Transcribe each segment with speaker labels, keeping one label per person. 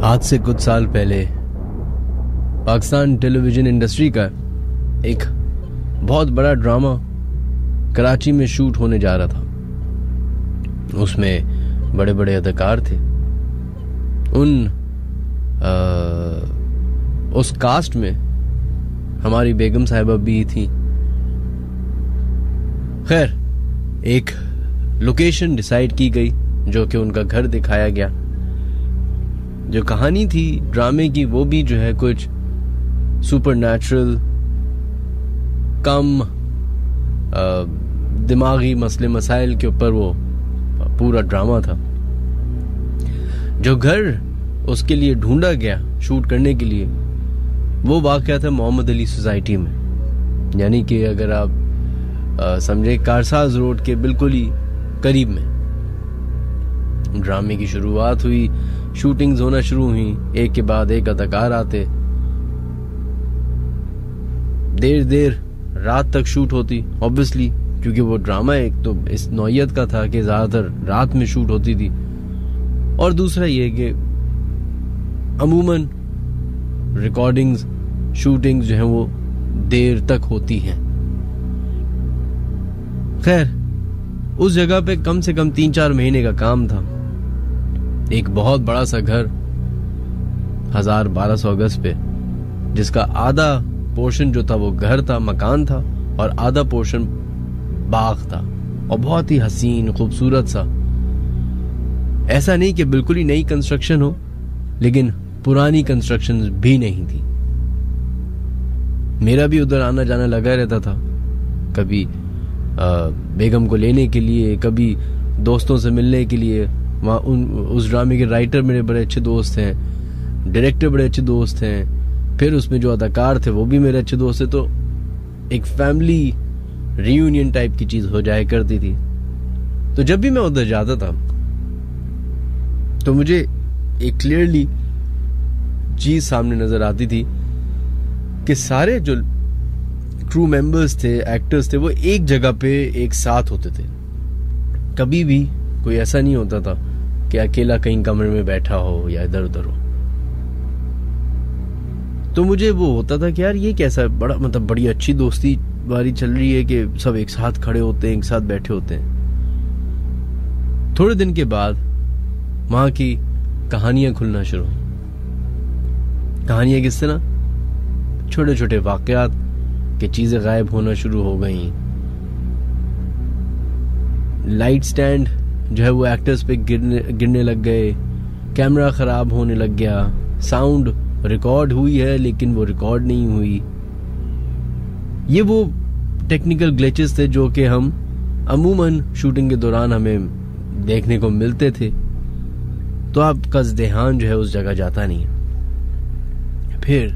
Speaker 1: आज से कुछ साल पहले पाकिस्तान टेलीविजन इंडस्ट्री का एक बहुत बड़ा ड्रामा कराची में शूट होने जा रहा था। उसमें बड़े बड़े अदाकार थे। उस कास्ट में हमारी बेगम साहिबा भी थी। खैर, एक लोकेशन डिसाइड की गई जो कि उनका घर दिखाया गया। जो कहानी थी ड्रामे की वो भी जो है कुछ सुपरनैचुरल, कम दिमागी मसले मसाइल के ऊपर वो पूरा ड्रामा था। जो घर उसके लिए ढूंढा गया शूट करने के लिए वो वाक़या था मोहम्मद अली सोसाइटी में, यानी कि अगर आप समझे कारसाज रोड के बिल्कुल ही करीब में। ड्रामे की शुरुआत हुई, शूटिंग्स होना शुरू हुई, एक के बाद एक अदाकार आते, देर रात तक शूट होती। ऑब्वियसली क्योंकि वो ड्रामा एक तो इस नौयत का था कि ज्यादातर रात में शूट होती थी, और दूसरा ये कि अमूमन रिकॉर्डिंग्स, शूटिंग्स जो हैं वो देर तक होती हैं। खैर, उस जगह पे कम से कम 3-4 महीने का काम था। एक बहुत बड़ा सा घर 1200 गज पे, जिसका आधा पोर्शन जो था वो घर था, मकान था, और आधा पोर्शन बाग था, और बहुत ही हसीन खूबसूरत सा। ऐसा नहीं कि बिल्कुल ही नई कंस्ट्रक्शन हो, लेकिन पुरानी कंस्ट्रक्शन भी नहीं थी। मेरा भी उधर आना जाना लगा रहता था, कभी बेगम को लेने के लिए, कभी दोस्तों से मिलने के लिए। वहाँ उस ड्रामे के राइटर मेरे बड़े अच्छे दोस्त हैं, डायरेक्टर बड़े अच्छे दोस्त हैं, फिर उसमें जो अदाकार थे वो भी मेरे अच्छे दोस्त थे। तो एक फैमिली रियूनियन टाइप की चीज हो जाया करती थी। तो जब भी मैं उधर जाता था तो मुझे एक क्लियरली चीज सामने नजर आती थी कि सारे जो क्रू मेंबर्स थे, एक्टर्स थे, वो एक जगह पे एक साथ होते थे। कभी भी कोई ऐसा नहीं होता था कि अकेला कहीं कमरे में बैठा हो या इधर उधर हो। तो मुझे वो होता था कि यार ये कैसा बड़ा, मतलब बड़ी अच्छी दोस्ती वाली चल रही है कि सब एक साथ खड़े होते हैं, एक साथ बैठे होते हैं। थोड़े दिन के बाद वहां की कहानियां खुलना शुरू। कहानियां किस तरह? छोटे छोटे वाकयात कि चीजें गायब होना शुरू हो गई। लाइट स्टैंड जो है वो एक्टर्स पे गिरने लग गए, कैमरा खराब होने लग गया, साउंड रिकॉर्ड हुई है लेकिन वो रिकॉर्ड नहीं हुई। ये वो टेक्निकल ग्लिचेस थे जो कि हम अमूमन शूटिंग के दौरान हमें देखने को मिलते थे। तो आपका ध्यान जो है उस जगह जाता नहीं है। फिर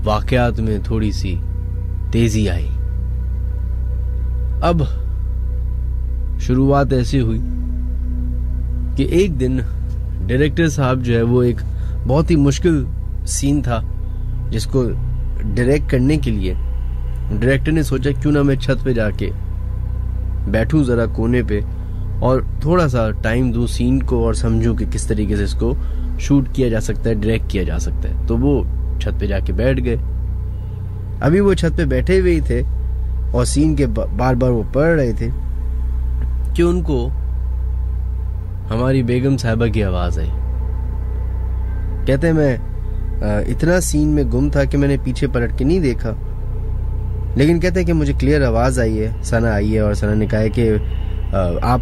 Speaker 1: वाकयात में थोड़ी सी तेजी आई। अब शुरुआत ऐसी हुई कि एक दिन डायरेक्टर साहब जो है वो एक बहुत ही मुश्किल सीन था जिसको डायरेक्ट करने के लिए डायरेक्टर ने सोचा क्यों ना मैं छत पे जाके बैठूं जरा कोने पे और थोड़ा सा टाइम दूं सीन को और समझूं कि किस तरीके से इसको शूट किया जा सकता है, डायरेक्ट किया जा सकता है। तो वो छत पे जाके बैठ गए। अभी वो छत पे बैठे हुए ही थे और सीन के बार बार वो पढ़ रहे थे कि उनको हमारी बेगम साहिबा की आवाज आई। कहते हैं मैं इतना सीन में गुम था कि मैंने पीछे पलट के नहीं देखा, लेकिन कहते हैं कि मुझे क्लियर आवाज आई है, सना आई है, और सना ने कहा है कि आप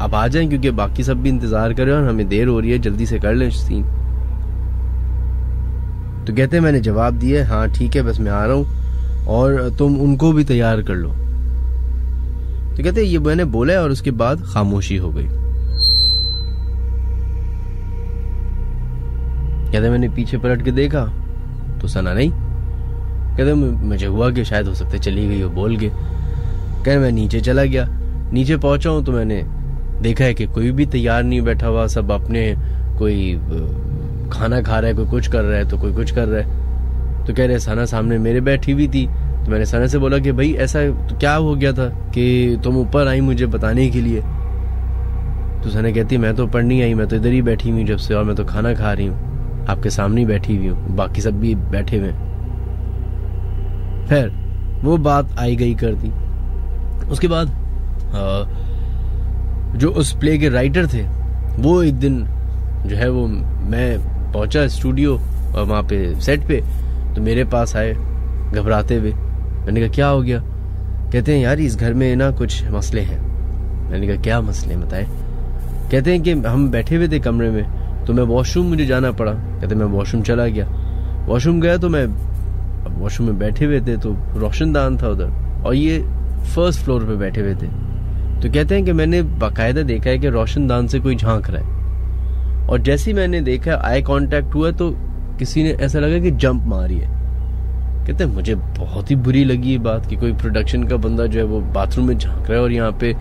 Speaker 1: अब आ जाएं क्योंकि बाकी सब भी इंतजार कर रहे हैं और हमें देर हो रही है, जल्दी से कर लें सीन। तो कहते हैं मैंने जवाब दिया, हाँ ठीक है बस मैं आ रहा हूं और तुम उनको भी तैयार कर लो। तो कहते हैं ये मैंने बोला और उसके बाद खामोशी हो गई। कहते मैंने पीछे पलट के देखा तो सना नहीं। कहते मुझे हुआ कि शायद हो सकता है चली गई हो, बोल के। कहते मैं नीचे चला गया। नीचे पहुंचा हूं तो मैंने देखा है कि कोई भी तैयार नहीं बैठा हुआ, सब अपने, कोई खाना खा रहा है, कोई कुछ कर रहा है तो कोई कुछ कर रहा है। तो कह रहे सना सामने मेरे बैठी हुई थी। तो मैंने सना से बोला कि भाई ऐसा तो क्या हो गया था कि तुम ऊपर आई मुझे बताने के लिए। तो सना कहती मैं तो पढ़ नहीं आई, मैं तो इधर ही बैठी हुई जब से, और मैं तो खाना खा रही हूँ, आपके सामने ही बैठी हुई हूँ, बाकी सब भी बैठे हुए। फिर वो बात आई गई कर दी। उसके बाद जो उस प्ले के राइटर थे वो एक दिन जो है वो, मैं पहुंचा स्टूडियो और वहाँ पे सेट पे, तो मेरे पास आए घबराते हुए। मैंने कहा क्या हो गया? कहते हैं यार इस घर में ना कुछ मसले हैं। मैंने कहा क्या मसले बताए? कहते हैं कि हम बैठे हुए थे कमरे में, तो मैं वॉशरूम, मुझे जाना पड़ा। कहते मैं वॉशरूम चला गया, वॉशरूम गया तो मैं वॉशरूम में बैठे हुए थे तो रोशनदान था उधर, और ये फर्स्ट फ्लोर पे बैठे हुए थे। तो कहते हैं कि मैंने बाकायदा देखा है कि रोशनदान से कोई झांक रहा है, और जैसे ही मैंने देखा आई कांटेक्ट हुआ तो किसी ने ऐसा लगा कि जंप मारी है। कहते हैं मुझे बहुत ही बुरी लगी ये बात कि कोई प्रोडक्शन का बंदा जो है वो बाथरूम में झांक रहा है और यहाँ पे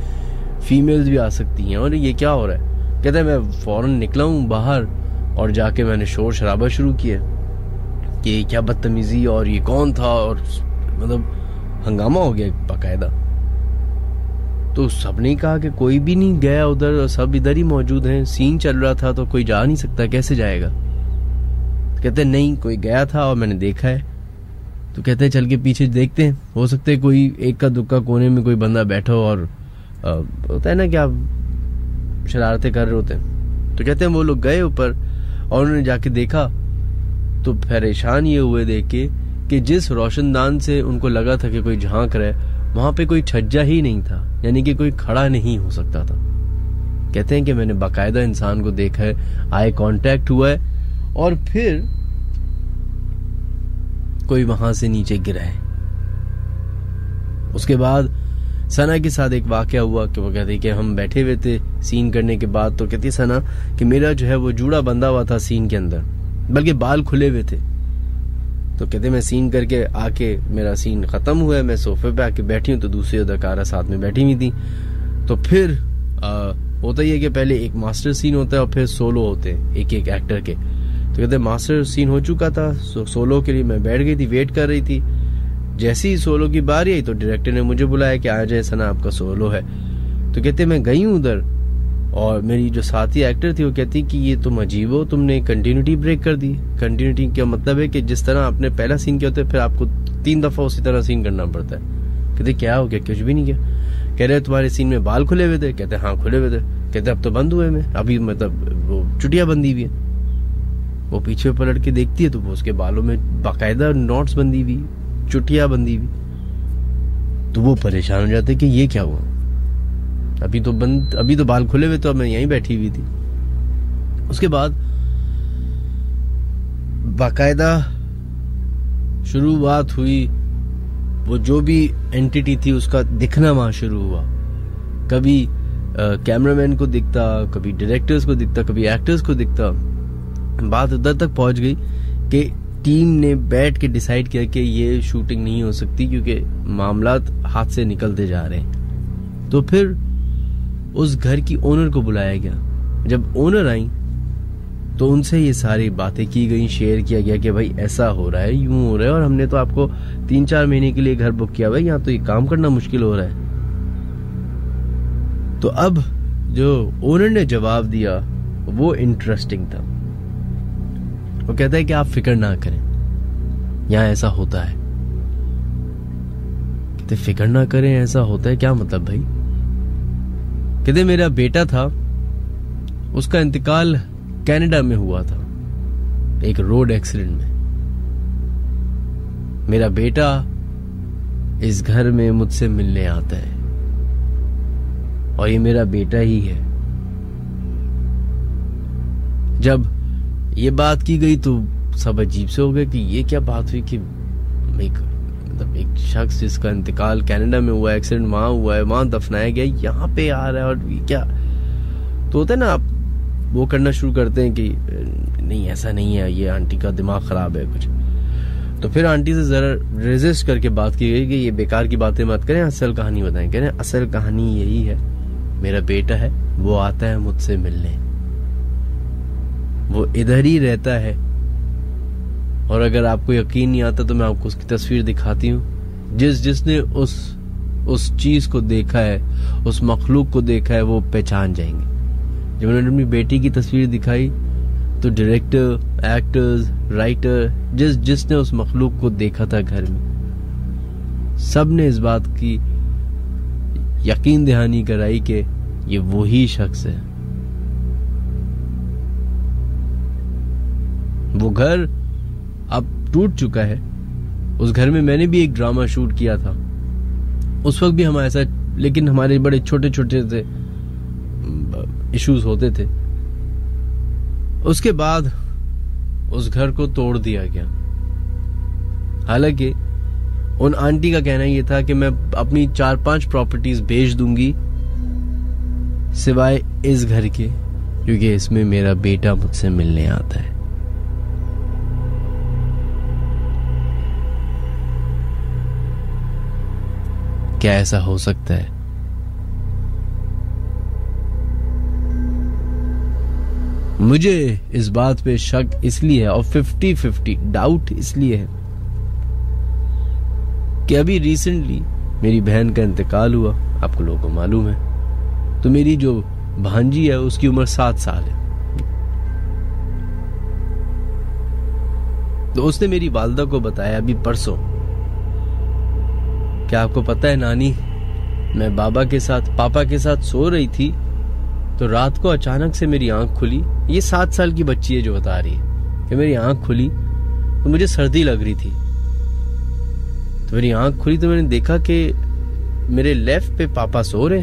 Speaker 1: फीमेल्स भी आ सकती हैं, और ये क्या हो रहा है। कहते हैं मैं फौरन निकला हूँ बाहर और जाके मैंने शोर शराबा शुरू किया कि क्या बदतमीजी, और ये कौन था, और मतलब हंगामा हो गया बाकायदा। तो सबने कहा कि कोई भी नहीं गया उधर, सब इधर ही मौजूद हैं, सीन चल रहा था तो कोई जा नहीं सकता, कैसे जाएगा? कहते नहीं कोई गया था और मैंने देखा है। तो कहते हैं चल के पीछे देखते हैं, हो सकता है कोई एक का दुक्का कोने में कोई बंदा बैठा हो और होता है ना क्या शरारतें कर रहे होते हैं। तो कहते हैं वो लोग गए ऊपर और उन्होंने जाके देखा तो परेशान ये हुए देख के कि जिस रोशनदान से उनको लगा था कि कोई झांक रहा है वहां पे कोई छज्जा ही नहीं था, यानी कि कोई खड़ा नहीं हो सकता था। कहते हैं कि मैंने बाकायदा इंसान को देखा है, आई कांटेक्ट हुआ है और फिर कोई वहां से नीचे गिरा है। उसके बाद सना के साथ एक वाकया हुआ कि वो कहती कि हम बैठे हुए थे सीन करने के बाद, तो कहती सना कि मेरा जो है वो जूड़ा बंधा हुआ था सीन के अंदर, बल्कि बाल खुले हुए थे। तो कहते मैं सीन करके आके मेरा सीन खत्म हुआ है, मैं सोफे पे आके बैठी हूँ तो दूसरी अदाकारा साथ में बैठी हुई थी। तो फिर होता ही है कि पहले एक मास्टर सीन होता है और फिर सोलो होते हैं एक एक एक्टर के। तो कहते मास्टर सीन हो चुका था, सोलो के लिए मैं बैठ गई थी, वेट कर रही थी। जैसे ही सोलो की बारी आई तो डायरेक्टर ने मुझे बुलाया कि आ जाए सना आपका सोलो है। तो कहते मैं गई हूँ उधर और मेरी जो साथी एक्टर थी वो कहती कि ये तुम अजीब हो, तुमने कंटिन्यूटी ब्रेक कर दी। कंटिन्यूटी का मतलब है कि जिस तरह आपने पहला सीन किया होता है फिर आपको 3 दफा उसी तरह सीन करना पड़ता है। कहते क्या हो गया? कुछ भी नहीं किया। कह रहे तुम्हारे सीन में बाल खुले हुए थे? कहते हाँ खुले हुए थे। कहते अब तो बंद हुए में, अभी मतलब वो चुटिया बंदी हुई है। वो पीछे पलट के देखती है तो वो उसके बालों में बाकायदा नॉट्स बंदी हुई, चुटिया बंदी हुई। तो वो परेशान हो जाते कि ये क्या हुआ, अभी तो बाल खुले हुए तो मैं यहीं बैठी हुई थी। उसके बाद बाकायदा शुरुआत हुई, वो जो भी एंटिटी थी उसका दिखना वहां शुरू हुआ। कभी कैमरामैन को दिखता, कभी डायरेक्टर्स को दिखता, कभी एक्टर्स को दिखता। बात उधर तक पहुंच गई कि टीम ने बैठ के डिसाइड किया कि ये शूटिंग नहीं हो सकती क्योंकि मामलात हाथ से निकलते जा रहे हैं। तो फिर उस घर की ओनर को बुलाया गया। जब ओनर आई तो उनसे ये सारी बातें की गई, शेयर किया गया कि भाई ऐसा हो रहा है, यूं हो रहा है, और हमने तो आपको 3-4 महीने के लिए घर बुक किया हुआ है, यहाँ तो ये काम करना मुश्किल हो रहा है। तो अब जो ओनर ने जवाब दिया वो इंटरेस्टिंग था। वो कहता है कि आप फिक्र ना करें, यहाँ ऐसा होता है। कहते फिक्र ना करें ऐसा होता है, क्या मतलब भाई? कहते मेरा बेटा था, उसका इंतकाल कनाडा में हुआ था एक रोड एक्सीडेंट में। मेरा बेटा इस घर में मुझसे मिलने आता है और ये मेरा बेटा ही है। जब ये बात की गई तो सब अजीब से हो गए कि ये क्या बात हुई कि एक शख्स जिसका इंतकाल कनाडा में हुआ, एक्सीडेंट वहां हुआ है, वहां दफनाया गया, यहाँ पे आ रहा है और ये क्या? तो होता है ना, आप वो करना शुरू करते हैं कि नहीं ऐसा नहीं है, ये आंटी का दिमाग खराब है कुछ। तो फिर आंटी से जरा रेजिस्ट करके बात की गई कि ये बेकार की बातें मत करें, असल कहानी बताएं। कह रहे असल कहानी यही है, मेरा बेटा है, वो आता है मुझसे मिलने, वो इधर ही रहता है। और अगर आपको यकीन नहीं आता तो मैं आपको उसकी तस्वीर दिखाती हूँ। जिसने उस चीज को देखा है, उस मखलूक को देखा है, वो पहचान जाएंगे। जब उन्होंने अपनी बेटी की तस्वीर दिखाई तो डायरेक्टर, एक्टर्स, राइटर, जिसने उस मखलूक को देखा था घर में, सब ने इस बात की यकीन दहानी कराई कि ये वही शख्स है। वो घर अब टूट चुका है। उस घर में मैंने भी एक ड्रामा शूट किया था। उस वक्त भी हम ऐसा, लेकिन हमारे बड़े छोटे छोटे से इश्यूज होते थे। उसके बाद उस घर को तोड़ दिया गया। हालांकि उन आंटी का कहना यह था कि मैं अपनी 4-5 प्रॉपर्टीज बेच दूंगी सिवाय इस घर के, क्योंकि इसमें मेरा बेटा मुझसे मिलने आता है। क्या ऐसा हो सकता है? मुझे इस बात पे शक इसलिए है और 50-50 डाउट इसलिए है कि अभी रिसेंटली मेरी बहन का इंतकाल हुआ, आपको लोगों को मालूम है। तो मेरी जो भांजी है उसकी उम्र 7 साल है। तो उसने मेरी वालदा को बताया अभी परसों, क्या आपको पता है नानी, मैं पापा के साथ सो रही थी तो रात को अचानक से मेरी आंख खुली। ये 7 साल की बच्ची है जो बता रही है कि मेरी आंख खुली तो मुझे सर्दी लग रही थी। तो मेरी आंख खुली तो मैंने देखा कि मेरे लेफ्ट पे पापा सो रहे।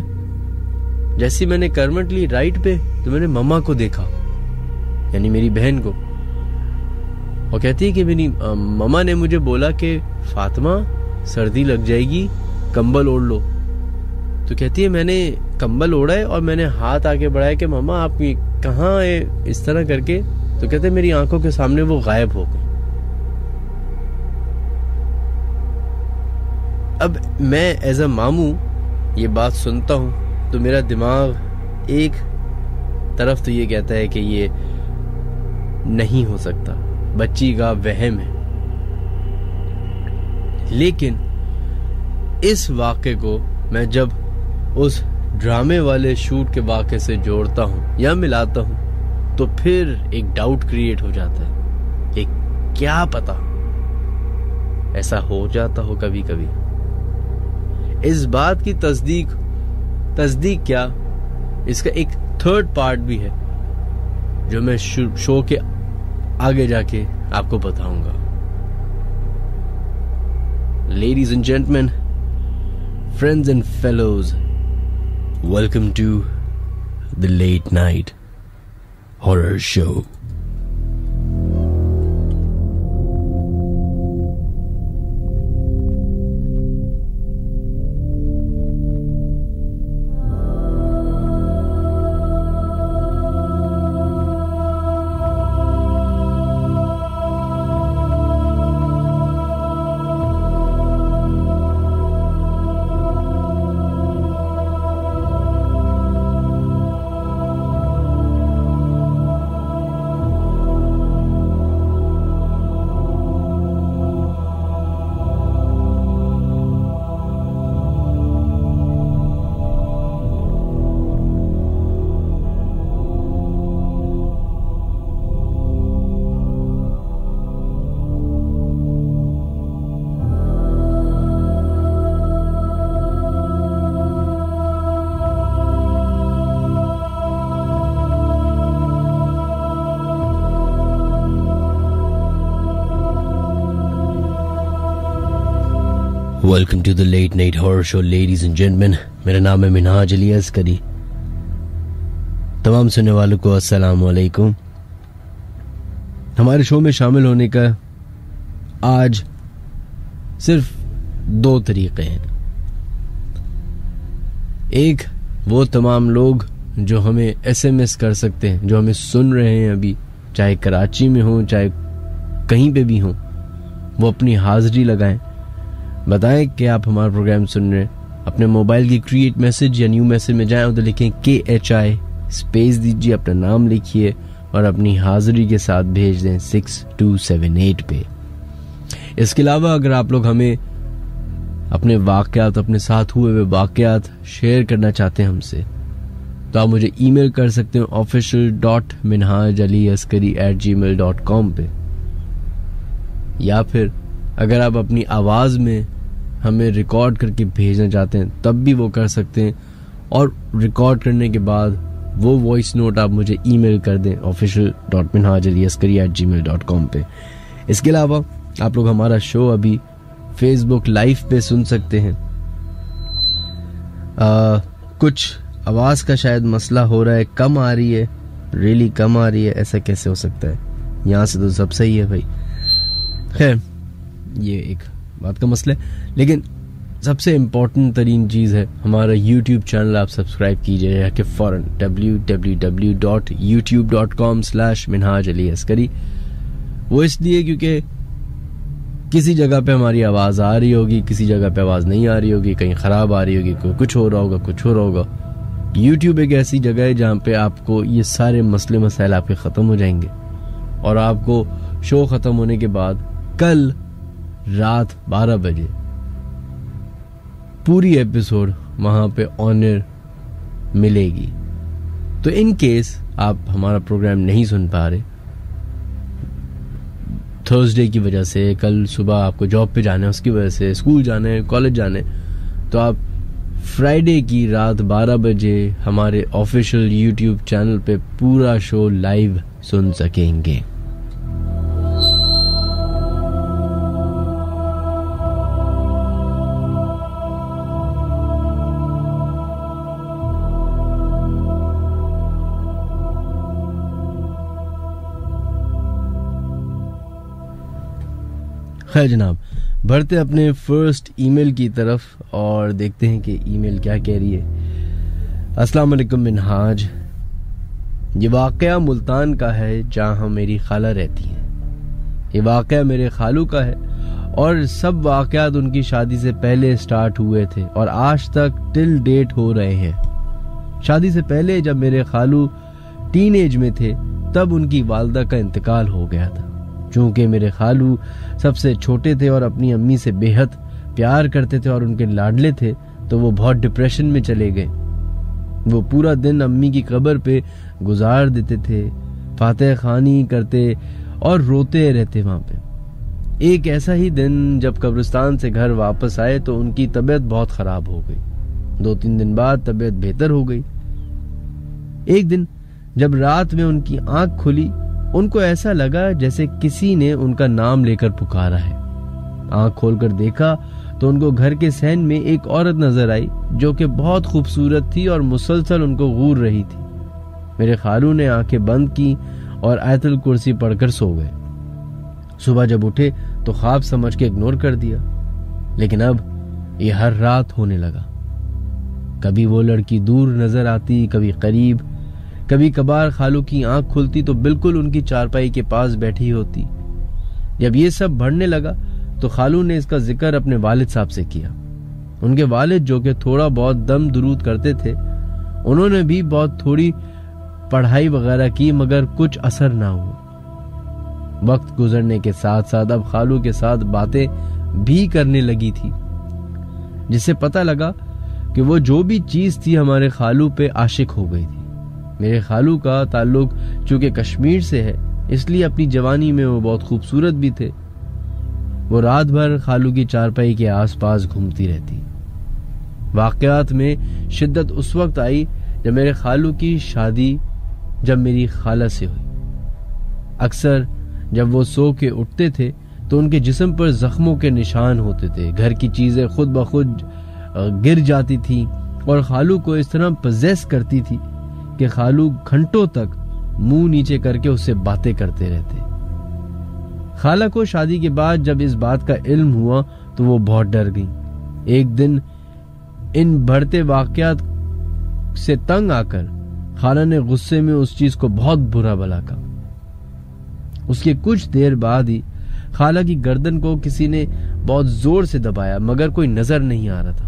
Speaker 1: जैसे मैंने करवट ली राइट पे तो मैंने मम्मा को देखा, यानी मेरी बहन को। और कहती है कि मेरी मम्मा ने मुझे बोला कि फातिमा सर्दी लग जाएगी, कंबल ओढ़ लो। तो कहती है मैंने कंबल ओढ़ा है और मैंने हाथ आगे बढ़ाया कि मम्मा आप कहाँ है, इस तरह करके। तो कहते मेरी आंखों के सामने वो गायब हो गई। अब मैं एज अ मामू ये बात सुनता हूं तो मेरा दिमाग एक तरफ तो ये कहता है कि ये नहीं हो सकता, बच्ची का वहम है। लेकिन इस वाक़े को मैं जब उस ड्रामे वाले शूट के वाक़े से जोड़ता हूं या मिलाता हूं तो फिर एक डाउट क्रिएट हो जाता है कि क्या पता ऐसा हो जाता हो कभी कभी। इस बात की तस्दीक क्या, इसका एक थर्ड पार्ट भी है जो मैं शो के आगे जाके आपको बताऊंगा। Ladies and gentlemen, friends and fellows, welcome to the Late Night Horror Show. Welcome to the late night horror show ladies and gentleman. मेरा नाम है मिनहाज अली अस्करी। तमाम सुनने वालों को अस्सलाम वालेकुम। हमारे शो में शामिल होने का आज सिर्फ 2 तरीके हैं। एक, वो तमाम लोग जो हमें SMS कर सकते हैं, जो हमें सुन रहे हैं अभी, चाहे कराची में हो चाहे कहीं पे भी हो, वो अपनी हाजिरी लगाएं, बताएं कि आप हमारा प्रोग्राम सुन रहे हैं। अपने मोबाइल की क्रिएट मैसेज या न्यू मैसेज में जाएं, उधर लिखें KHI, स्पेस दीजिए, अपना नाम लिखिए और अपनी हाजिरी के साथ भेज दें 6278 पे। इसके अलावा अगर आप लोग हमें अपने वाक़यात, अपने साथ हुए हुए वाक़यात शेयर करना चाहते हैं हमसे, तो आप मुझे ईमेल कर सकते हो official.minhajaliaskari@gmail.com पे, या फिर अगर आप अपनी आवाज़ में हमें रिकॉर्ड करके भेजना चाहते हैं तब भी वो कर सकते हैं, और रिकॉर्ड करने के बाद वो वॉइस नोट आप मुझे ईमेल कर दें official.minhajaliaskari@gmail.com पे। इसके अलावा आप लोग हमारा शो अभी फेसबुक लाइव पे सुन सकते हैं। कुछ आवाज़ का शायद मसला हो रहा है, कम आ रही है, रियली कम आ रही है, ऐसा कैसे हो सकता है? यहाँ से तो सब सही है भाई। खैर, ये एक बात का मसला है, लेकिन सबसे इम्पोर्टेंट तरीन चीज़ है हमारा यूट्यूब चैनल आप सब्सक्राइब कीजिए जाके फ़ौरन, www.youtube.com/minhajaliaskari। वो इसलिए क्योंकि किसी जगह पे हमारी आवाज़ आ रही होगी, किसी जगह पे आवाज़ नहीं आ रही होगी, कहीं ख़राब आ रही होगी, कुछ हो रहा होगा, कुछ हो रहा होगा। यूट्यूब एक ऐसी जगह है जहाँ पे आपको ये सारे मसले मसाइल आपके ख़त्म हो जाएंगे, और आपको शो ख़त्म होने के बाद कल रात 12 बजे पूरी एपिसोड वहाँ पे ऑन एयर मिलेगी। तो इन केस आप हमारा प्रोग्राम नहीं सुन पा रहे थर्सडे की वजह से, कल सुबह आपको जॉब पे जाना है, उसकी वजह से स्कूल जाना है, कॉलेज जाना है, तो आप फ्राइडे की रात 12 बजे हमारे ऑफिशियल यूट्यूब चैनल पे पूरा शो लाइव सुन सकेंगे। खैर जनाब, बढ़ते अपने फर्स्ट ईमेल की तरफ और देखते हैं कि ईमेल क्या कह रही है। अस्सलाम वालेकुम मिनहाज, ये वाक़या मुल्तान का है जहाँ मेरी खाला रहती है। ये वाक़या मेरे खालू का है और सब वाक़यात उनकी शादी से पहले स्टार्ट हुए थे और आज तक टिल डेट हो रहे हैं। शादी से पहले जब मेरे खालू टीनेज में थे तब उनकी वालदा का इंतकाल हो गया था। चूंकि मेरे खालू सबसे छोटे थे और अपनी अम्मी से बेहद प्यार करते थे और उनके लाडले थे, तो वो बहुत डिप्रेशन में चले गए। वो पूरा दिन अम्मी की कब्र पे गुजार देते थे, फातिहा खानी करते और रोते रहते वहां पे। एक ऐसा ही दिन जब कब्रिस्तान से घर वापस आए तो उनकी तबीयत बहुत खराब हो गई। 2-3 दिन बाद तबीयत बेहतर हो गई। एक दिन जब रात में उनकी आंख खुली, उनको ऐसा लगा जैसे किसी ने उनका नाम लेकर पुकारा है। आंख खोलकर देखा तो उनको घर के सहन में एक औरत नजर आई जो कि बहुत खूबसूरत थी और मुसलसल उनको घूर रही थी। मेरे खालू ने आंखें बंद की और आयतुल कुर्सी पढ़कर सो गए। सुबह जब उठे तो ख्वाब समझ के इग्नोर कर दिया, लेकिन अब ये हर रात होने लगा। कभी वो लड़की दूर नजर आती, कभी करीब, कभी कभार खालू की आंख खुलती तो बिल्कुल उनकी चारपाई के पास बैठी होती। जब ये सब बढ़ने लगा तो खालू ने इसका जिक्र अपने वालिद साहब से किया। उनके वालिद जो कि थोड़ा बहुत दम दुरूद करते थे, उन्होंने भी बहुत थोड़ी पढ़ाई वगैरह की मगर कुछ असर ना हुआ। वक्त गुजरने के साथ साथ अब खालू के साथ बातें भी करने लगी थी, जिससे पता लगा कि वो जो भी चीज थी हमारे खालू पे आशिक हो गई थी। मेरे खालू का ताल्लुक चूंकि कश्मीर से है, इसलिए अपनी जवानी में वो बहुत खूबसूरत भी थे। वो रात भर खालू की चारपाई के आसपास घूमती रहती। वाकयात में शिद्दत उस वक्त आई जब मेरे खालू की शादी जब मेरी खाला से हुई। अक्सर जब वो सो के उठते थे तो उनके जिस्म पर जख्मों के निशान होते थे। घर की चीजें खुद ब खुद गिर जाती थी और खालू को इस तरह पजेस करती थी कि खालू घंटों तक मुंह नीचे करके उससे बातें करते रहते। खाला को शादी के बाद जब इस बात का इल्म हुआ तो वो बहुत डर गई। एक दिन इन बढ़ते वाकयात से तंग आकर खाला ने गुस्से में उस चीज को बहुत बुरा भला कहा। उसके कुछ देर बाद ही खाला की गर्दन को किसी ने बहुत जोर से दबाया मगर कोई नजर नहीं आ रहा था।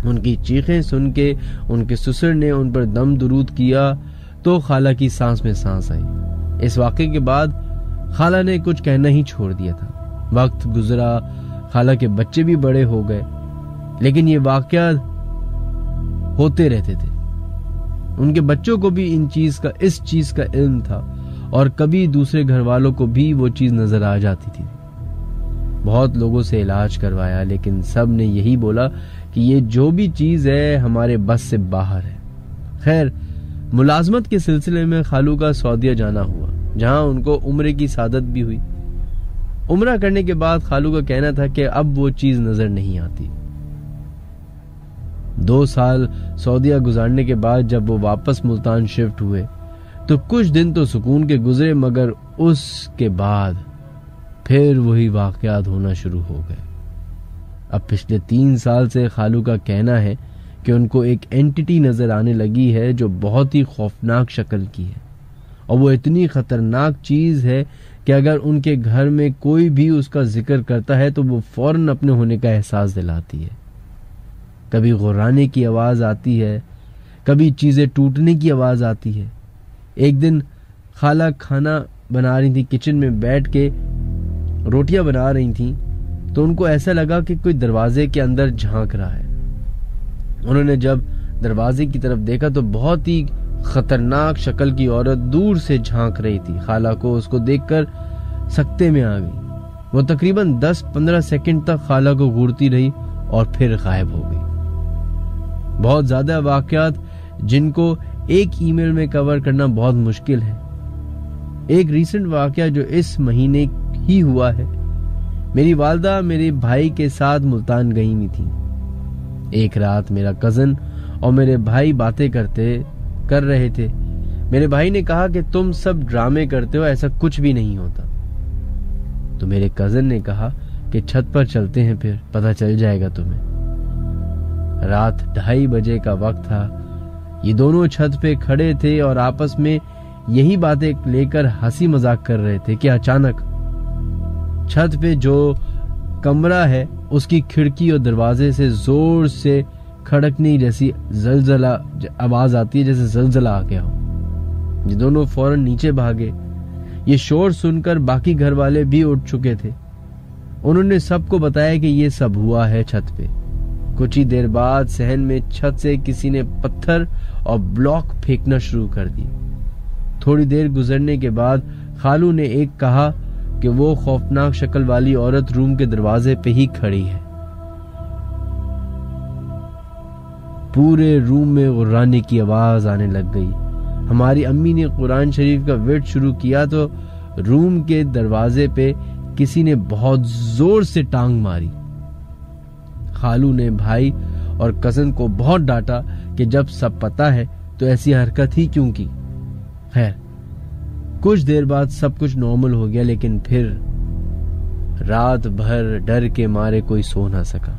Speaker 1: उनकी चीखें सुन के उनके ससुर ने उन पर दम दुरूद किया तो खाला की सांस में सांस आई। इस वाक़े के बाद खाला ने कुछ कहना ही छोड़ दिया था। वक्त गुजरा, खाला के बच्चे भी बड़े हो गए, लेकिन ये वाक़या होते रहते थे। उनके बच्चों को भी इस चीज का इल्म था और कभी दूसरे घर वालों को भी वो चीज नजर आ जाती थी। बहुत लोगों से इलाज करवाया, लेकिन सब ने यही बोला कि ये जो भी चीज है हमारे बस से बाहर है। खैर, मुलाजमत के सिलसिले में खालू का सऊदीया जाना हुआ, जहां उनको उम्रे की सादत भी हुई। उम्रा करने के बाद खालू का कहना था कि अब वो चीज नजर नहीं आती। 2 साल सऊदीया गुजारने के बाद जब वो वापस मुल्तान शिफ्ट हुए तो कुछ दिन तो सुकून के गुजरे, मगर उसके बाद फिर वही वाकयात होना शुरू हो गए। अब पिछले 3 साल से खालू का कहना है कि उनको एक एंटिटी नजर आने लगी है जो बहुत ही खौफनाक शक्ल की है, और वो इतनी खतरनाक चीज है कि अगर उनके घर में कोई भी उसका जिक्र करता है तो वो फौरन अपने होने का एहसास दिलाती है। कभी गुर्राने की आवाज आती है, कभी चीजें टूटने की आवाज आती है। एक दिन खाला खाना बना रही थी, किचन में बैठ के रोटियां बना रही थी, तो उनको ऐसा लगा कि कोई दरवाजे के अंदर झांक रहा है। उन्होंने जब दरवाजे की तरफ देखा तो बहुत ही खतरनाक शक्ल की औरत दूर से झांक रही थी। खाला को उसको देखकर सकते में आ गई। वो तकरीबन 10-15 सेकंड तक खाला को घूरती रही और फिर गायब हो गई। बहुत ज्यादा वाकयात जिनको एक ईमेल में कवर करना बहुत मुश्किल है। एक रीसेंट वाकया जो इस महीने ही हुआ है, मेरी वालदा मेरे भाई के साथ मुल्तान गई हुई थी। एक रात मेरा कजन और मेरे भाई बातें कर रहे थे। मेरे भाई ने कहा कि तुम सब ड्रामे करते हो, ऐसा कुछ भी नहीं होता। तो मेरे कजन ने कहा कि छत पर चलते हैं, फिर पता चल जाएगा तुम्हें। रात 2:30 बजे का वक्त था। ये दोनों छत पे खड़े थे और आपस में यही बातें लेकर हंसी मजाक कर रहे थे कि अचानक छत पे जो कमरा है उसकी खिड़की और दरवाजे से जोर से खड़कने जैसी जलजला आवाज आती है, जैसे जलजला आ गया हो। ये दोनों फौरन नीचे भागे। ये शोर सुनकर बाकी घर वाले भी उठ चुके थे। उन्होंने सबको बताया कि ये सब हुआ है छत पे। कुछ ही देर बाद सहन में छत से किसी ने पत्थर और ब्लॉक फेंकना शुरू कर दिए। थोड़ी देर गुजरने के बाद खालू ने एक कहा कि वो खौफनाक शक्ल वाली औरत रूम के दरवाजे पे ही खड़ी है। पूरे रूम में गुर्राने की आवाज आने लग गई। हमारी अम्मी ने कुरान शरीफ का विर्द शुरू किया तो रूम के दरवाजे पे किसी ने बहुत जोर से टांग मारी। खालू ने भाई और कजन को बहुत डांटा कि जब सब पता है तो ऐसी हरकत ही क्यों की। खैर, कुछ देर बाद सब कुछ नॉर्मल हो गया, लेकिन फिर रात भर डर के मारे कोई सो ना सका।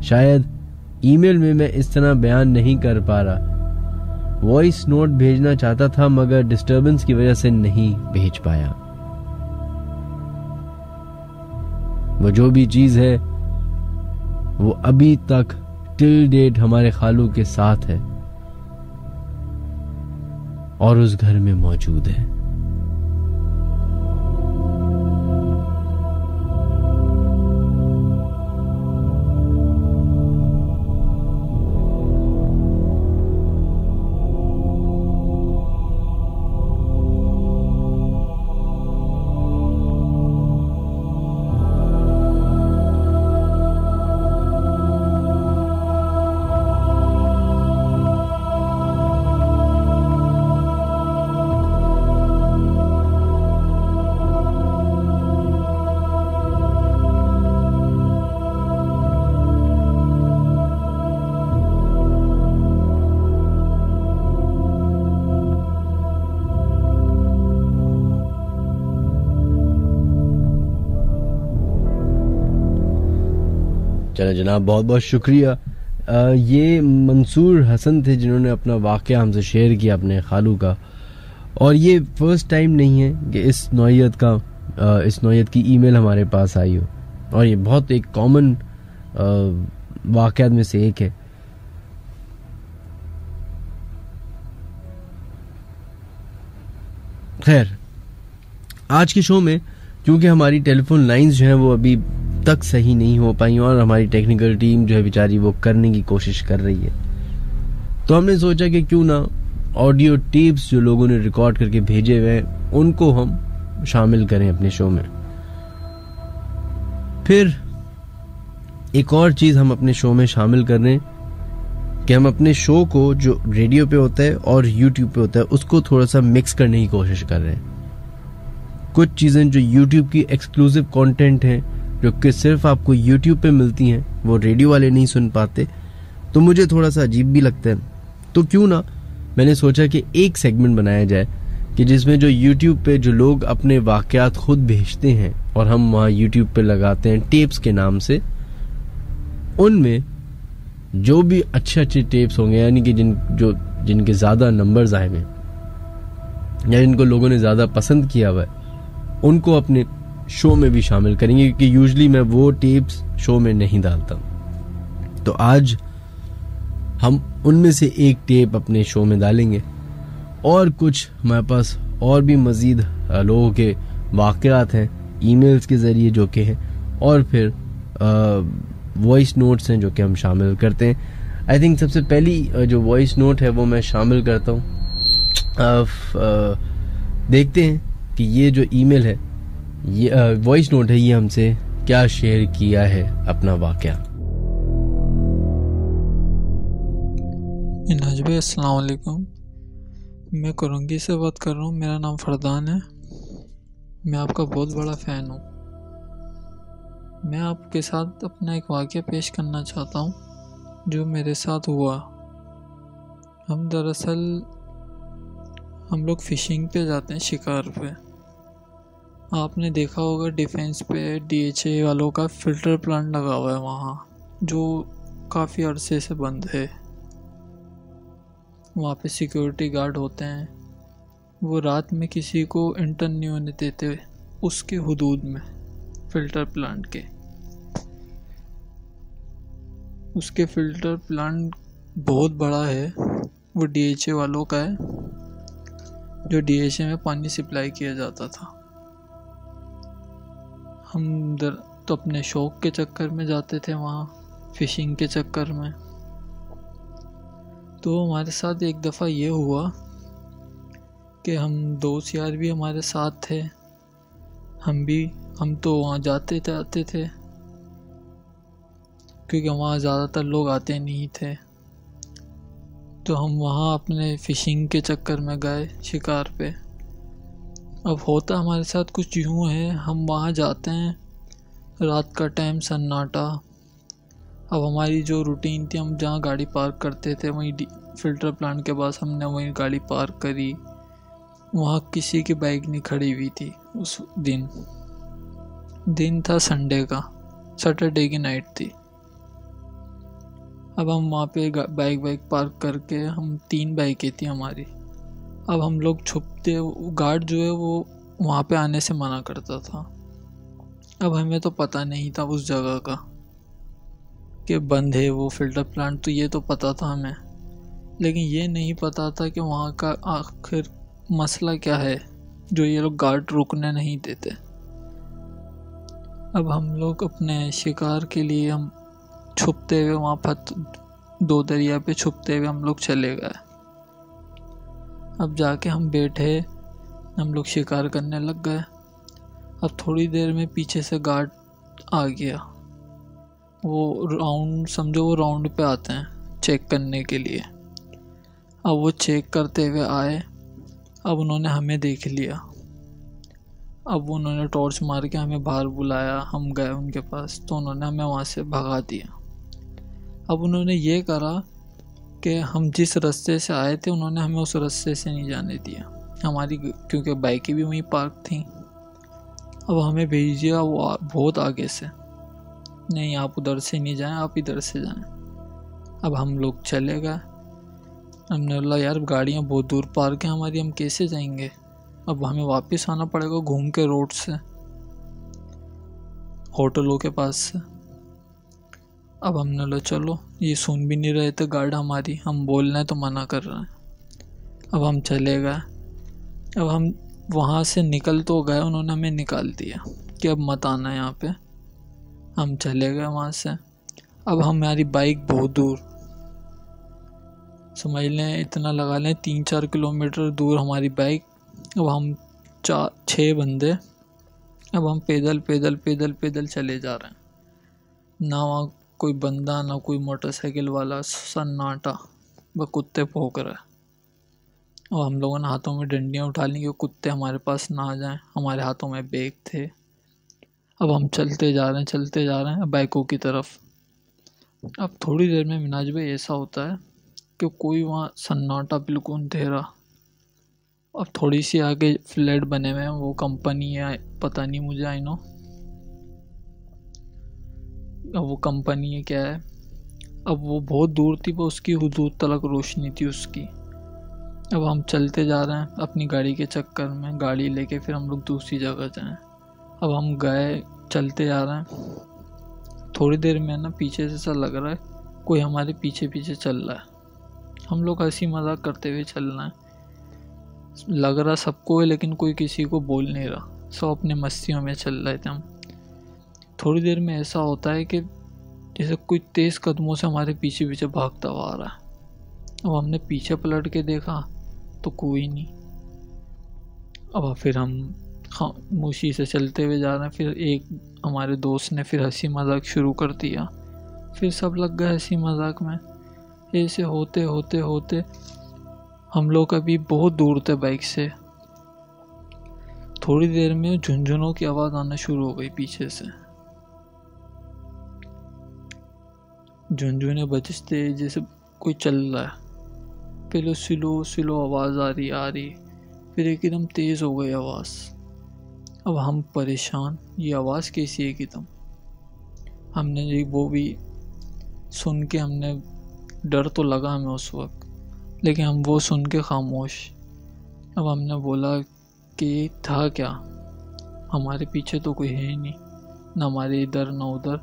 Speaker 1: शायद ईमेल में मैं इस तरह बयान नहीं कर पा रहा। वॉइस नोट भेजना चाहता था मगर डिस्टरबेंस की वजह से नहीं भेज पाया। वो जो भी चीज है वो अभी तक टिल डेट हमारे खालू के साथ है और उस घर में मौजूद है। चलो जनाब, बहुत बहुत शुक्रिया। ये मंसूर हसन थे जिन्होंने अपना वाकया हमसे शेयर किया अपने खालू का। और ये फर्स्ट टाइम नहीं है कि इस नौयत की ईमेल हमारे पास आई हो, और ये बहुत एक कॉमन वाकयात में से एक है। खैर, आज के शो में क्योंकि हमारी टेलीफोन लाइंस जो हैं वो अभी अब तक सही नहीं हो पाई और हमारी टेक्निकल टीम जो है बेचारी वो करने की कोशिश कर रही है। तो हमने सोचा कि क्यों ना ऑडियो टेप्स जो लोगों ने रिकॉर्ड करके भेजे हुए हैं उनको हम शामिल करें अपने शो में। फिर एक और चीज हम अपने शो में शामिल कर रहे हैं कि हम अपने शो को जो रेडियो पे होता है और यूट्यूब पे होता है उसको थोड़ा सा मिक्स करने की कोशिश कर रहे हैं। कुछ चीजें जो यूट्यूब की एक्सक्लूसिव कंटेंट हैं जो कि सिर्फ आपको यूट्यूब पे मिलती हैं वो रेडियो वाले नहीं सुन पाते, तो मुझे थोड़ा सा अजीब भी लगता है। तो क्यों ना मैंने सोचा कि एक सेगमेंट बनाया जाए कि जिसमें जो यूट्यूब पे जो लोग अपने वाकयात खुद भेजते हैं और हम वहाँ यूट्यूब पे लगाते हैं टेप्स के नाम से, उनमें जो भी अच्छे टेप्स होंगे यानी कि जिनके ज्यादा नंबर्स आए हुए या जिनको लोगों ने ज्यादा पसंद किया हुआ है उनको अपने शो में भी शामिल करेंगे, क्योंकि यूजुअली मैं वो टेप्स शो में नहीं डालता। तो आज हम उनमें से एक टेप अपने शो में डालेंगे और कुछ हमारे पास और भी मजीद लोगों के वाकयात हैं ईमेल्स के जरिए जो कि हैं, और फिर वॉइस नोट्स हैं जो कि हम शामिल करते हैं। आई थिंक सबसे पहली जो वॉइस नोट है वो मैं शामिल करता हूँ। देखते हैं कि ये जो ईमेल है, ये वॉइस नोट है, ये हमसे क्या शेयर किया है अपना वाकया।
Speaker 2: मिनहाज भाई अस्सलाम वालेकुम, मैं करंगी से बात कर रहा हूँ। मेरा नाम फरदान है, मैं आपका बहुत बड़ा फ़ैन हूँ। मैं आपके साथ अपना एक वाक़या पेश करना चाहता हूँ जो मेरे साथ हुआ। दरअसल हम लोग फ़िशिंग पे जाते हैं, शिकार पे। आपने देखा होगा डिफेंस पे DHA वालों का फ़िल्टर प्लांट लगा हुआ है वहाँ, जो काफ़ी अरसे से बंद है। वहाँ पे सिक्योरिटी गार्ड होते हैं, वो रात में किसी को इंटर नहीं होने देते उसके हुदूद में, फ़िल्टर प्लांट के। उसके फ़िल्टर प्लांट बहुत बड़ा है, वो DHA वालों का है, जो DHA में पानी सप्लाई किया जाता था। हम तो अपने शौक़ के चक्कर में जाते थे वहाँ, फ़िशिंग के चक्कर में। तो हमारे साथ एक दफ़ा ये हुआ कि हम दोस्त यार भी हमारे साथ थे, हम तो वहाँ जाते आते थे क्योंकि वहाँ ज़्यादातर लोग आते नहीं थे। तो हम वहाँ अपने फ़िशिंग के चक्कर में गए शिकार पे। अब होता हमारे साथ कुछ यूँ है, हम वहाँ जाते हैं, रात का टाइम, सन्नाटा। अब हमारी जो रूटीन थी, हम जहाँ गाड़ी पार्क करते थे वहीं फ़िल्टर प्लांट के पास हमने वहीं गाड़ी पार्क करी। वहाँ किसी की बाइक नहीं खड़ी हुई थी। उस दिन था संडे का, सैटरडे की नाइट थी। अब हम वहाँ पे बाइक पार्क करके, हम 3 बाइकें थी हमारी। अब हम लोग छुपते, गार्ड जो है वो वहाँ पे आने से मना करता था। अब हमें तो पता नहीं था उस जगह का कि बंद है वो फ़िल्टर प्लांट, तो ये तो पता था हमें, लेकिन ये नहीं पता था कि वहाँ का आखिर मसला क्या है जो ये लोग गार्ड रुकने नहीं देते। अब हम लोग अपने शिकार के लिए हम छुपते हुए वहाँ दो दरिया पे छुपते हुए हम लोग चले गए। अब जाके हम बैठे, हम लोग शिकार करने लग गए। अब थोड़ी देर में पीछे से गार्ड आ गया। वो राउंड पे आते हैं चेक करने के लिए। अब वो चेक करते हुए आए। अब उन्होंने हमें देख लिया। अब उन्होंने टॉर्च मार के हमें बाहर बुलाया। हम गए उनके पास, तो उन्होंने हमें वहाँ से भगा दिया। अब उन्होंने ये करा कि हम जिस रास्ते से आए थे उन्होंने हमें उस रास्ते से नहीं जाने दिया हमारी, क्योंकि बाइकें भी वहीं पार्क थी। अब हमें भेज दिया वो बहुत आगे से, नहीं आप उधर से नहीं जाएं, आप इधर से जाएं। अब हम लोग चले गए। हमने बोला यार गाड़ियाँ बहुत दूर पार्क है हमारी, हम कैसे जाएंगे। अब हमें वापस आना पड़ेगा घूम के रोड से, होटलों के पास से। अब हमने बोला चलो, ये सुन भी नहीं रहे थे गार्ड हमारी, हम बोल रहे हैं तो मना कर रहे हैं। अब हम चले गए। अब हम वहाँ से निकल तो गए, उन्होंने हमें निकाल दिया कि अब मत आना यहाँ पे, हम चले गए वहाँ से। अब हमारी बाइक बहुत दूर, समझ लें इतना लगा लें 3-4 किलोमीटर दूर हमारी बाइक। अब हम 4-6 बंदे, अब हम पैदल पैदल पैदल पैदल चले जा रहे हैं। ना वहाँ कोई बंदा, ना कोई मोटरसाइकिल वाला, सन्नाटा, वह कुत्ते भौंक रहे। और हम लोगों ने हाथों में डंडियाँ उठा ली कि कुत्ते हमारे पास ना आ जाएं। हमारे हाथों में बैग थे। अब हम चलते जा रहे हैं बाइकों की तरफ। अब थोड़ी देर में मिनाज भाई ऐसा होता है कि कोई वहाँ सन्नाटा, बिल्कुल अंधेरा। अब थोड़ी सी आगे फ्लैट बने हुए हैं, वो कंपनी है, पता नहीं मुझे, आई नो अब वो कंपनी है क्या है। अब वो बहुत दूर थी, वो उसकी हुदूद तलक रोशनी थी उसकी। अब हम चलते जा रहे हैं अपनी गाड़ी के चक्कर में, गाड़ी लेके फिर हम लोग दूसरी जगह जाएं। अब हम गए, चलते जा रहे हैं। थोड़ी देर में ना पीछे से ऐसा लग रहा है कोई हमारे पीछे पीछे चल रहा है। हम लोग हंसी मजाक करते हुए चल रहे हैं, लग रहा सबको है लेकिन कोई किसी को बोल नहीं रहा, सब अपने मस्तियों में चल रहे थे हम। थोड़ी देर में ऐसा होता है कि जैसे कोई तेज़ कदमों से हमारे पीछे पीछे भागता हुआ आ रहा है। अब हमने पीछे पलट के देखा तो कोई नहीं। अब फिर हम खामोशी से चलते हुए जा रहे हैं। फिर एक हमारे दोस्त ने फिर हंसी मजाक शुरू कर दिया, फिर सब लग गए हंसी मजाक में। ऐसे होते होते होते हम लोग अभी बहुत दूर थे बाइक से। थोड़ी देर में झुनझुनों की आवाज़ आना शुरू हो गई पीछे से। झुनझुने बजते जैसे कोई चल रहा है। पहले स्लो स्लो आवाज़ आ रही, फिर एकदम तेज़ हो गई आवाज़। अब हम परेशान, ये आवाज़ कैसी है एकदम। हमने वो भी सुन के, हमने डर तो लगा हमें उस वक्त, लेकिन हम वो सुन के खामोश। अब हमने बोला कि था क्या, हमारे पीछे तो कोई है ही नहीं, ना हमारे इधर ना उधर।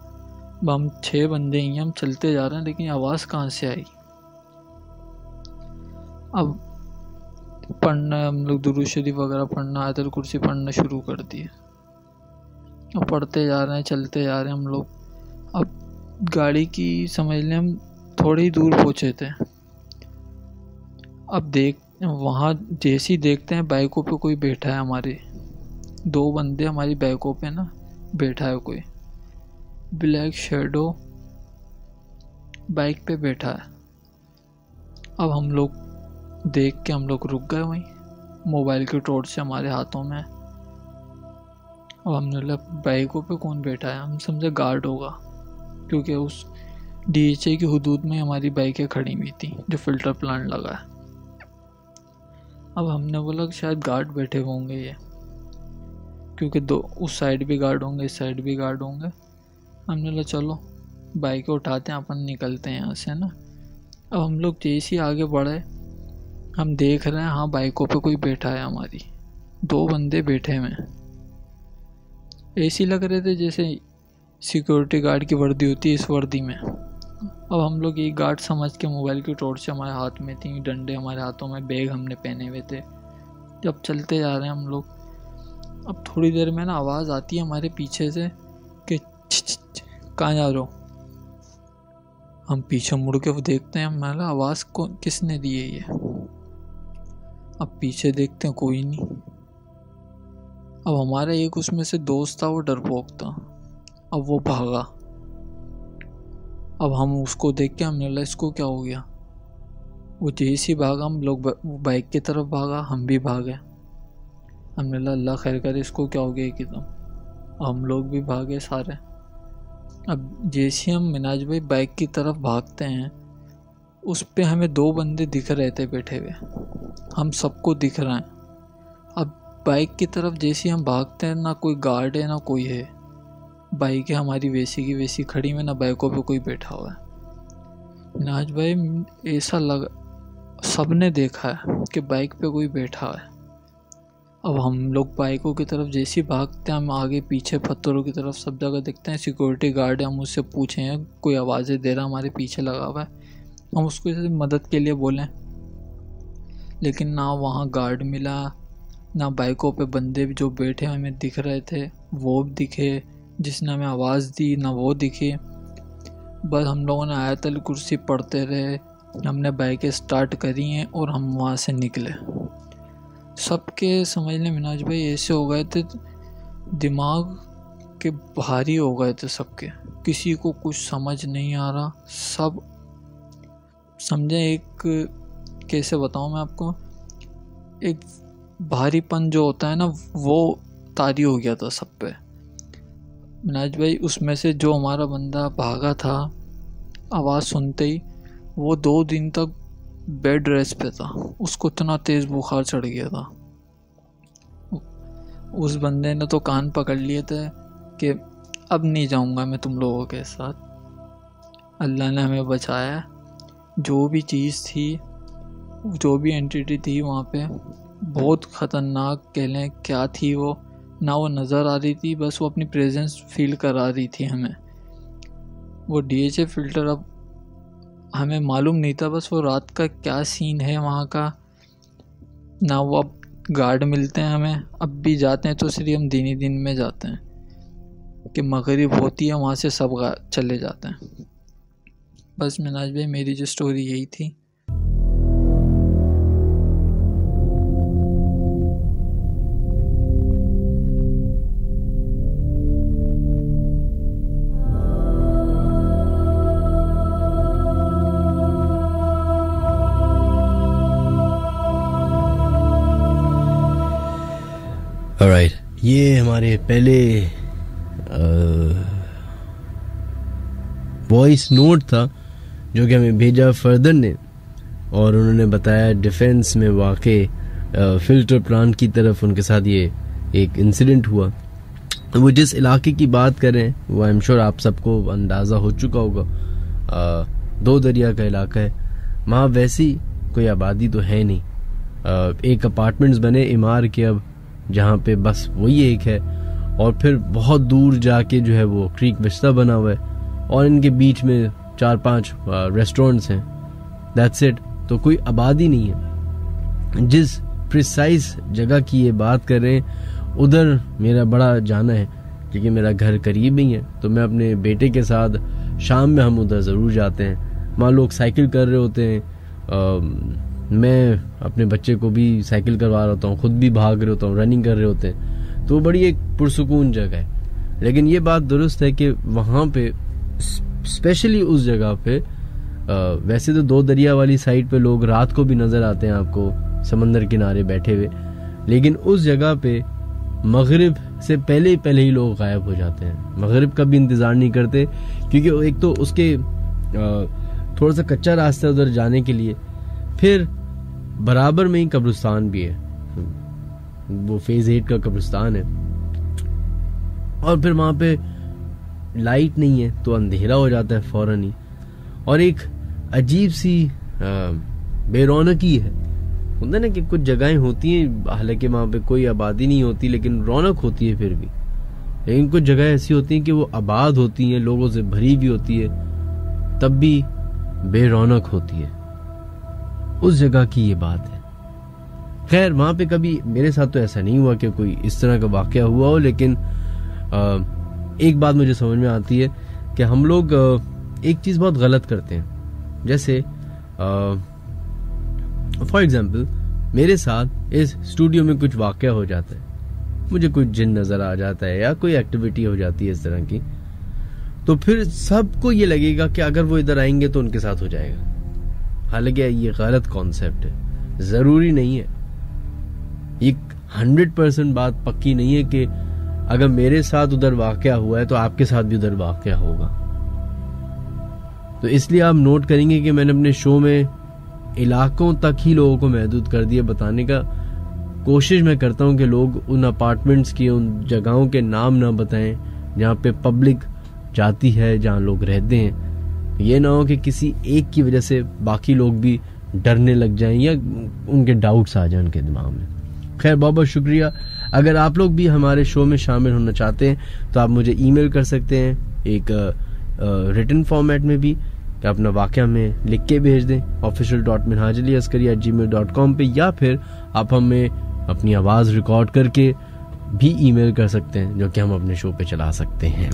Speaker 2: अब हम 6 बंदे ही, हम चलते जा रहे हैं, लेकिन आवाज़ कहाँ से आई। अब पढ़ना, हम लोग दुरूद शरीफ वगैरह पढ़ना, आयतुल कुर्सी पढ़ना शुरू कर दिए। अब पढ़ते जा रहे हैं, चलते जा रहे हैं हम लोग। अब गाड़ी की समझ लें हम थोड़ी ही दूर पहुँचे थे। अब वहाँ जैसे ही देखते हैं बाइकों पे कोई बैठा है, हमारे 2 बंदे हमारी बाइकों पे ना बैठा है कोई, ब्लैक शैडो बाइक पे बैठा है। अब हम लोग देख के हम लोग रुक गए वहीं, मोबाइल की टॉर्च से हमारे हाथों में। अब हमने बोला बाइकों पे कौन बैठा है, हम समझे गार्ड होगा, क्योंकि उस DHA की हुदूद में हमारी बाइकें खड़ी हुई थी जो फिल्टर प्लांट लगा है। अब हमने बोला कि शायद गार्ड बैठे होंगे ये, क्योंकि 2 उस साइड भी गार्ड होंगे, इस साइड भी गार्ड होंगे। हमने बोला चलो बाइकें उठाते हैं, अपन निकलते हैं यहाँ से ना। अब हम लोग जैसे ही आगे बढ़े, हम देख रहे हैं हाँ बाइकों पे कोई बैठा है, हमारी 2 बंदे बैठे हुए हैं। ऐसे लग रहे थे जैसे सिक्योरिटी गार्ड की वर्दी होती है, इस वर्दी में। अब हम लोग ये गार्ड समझ के, मोबाइल की टॉर्च हमारे हाथ में थी, डंडे हमारे हाथों में, बैग हमने पहने हुए थे। जब चलते जा रहे हैं हम लोग, अब थोड़ी देर में ना आवाज़ आती है हमारे पीछे से कि कहाँ जा रहे हो। हम पीछे मुड़ के वो देखते हैं, हमारा आवाज़ को किसने दी है ये। अब पीछे देखते हैं कोई नहीं। अब हमारा एक उसमें से दोस्त था, वो डरपोक था। अब वो भागा। अब हम उसको देख के हमने बोला इसको क्या हो गया। वो जैसे ही भागा, हम लोग बाइक की तरफ भागा, हम भी भागे। हमने बोला अल्लाह खैर करे, इसको क्या हो गया एकदम। हम लोग भी भागे सारे। अब जैसे हम मिनाज भाई बाइक की तरफ भागते हैं, उस पे हमें 2 बंदे दिख रहे थे बैठे हुए, हम सबको दिख रहे हैं। अब बाइक की तरफ जैसे हम भागते हैं, ना कोई गार्ड है ना कोई है, बाइक है हमारी वैसी की वैसी खड़ी में, ना बाइकों पे कोई बैठा हुआ है। मिनाज भाई ऐसा लगा, सबने देखा है कि बाइक पे कोई बैठा है। अब हम लोग बाइकों की तरफ जैसे ही भागते हैं, हम आगे पीछे पत्थरों की तरफ सब जगह देखते हैं, सिक्योरिटी गार्ड है। हम उससे पूछे हैं, कोई आवाज़ें दे रहा हमारे पीछे लगा हुआ है, हम उसको जैसे मदद के लिए बोलें, लेकिन ना वहाँ गार्ड मिला, ना बाइकों पे बंदे जो बैठे हमें दिख रहे थे वो दिखे, जिसने हमें आवाज़ दी ना वो दिखे। बस हम लोगों ने आयतल कुर्सी पढ़ते रहे, हमने बाइकें स्टार्ट करी हैं और हम वहाँ से निकले। सबके समझ लें मिनाज भाई ऐसे हो गए थे, दिमाग के भारी हो गए थे सबके, किसी को कुछ समझ नहीं आ रहा। सब समझे, एक कैसे बताऊँ मैं आपको, एक भारीपन जो होता है ना वो तारी हो गया था सब पे। मिनाज भाई उसमें से जो हमारा बंदा भागा था आवाज़ सुनते ही, वो 2 दिन तक बेड रेस्ट पे था, उसको इतना तेज़ बुखार चढ़ गया था। उस बंदे ने तो कान पकड़ लिए थे कि अब नहीं जाऊंगा मैं तुम लोगों के साथ। अल्लाह ने हमें बचाया। जो भी चीज़ थी, जो भी एंटिटी थी वहाँ पे, बहुत ख़तरनाक कह लें क्या थी वो, ना वो नज़र आ रही थी, बस वो अपनी प्रेजेंस फील करा रही थी हमें। वो DHA फ़िल्टर अब हमें मालूम नहीं था, बस वो रात का क्या सीन है वहाँ का, ना वो अब गार्ड मिलते हैं हमें। अब भी जाते हैं तो सिर्फ हम दिन ही दिन में जाते हैं कि मगरिब होती है वहाँ से सब चले जाते हैं। बस मिनाज भाई मेरी जो स्टोरी यही थी।
Speaker 1: ऑलराइट, ये हमारे पहले वॉइस नोट था जो कि हमें भेजा फर्दर ने, और उन्होंने बताया डिफेंस में वाक़े फिल्टर प्लांट की तरफ उनके साथ ये एक इंसिडेंट हुआ। वो जिस इलाके की बात कर रहे हैं वो आई एम श्योर आप सबको अंदाज़ा हो चुका होगा, 2 दरिया का इलाका है। वहाँ वैसी कोई आबादी तो है नहीं, एक अपार्टमेंट्स बने इमार के अब, जहाँ पे बस वही एक है, और फिर बहुत दूर जाके जो है वो क्रीक विस्ता बना हुआ है, और इनके बीच में 4-5 रेस्टोरेंट्स हैं, दैट्स इट। तो कोई आबादी नहीं है। जिस प्रिसाइज जगह की ये बात कर रहे हैं उधर मेरा बड़ा जाना है, क्योंकि मेरा घर करीब ही है। तो मैं अपने बेटे के साथ शाम में हम उधर ज़रूर जाते हैं। वहाँ लोग साइकिल कर रहे होते हैं, मैं अपने बच्चे को भी साइकिल करवा रहा होता हूँ, खुद भी भाग रहे होता हूँ, रनिंग कर रहे होते हैं। तो बड़ी एक पुरसुकून जगह है। लेकिन ये बात दुरुस्त है कि वहाँ पे स्पेशली उस जगह पे, वैसे तो 2 दरिया वाली साइड पे लोग रात को भी नज़र आते हैं आपको समंदर किनारे बैठे हुए, लेकिन उस जगह पे मगरिब से पहले ही लोग गायब हो जाते हैं। मगरिब का भी इंतज़ार नहीं करते, क्योंकि एक तो उसके थोड़ा सा कच्चा रास्ता है उधर जाने के लिए, फिर बराबर में ही कब्रिस्तान भी है, वो फेज 8 का कब्रिस्तान है, और फिर वहाँ पे लाइट नहीं है तो अंधेरा हो जाता है फौरन ही, और एक अजीब सी बेरौनकी है। होता है ना कि कुछ जगहें होती हैं हालांकि वहाँ पे कोई आबादी नहीं होती लेकिन रौनक होती है फिर भी, लेकिन कुछ जगह ऐसी होती हैं कि वो आबाद होती हैं, लोगों से भरी भी होती है, तब भी बेरौनक होती है। उस जगह की ये बात है। खैर वहाँ पे कभी मेरे साथ तो ऐसा नहीं हुआ कि कोई इस तरह का वाकया हुआ हो, लेकिन एक बात मुझे समझ में आती है कि हम लोग एक चीज़ बहुत गलत करते हैं। जैसे फॉर एग्जाम्पल मेरे साथ इस स्टूडियो में कुछ वाकया हो जाता है, मुझे कोई जिन नज़र आ जाता है या कोई एक्टिविटी हो जाती है इस तरह की, तो फिर सबको ये लगेगा कि अगर वो इधर आएंगे तो उनके साथ हो जाएगा। हालांकि ये गलत कॉन्सेप्ट है, ज़रूरी नहीं है। ये 100% बात पक्की नहीं है कि अगर मेरे साथ उधर वाकया हुआ है तो आपके साथ भी उधर वाकया होगा। तो इसलिए आप नोट करेंगे कि मैंने अपने शो में इलाकों तक ही लोगों को महदूद कर दिया। बताने का कोशिश मैं करता हूँ कि लोग उन अपार्टमेंट्स की, उन जगहों के नाम ना बताएं जहाँ पे पब्लिक जाती है, जहाँ लोग रहते हैं। ये ना हो कि किसी एक की वजह से बाकी लोग भी डरने लग जाएं या उनके डाउट्स आ जाएं उनके दिमाग में। खैर बहुत बहुत शुक्रिया। अगर आप लोग भी हमारे शो में शामिल होना चाहते हैं तो आप मुझे ईमेल कर सकते हैं, एक रिटन फॉर्मेट में भी, कि अपना वाकया में लिख के भेज दें official.minhajaliaskari@gmail.com पे, या फिर आप हमें अपनी आवाज़ रिकॉर्ड करके भी ईमेल कर सकते हैं, जो कि हम अपने शो पे चला सकते हैं।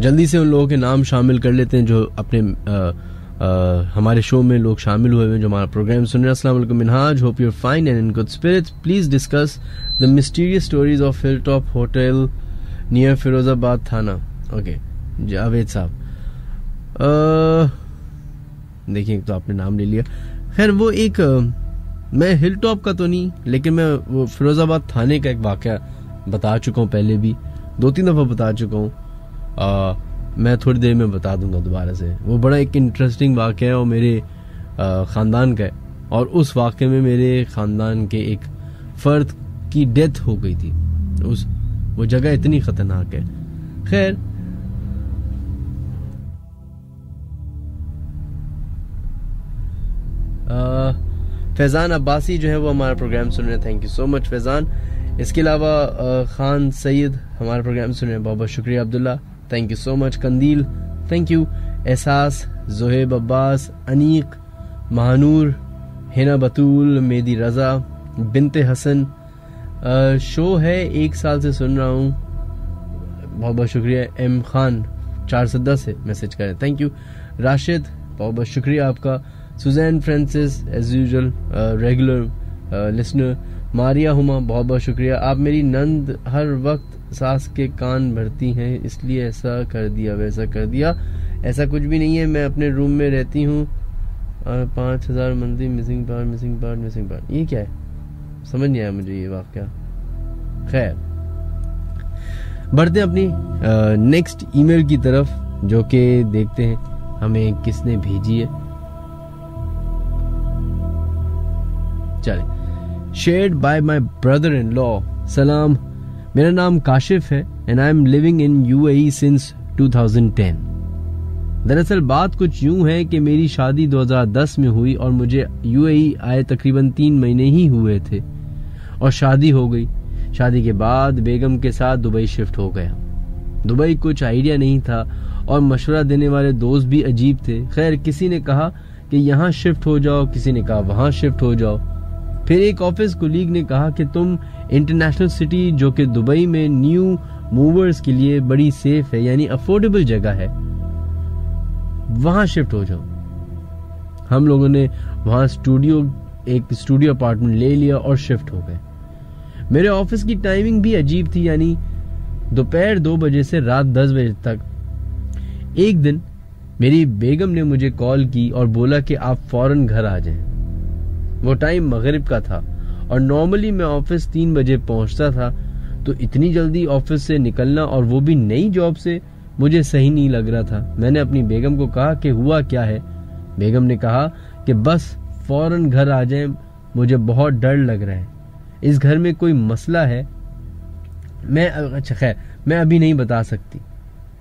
Speaker 1: जल्दी से उन लोगों के नाम शामिल कर लेते हैं जो अपने हमारे शो में लोग शामिल हुए हैं, जो हमारा प्रोग्राम सुन रहे हैं। अस्सलाम वालेकुम Minhaj, hope you are fine and in good spirits. Please discuss the mysterious stories of hilltop hotel near Firozabad thana. Okay, Javed साहब, देखिए तो आपने नाम ले लिया। खैर वो एक मैं हिलटॉप का तो नहीं, लेकिन मैं वो फिरोजाबाद थाने का एक वाकया बता चुका हूँ, पहले भी 2-3 दफा बता चुका हूँ। मैं थोड़ी देर में बता दूंगा दोबारा से। वो बड़ा एक इंटरेस्टिंग वाकया है और मेरे ख़ानदान का है, और उस वाकये में मेरे ख़ानदान के एक फ़र्द की डेथ हो गई थी। वो जगह इतनी ख़तरनाक है। खैर फैज़ान अब्बासी जो है वो हमारा प्रोग्राम सुन रहे हैं, thank you so much Faizan. इसके अलावा खान सैयद हमारा प्रोग्राम सुन रहे हैं, बहुत बहुत शुक्रिया। Abdullah, thank you so much. कंदील, थैंक यू। एहसास, जोहेब अब्बास, अनीक, महानूर, हिना बतूल, मेदी रजा, बिनते हसन, शो है 1 साल से सुन रहा हूँ, बहुत बहुत शुक्रिया। एम खान 410 से मैसेज करें, थैंक यू। राशिद, बहुत बहुत शुक्रिया आपका। Suzanne Francis as usual regular listener. Maria Huma, बहुत बहुत शुक्रिया। आप मेरी नंद हर वक्त सास के कान भरती हैं, इसलिए ऐसा कर दिया वैसा कर दिया। ऐसा कुछ भी नहीं है, मैं अपने रूम में रहती हूँ। 5000 मंदी मिसिंग पार्ट। ये क्या है, समझ नहीं आया मुझे ये वाकया। खैर बढ़ते हैं अपनी नेक्स्ट ईमेल की तरफ, जो कि देखते हैं हमें किसने भेजी है। चले, shared by my brother in law. सलाम, मेरा नाम काशिफ है and I am living in UAE since 2010। दरअसल बात कुछ यूं है कि मेरी शादी 2010 में हुई और मुझे यूएई आए तकरीबन 3 महीने ही हुए थे और शादी हो गई। शादी के बाद बेगम के साथ दुबई शिफ्ट हो गया। दुबई कुछ आइडिया नहीं था और मशवरा देने वाले दोस्त भी अजीब थे। खैर किसी ने कहा कि यहाँ शिफ्ट हो जाओ, किसी ने कहा वहां शिफ्ट हो जाओ। फिर एक ऑफिस कोलीग ने कहा कि तुम इंटरनेशनल सिटी, जो कि दुबई में न्यू मूवर्स के लिए बड़ी सेफ है, यानी अफोर्डेबल जगह है, वहां शिफ्ट हो जाओ। हम लोगों ने वहां एक स्टूडियो अपार्टमेंट ले लिया और शिफ्ट हो गए। मेरे ऑफिस की टाइमिंग भी अजीब थी, यानी दोपहर 2 बजे से रात 10 बजे तक। एक दिन मेरी बेगम ने मुझे कॉल की और बोला कि आप फौरन घर आ जाएं। वो टाइम मगरिब का था और नॉर्मली मैं ऑफिस 3 बजे पहुंचता था, तो इतनी जल्दी ऑफिस से निकलना और वो भी नई जॉब से मुझे सही नहीं लग रहा था। मैंने अपनी बेगम को कहा कि हुआ क्या है। बेगम ने कहा कि बस फौरन घर आ जाएं, मुझे बहुत डर लग रहा है, इस घर में कोई मसला है। मैं अभी नहीं बता सकती।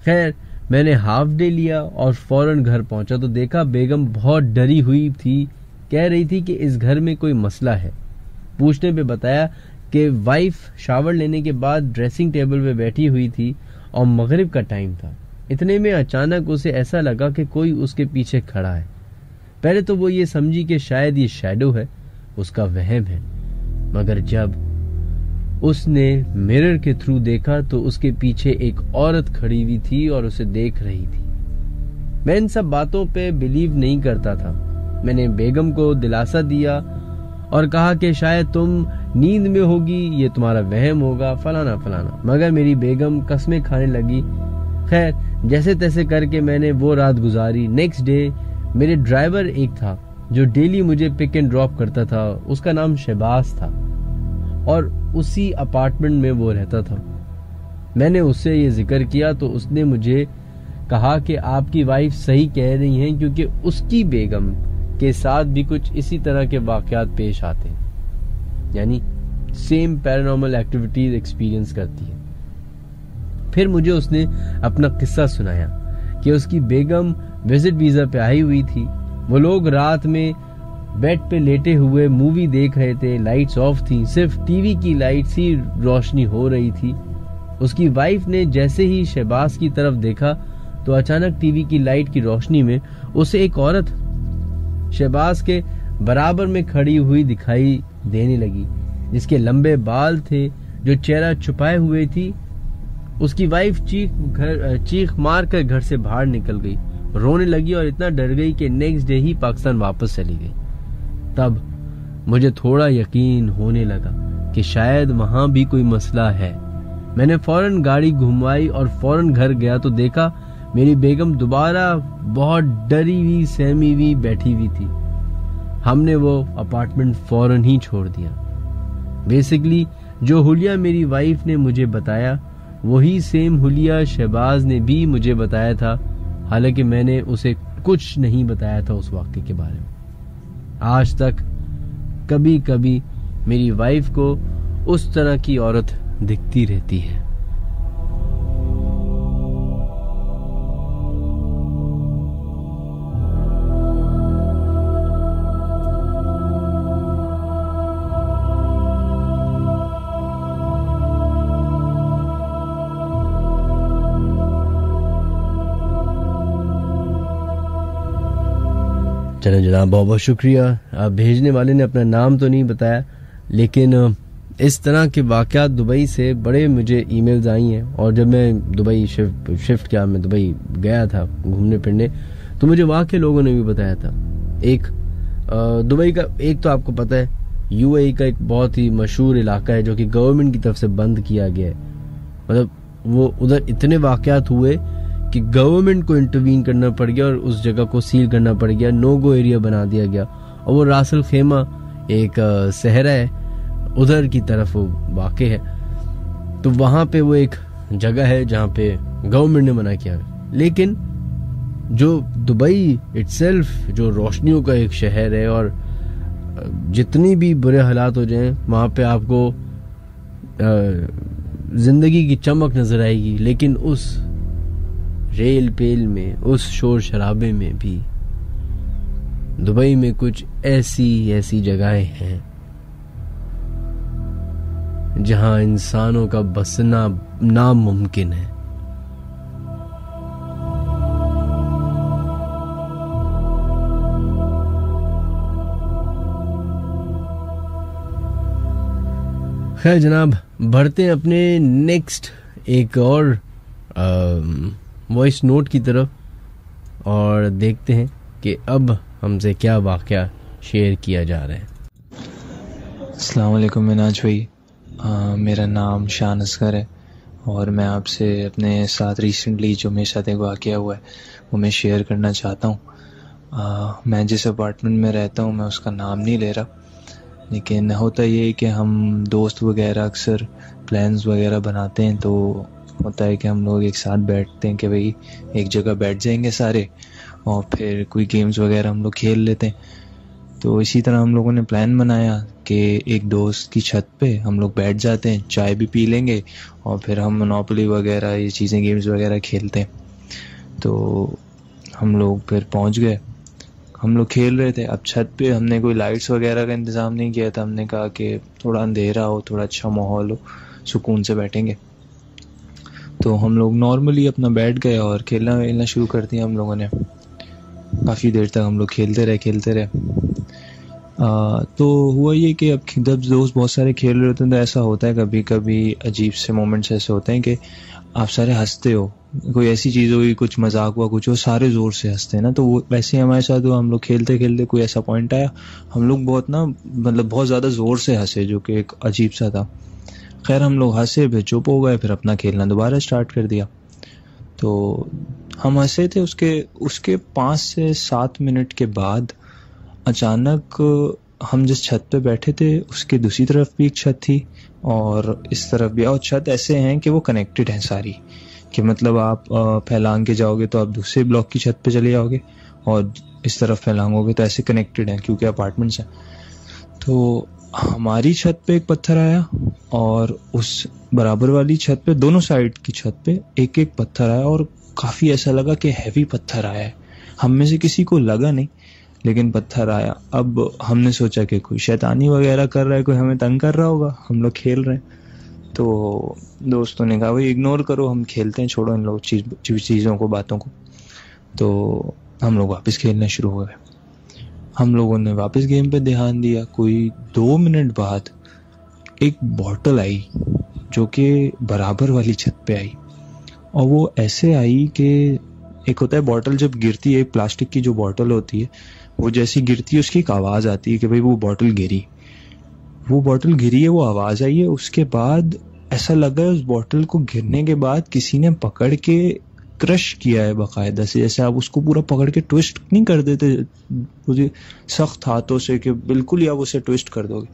Speaker 1: खैर मैंने हाफ डे लिया और फौरन घर पहुंचा तो देखा बेगम बहुत डरी हुई थी, कह रही थी कि इस घर में कोई मसला है। पूछने पे बताया कि वाइफ शावर लेने के बाद ड्रेसिंग टेबल पे बैठी हुई थी और मगरिब का टाइम था। इतने में अचानक उसे ऐसा लगा कि कोई उसके पीछे खड़ा है। पहले तो वो ये समझी कि शायद ये शैडो है, उसका वहम है, मगर जब उसने मिरर के थ्रू देखा तो उसके पीछे एक औरत खड़ी हुई थी और उसे देख रही थी। मैं इन सब बातों पे बिलीव नहीं करता था। मैंने बेगम को दिलासा दिया और कहा कि शायद तुम नींद में होगी, ये तुम्हारा वहम होगा, फलाना फलाना, मगर मेरी बेगम कसमें खाने लगी। खैर जैसे तैसे करके मैंने वो रात गुजारी। नेक्स्ट डे मेरे ड्राइवर एक था जो डेली मुझे पिक एंड ड्रॉप करता था, उसका नाम शहबाज था और उसी अपार्टमेंट में वो रहता था। मैंने उससे ये जिक्र किया तो उसने मुझे कहा कि आपकी वाइफ सही कह रही हैं, क्योंकि उसकी बेगम के साथ भी कुछ इसी तरह के वाकयात पेश आते हैं, यानी सेम पैरानॉर्मल एक्टिविटीज एक्सपीरियंस करती है। फिर मुझे उसने अपना किस्सा सुनाया कि उसकी बेगम विजिट वीजा पे आई हुई थी। वो लोग रात में बेड पे लेटे हुए मूवी देख रहे थे, लाइट्स ऑफ थी, सिर्फ टीवी की लाइट सी रोशनी हो रही थी। उसकी वाइफ ने जैसे ही शहबाज की तरफ देखा तो अचानक टीवी की लाइट की रोशनी में उसे एक औरत शहबाज के बराबर में खड़ी हुई दिखाई देने लगी, जिसके लंबे बाल थे, जो चेहरा छुपाए हुए थी। उसकी वाइफ चीख मार कर घर से बाहर निकल गई, रोने लगी और इतना डर गई कि नेक्स्ट डे ही पाकिस्तान वापस चली गई। तब मुझे थोड़ा यकीन होने लगा कि शायद वहां भी कोई मसला है। मैंने फौरन गाड़ी घुमाई और फौरन घर गया तो देखा मेरी बेगम दोबारा बहुत डरी हुई सहमी हुई बैठी हुई थी। हमने वो अपार्टमेंट फौरन ही छोड़ दिया। बेसिकली जो हुलिया मेरी वाइफ ने मुझे बताया वही सेम हुलिया शहबाज ने भी मुझे बताया था, हालांकि मैंने उसे कुछ नहीं बताया था उस वाक़े के बारे में। आज तक कभी कभी मेरी वाइफ को उस तरह की औरत दिखती रहती है। चलें जनाब, बहुत बहुत शुक्रिया। आप भेजने वाले ने अपना नाम तो नहीं बताया, लेकिन इस तरह के वाक़यात दुबई से बड़े मुझे ईमेल्स आई हैं। और जब मैं दुबई मैं दुबई गया था घूमने फिरने, तो मुझे वहाँ के लोगों ने भी बताया था। एक दुबई का, एक तो आपको पता है यूएई का एक बहुत ही मशहूर इलाका है जो कि गवर्नमेंट की तरफ से बंद किया गया है। मतलब वो उधर इतने वाक़यात हुए कि गवर्नमेंट को इंटरवीन करना पड़ गया और उस जगह को सील करना पड़ गया, नो गो एरिया बना दिया गया। और वो रासल खेमा एक सहरा है, उधर की तरफ वो वाक़ है। तो वहाँ पे वो एक जगह है जहाँ पे गवर्नमेंट ने मना किया। लेकिन जो दुबई इटसेल्फ जो रोशनियों का एक शहर है, और जितनी भी बुरे हालात हो जाएं वहाँ पे आपको जिंदगी की चमक नजर आएगी। लेकिन उस रेल पेल में, उस शोर शराबे में भी दुबई में कुछ ऐसी जगहें हैं जहां इंसानों का बसना नामुमकिन है। खैर जनाब, बढ़ते हैं अपने नेक्स्ट एक और वॉइस नोट की तरफ और देखते हैं कि अब हमसे क्या वाक़या शेयर किया जा रहा है।
Speaker 3: अस्सलाम वालेकुम मिनाज भाई, मेरा नाम शान असगर है और मैं आपसे अपने साथ रिसेंटली जो मेरे साथ एक वाक़या हुआ है वो मैं शेयर करना चाहता हूँ। मैं जिस अपार्टमेंट में रहता हूँ मैं उसका नाम नहीं ले रहा, लेकिन होता ये है कि हम दोस्त वगैरह अक्सर प्लान्स वगैरह बनाते हैं, तो होता है कि हम लोग एक साथ बैठते हैं कि भाई एक जगह बैठ जाएंगे सारे और फिर कोई गेम्स वगैरह हम लोग खेल लेते हैं। तो इसी तरह हम लोगों ने प्लान बनाया कि एक दोस्त की छत पे हम लोग बैठ जाते हैं, चाय भी पी लेंगे और फिर हम मोनोपोली वगैरह ये चीज़ें गेम्स वगैरह खेलते हैं। तो हम लोग फिर पहुंच गए, हम लोग खेल रहे थे। अब छत पे हमने कोई लाइट्स वगैरह का इंतज़ाम नहीं किया था, हमने कहा कि थोड़ा अंधेरा हो, थोड़ा अच्छा माहौल हो, सुकून से बैठेंगे। तो हम लोग नॉर्मली अपना बैठ गए और खेलना शुरू कर दिया हम लोगों ने। काफ़ी देर तक हम लोग खेलते रहे। तो हुआ ये कि अब जब दोस्त बहुत सारे खेल रहे होते हैं तो ऐसा होता है कभी कभी अजीब से मोमेंट्स ऐसे होते हैं कि आप सारे हंसते हो, कोई ऐसी चीज़ हुई, कुछ मजाक हुआ, कुछ हो, सारे ज़ोर से हंसते हैं ना। तो वो वैसे ही हमारे साथ हुआ, हम लोग खेलते खेलते कोई ऐसा पॉइंट आया, हम लोग बहुत ज़्यादा ज़ोर से हंसे, जो कि एक अजीब सा था। खैर हम लोग हंसे, फिर चुप हो गए, फिर अपना खेलना दोबारा स्टार्ट कर दिया। तो हम हंसे थे, उसके 5 से 7 मिनट के बाद अचानक हम जिस छत पे बैठे थे उसके दूसरी तरफ भी एक छत थी और इस तरफ भी, और छत ऐसे हैं कि वो कनेक्टेड हैं सारी, कि मतलब आप फैलांग के जाओगे तो आप दूसरे ब्लॉक की छत पे चले जाओगे और इस तरफ फैलांगोगे तो ऐसे कनेक्टेड हैं क्योंकि अपार्टमेंट्स हैं। तो हमारी छत पे एक पत्थर आया और उस बराबर वाली छत पे, दोनों साइड की छत पे एक एक पत्थर आया और काफ़ी ऐसा लगा कि हैवी पत्थर आया है। हम में से किसी को लगा नहीं, लेकिन पत्थर आया। अब हमने सोचा कि कोई शैतानी वगैरह कर रहा है, कोई हमें तंग कर रहा होगा, हम लोग खेल रहे हैं। तो दोस्तों ने कहा भाई इग्नोर करो, हम खेलते हैं, छोड़ो इन लोग चीज़ों को, बातों को। तो हम लोग वापस खेलना शुरू हो गए। हम लोगों ने वापस गेम पे ध्यान दिया। कोई 2 मिनट बाद एक बॉटल आई जो कि बराबर वाली छत पे आई, और वो ऐसे आई कि एक होता है बॉटल जब गिरती है, प्लास्टिक की जो बॉटल होती है, वो जैसी गिरती है उसकी एक आवाज़ आती है कि भाई वो बॉटल गिरी। वो बॉटल गिरी है, वो आवाज़ आई है। उसके बाद ऐसा लगा है उस बॉटल को गिरने के बाद किसी ने पकड़ के क्रश किया है बाकायदा से, जैसे आप उसको पूरा पकड़ के ट्विस्ट नहीं कर देते मुझे सख्त हाथों से कि बिल्कुल ही आप उसे ट्विस्ट कर दोगे।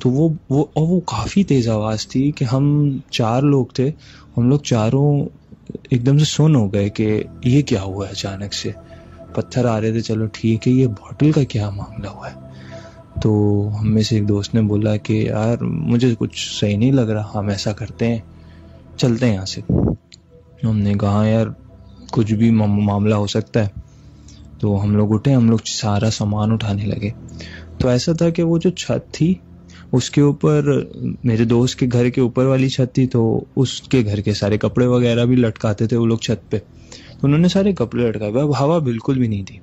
Speaker 3: तो वो काफ़ी तेज़ आवाज़ थी कि हम 4 लोग थे, हम लोग चारों एकदम से सुन हो गए कि ये क्या हुआ है। अचानक से पत्थर आ रहे थे, चलो ठीक है, ये बॉटल का क्या मामला हुआ है। तो हम में से एक दोस्त ने बोला कि यार मुझे कुछ सही नहीं लग रहा, हम ऐसा करते हैं, चलते हैं यहाँ से। हमने कहा यार कुछ भी मामला हो सकता है। तो हम लोग उठे, हम लोग सारा सामान उठाने लगे। तो ऐसा था कि वो जो छत थी उसके ऊपर, मेरे दोस्त के घर के ऊपर वाली छत थी, तो उसके घर के सारे कपड़े वगैरह भी लटकाते थे वो लोग छत पे। तो उन्होंने सारे कपड़े लटकाए। अब हवा बिल्कुल भी नहीं थी,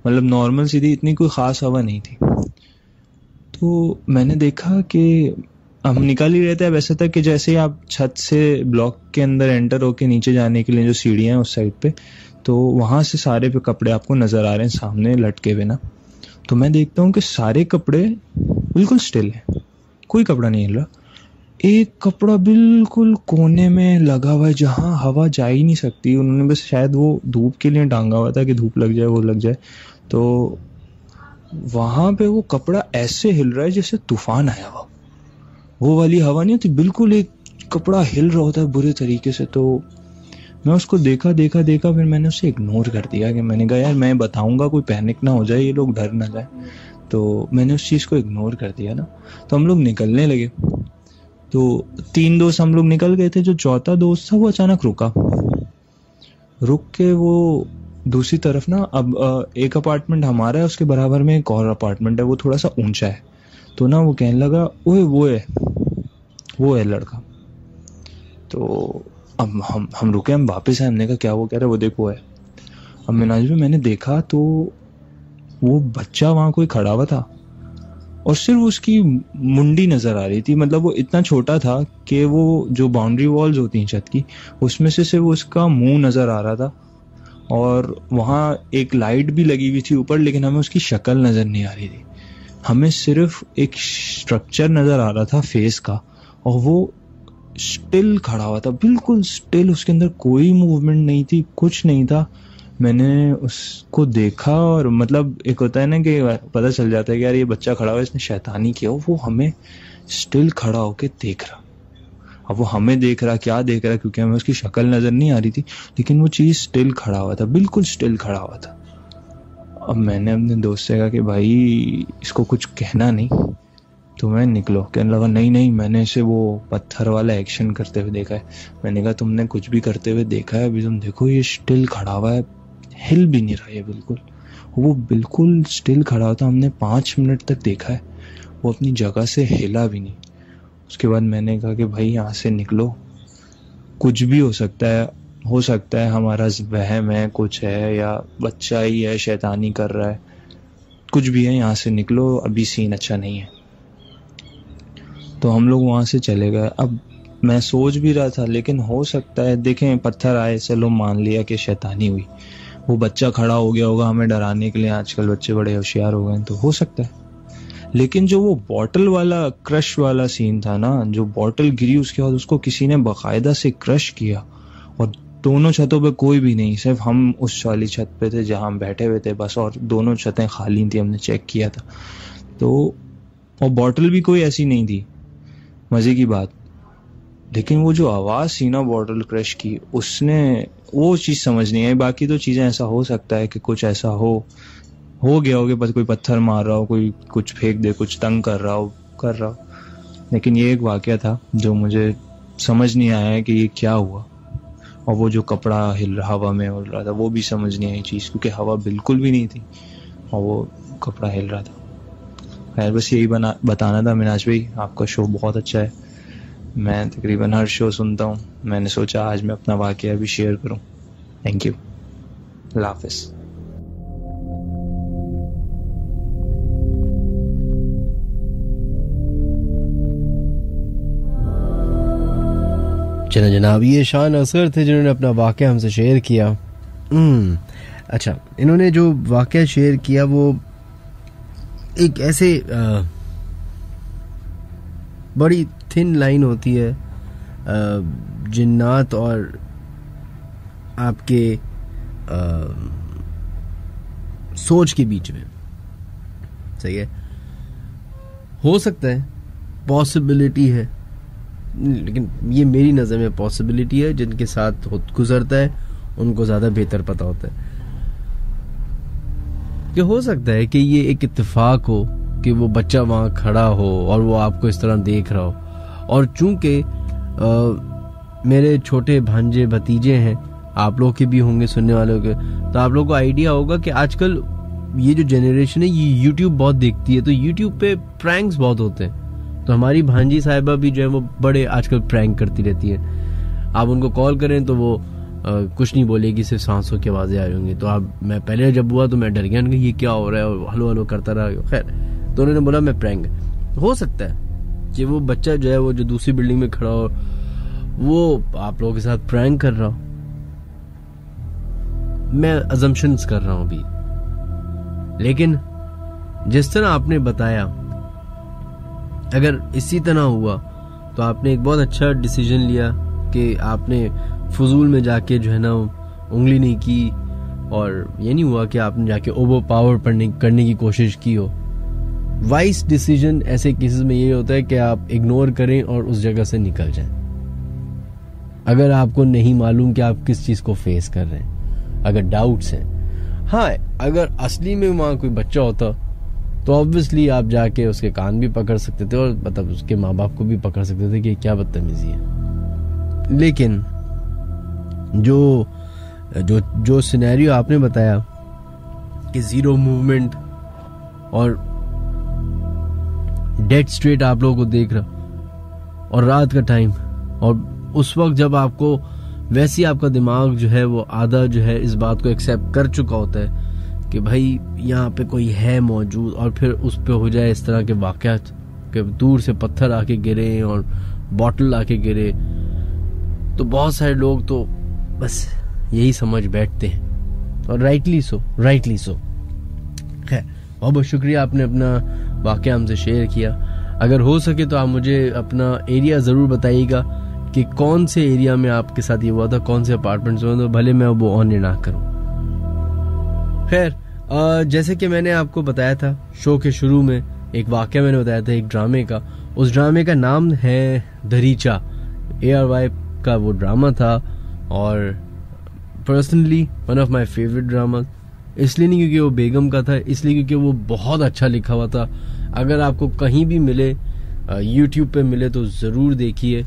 Speaker 3: मतलब नॉर्मल सी थी, इतनी कोई ख़ास हवा नहीं थी। तो मैंने देखा कि हम निकल ही रहे थे। अब ऐसा था कि जैसे आप छत से ब्लॉक के अंदर एंटर होके नीचे जाने के लिए जो सीढ़ियाँ हैं उस साइड पे, तो वहाँ से सारे पे कपड़े आपको नज़र आ रहे हैं सामने लटके हुए ना। तो मैं देखता हूँ कि सारे कपड़े बिल्कुल स्टिल है, कोई कपड़ा नहीं हिल रहा। एक कपड़ा बिल्कुल कोने में लगा हुआ है जहाँ हवा जा ही नहीं सकती। उन्होंने बस शायद वो धूप के लिए टांगा हुआ था कि धूप लग जाए, वो लग जाए। तो वहाँ पे वो कपड़ा ऐसे हिल रहा है जैसे तूफान आया हुआ। वो वाली हवा नहीं होती, बिल्कुल एक कपड़ा हिल रहा होता है बुरे तरीके से। तो मैं उसको देखा, फिर मैंने उसे इग्नोर कर दिया कि मैंने कहा यार मैं बताऊंगा, कोई पैनिक ना हो जाए, ये लोग डर ना जाए। तो मैंने उस चीज़ को इग्नोर कर दिया ना। तो हम लोग निकलने लगे। तो 3 दोस्त हम लोग निकल गए थे। जो चौथा दोस्त था वो अचानक रुक के वो दूसरी तरफ ना, अब एक अपार्टमेंट हमारा है, उसके बराबर में एक और अपार्टमेंट है, वो थोड़ा सा ऊंचा है। तो ना वो कहने लगा ओए वो है लड़का। तो अब हम रुके, हम वापस आए। हमने कहा क्या? वो कह रहे वो देखो है। अब मैंने देखा तो वो बच्चा वहाँ कोई खड़ा हुआ था और सिर्फ उसकी मुंडी नजर आ रही थी। मतलब वो इतना छोटा था कि वो जो बाउंड्री वॉल्स होती हैं छत की, उसमें से सिर्फ उसका मुंह नजर आ रहा था। और वहाँ एक लाइट भी लगी हुई थी ऊपर, लेकिन हमें उसकी शक्ल नजर नहीं आ रही थी। हमें सिर्फ एक स्ट्रक्चर नजर आ रहा था फेस का, और वो स्टिल खड़ा हुआ था, बिल्कुल स्टिल। उसके अंदर कोई मूवमेंट नहीं थी, कुछ नहीं था। मैंने उसको देखा और मतलब एक होता है ना कि पता चल जाता है कि यार ये बच्चा खड़ा हुआ है, इसने शैतानी किया। वो हमें स्टिल खड़ा होके देख रहा। अब वो हमें देख रहा, क्या देख रहा, क्योंकि हमें उसकी शक्ल नजर नहीं आ रही थी, लेकिन वो चीज स्टिल खड़ा हुआ था, बिल्कुल स्टिल खड़ा हुआ था। अब मैंने अपने दोस्त से कहा कि भाई इसको कुछ कहना नहीं। तो मैं निकलो, कहने लगा नहीं मैंने इसे वो पत्थर वाला एक्शन करते हुए देखा है। मैंने कहा तुमने कुछ भी करते हुए देखा है? अभी तुम देखो ये स्टिल खड़ा हुआ है, हिल भी नहीं रहा है बिल्कुल। वो बिल्कुल स्टिल खड़ा हुआ था। हमने 5 मिनट तक देखा है, वो अपनी जगह से हिला भी नहीं। उसके बाद मैंने कहा कि भाई यहाँ से निकलो, कुछ भी हो सकता है हमारा वहम है, कुछ है, या बच्चा ही है शैतानी कर रहा है, कुछ भी है, यहाँ से निकलो, अभी सीन अच्छा नहीं है। तो हम लोग वहाँ से चले गए। अब मैं सोच भी रहा था, लेकिन हो सकता है, देखें पत्थर आए, चलो मान लिया कि शैतानी हुई, वो बच्चा खड़ा हो गया होगा हमें डराने के लिए। आजकल बच्चे बड़े होशियार हो गए, तो हो सकता है। लेकिन जो वो बॉटल वाला क्रश वाला सीन था ना, जो बॉटल गिरी उसके बाद उसको किसी ने बाकायदा से क्रश किया, और दोनों छतों पे कोई भी नहीं, सिर्फ हम उस वाली छत पे थे जहाँ हम बैठे हुए थे बस, और दोनों छतें खाली थी, हमने चेक किया था। तो और बॉटल भी कोई ऐसी नहीं थी, मजे की बात। लेकिन वो जो आवाज थी ना बॉटल क्रश की, उसने वो चीज समझ नहीं आई। बाकी तो चीजें ऐसा हो सकता है कि कुछ ऐसा हो गया होगा, बस कोई पत्थर मार रहा हो, कोई कुछ फेंक दे, कुछ तंग कर रहा हो। लेकिन ये एक वाकया था जो मुझे समझ नहीं आया कि ये क्या हुआ। और वो जो कपड़ा हवा में उड़ रहा था, वो भी समझ नहीं आई चीज, क्योंकि हवा बिल्कुल भी नहीं थी और वो कपड़ा हिल रहा था। खैर बस यही बताना था मिनाज भाई, आपका शो बहुत अच्छा है। मैं तकरीबन हर शो सुनता हूँ, मैंने सोचा आज मैं अपना वाकया भी शेयर करूँ। थैंक यू, अल्लाह हाफिज़।
Speaker 1: चलो जनाब, ये शान असगर थे जिन्होंने अपना वाकया हमसे शेयर किया। अच्छा, इन्होंने जो वाकया शेयर किया वो एक ऐसे बड़ी थिन लाइन होती है जिन्नात और आपके सोच के बीच में। सही है, हो सकता है, पॉसिबिलिटी है, लेकिन ये मेरी नज़र में पॉसिबिलिटी है। जिनके साथ गुजरता है उनको ज़्यादा बेहतर पता होता है कि हो सकता है कि ये एक इत्तेफाक हो कि वो बच्चा वहाँ खड़ा हो और वो आपको इस तरह देख रहा हो। और चूंकि मेरे छोटे भांजे भतीजे हैं, आप लोग के भी होंगे सुनने वालों के, तो आप लोगों को आइडिया होगा कि आजकल ये जो जनरेशन है ये यूट्यूब बहुत देखती है, तो यूट्यूब पे प्रैंक्स बहुत होते हैं। तो हमारी भांजी साहिबा भी जो है वो बड़े आजकल प्रैंक करती रहती है। आप उनको कॉल करें तो वो कुछ नहीं बोलेगी, सिर्फ सांसों की आवाज़ें आ होंगी। तो मैं पहले जब हुआ तो मैं डर गया कि ये क्या हो रहा है, और हलो हलो करता रहा। खैर, तो उन्होंने बोला मैं प्रैंक, हो सकता है कि वो बच्चा जो है वो जो दूसरी बिल्डिंग में खड़ा हो वो आप लोगों के साथ प्रैंक कर रहा हो। मैं अजम्पशंस कर रहा हूं अभी, लेकिन जिस तरह आपने बताया, अगर इसी तरह हुआ तो आपने एक बहुत अच्छा डिसीजन लिया कि आपने फजूल में जाके जो है ना उंगली नहीं की, और ये नहीं हुआ कि आपने जाके ओवर पावर करने की कोशिश की हो। वाइस डिसीजन ऐसे केसेस में ये होता है कि आप इग्नोर करें और उस जगह से निकल जाएं, अगर आपको नहीं मालूम कि आप किस चीज को फेस कर रहे हैं, अगर डाउट्स हैं। हाँ, अगर असली में वहां कोई बच्चा होता तो ऑब्वियसली आप जाके उसके कान भी पकड़ सकते थे और मतलब उसके माँ बाप को भी पकड़ सकते थे कि क्या बदतमीजी है। लेकिन जो जो जो सिनेरियो आपने बताया कि जीरो मूवमेंट और डेड स्ट्रेट आप लोगों को देख रहा, और रात का टाइम, और उस वक्त जब आपको वैसे ही आपका दिमाग जो है वो आधा जो है इस बात को एक्सेप्ट कर चुका होता है कि भाई यहाँ पे कोई है मौजूद, और फिर उस पे हो जाए इस तरह के वाक़यात कि दूर से पत्थर आके गिरे और बॉटल आके गिरे, तो बहुत सारे लोग तो बस यही समझ बैठते हैं, और राइटली सो। खैर, बहुत बहुत शुक्रिया, आपने अपना वाक़या हमसे शेयर किया। अगर हो सके तो आप मुझे अपना एरिया ज़रूर बताइएगा कि कौन से एरिया में आपके साथ ये हुआ था, कौन से अपार्टमेंट्स में, तो भले मैं वो ऑन ना करूं। खैर, जैसे कि मैंने आपको बताया था शो के शुरू में, एक वाक़या मैंने बताया था एक ड्रामे का। उस ड्रामे का नाम है दरीचा, ARY का वो ड्रामा था, और personally one of my favourite drama. इसलिए नहीं क्योंकि वो बेगम का था, इसलिए क्योंकि वो बहुत अच्छा लिखा हुआ था। अगर आपको कहीं भी मिले, यूट्यूब पे मिले, तो ज़रूर देखिए,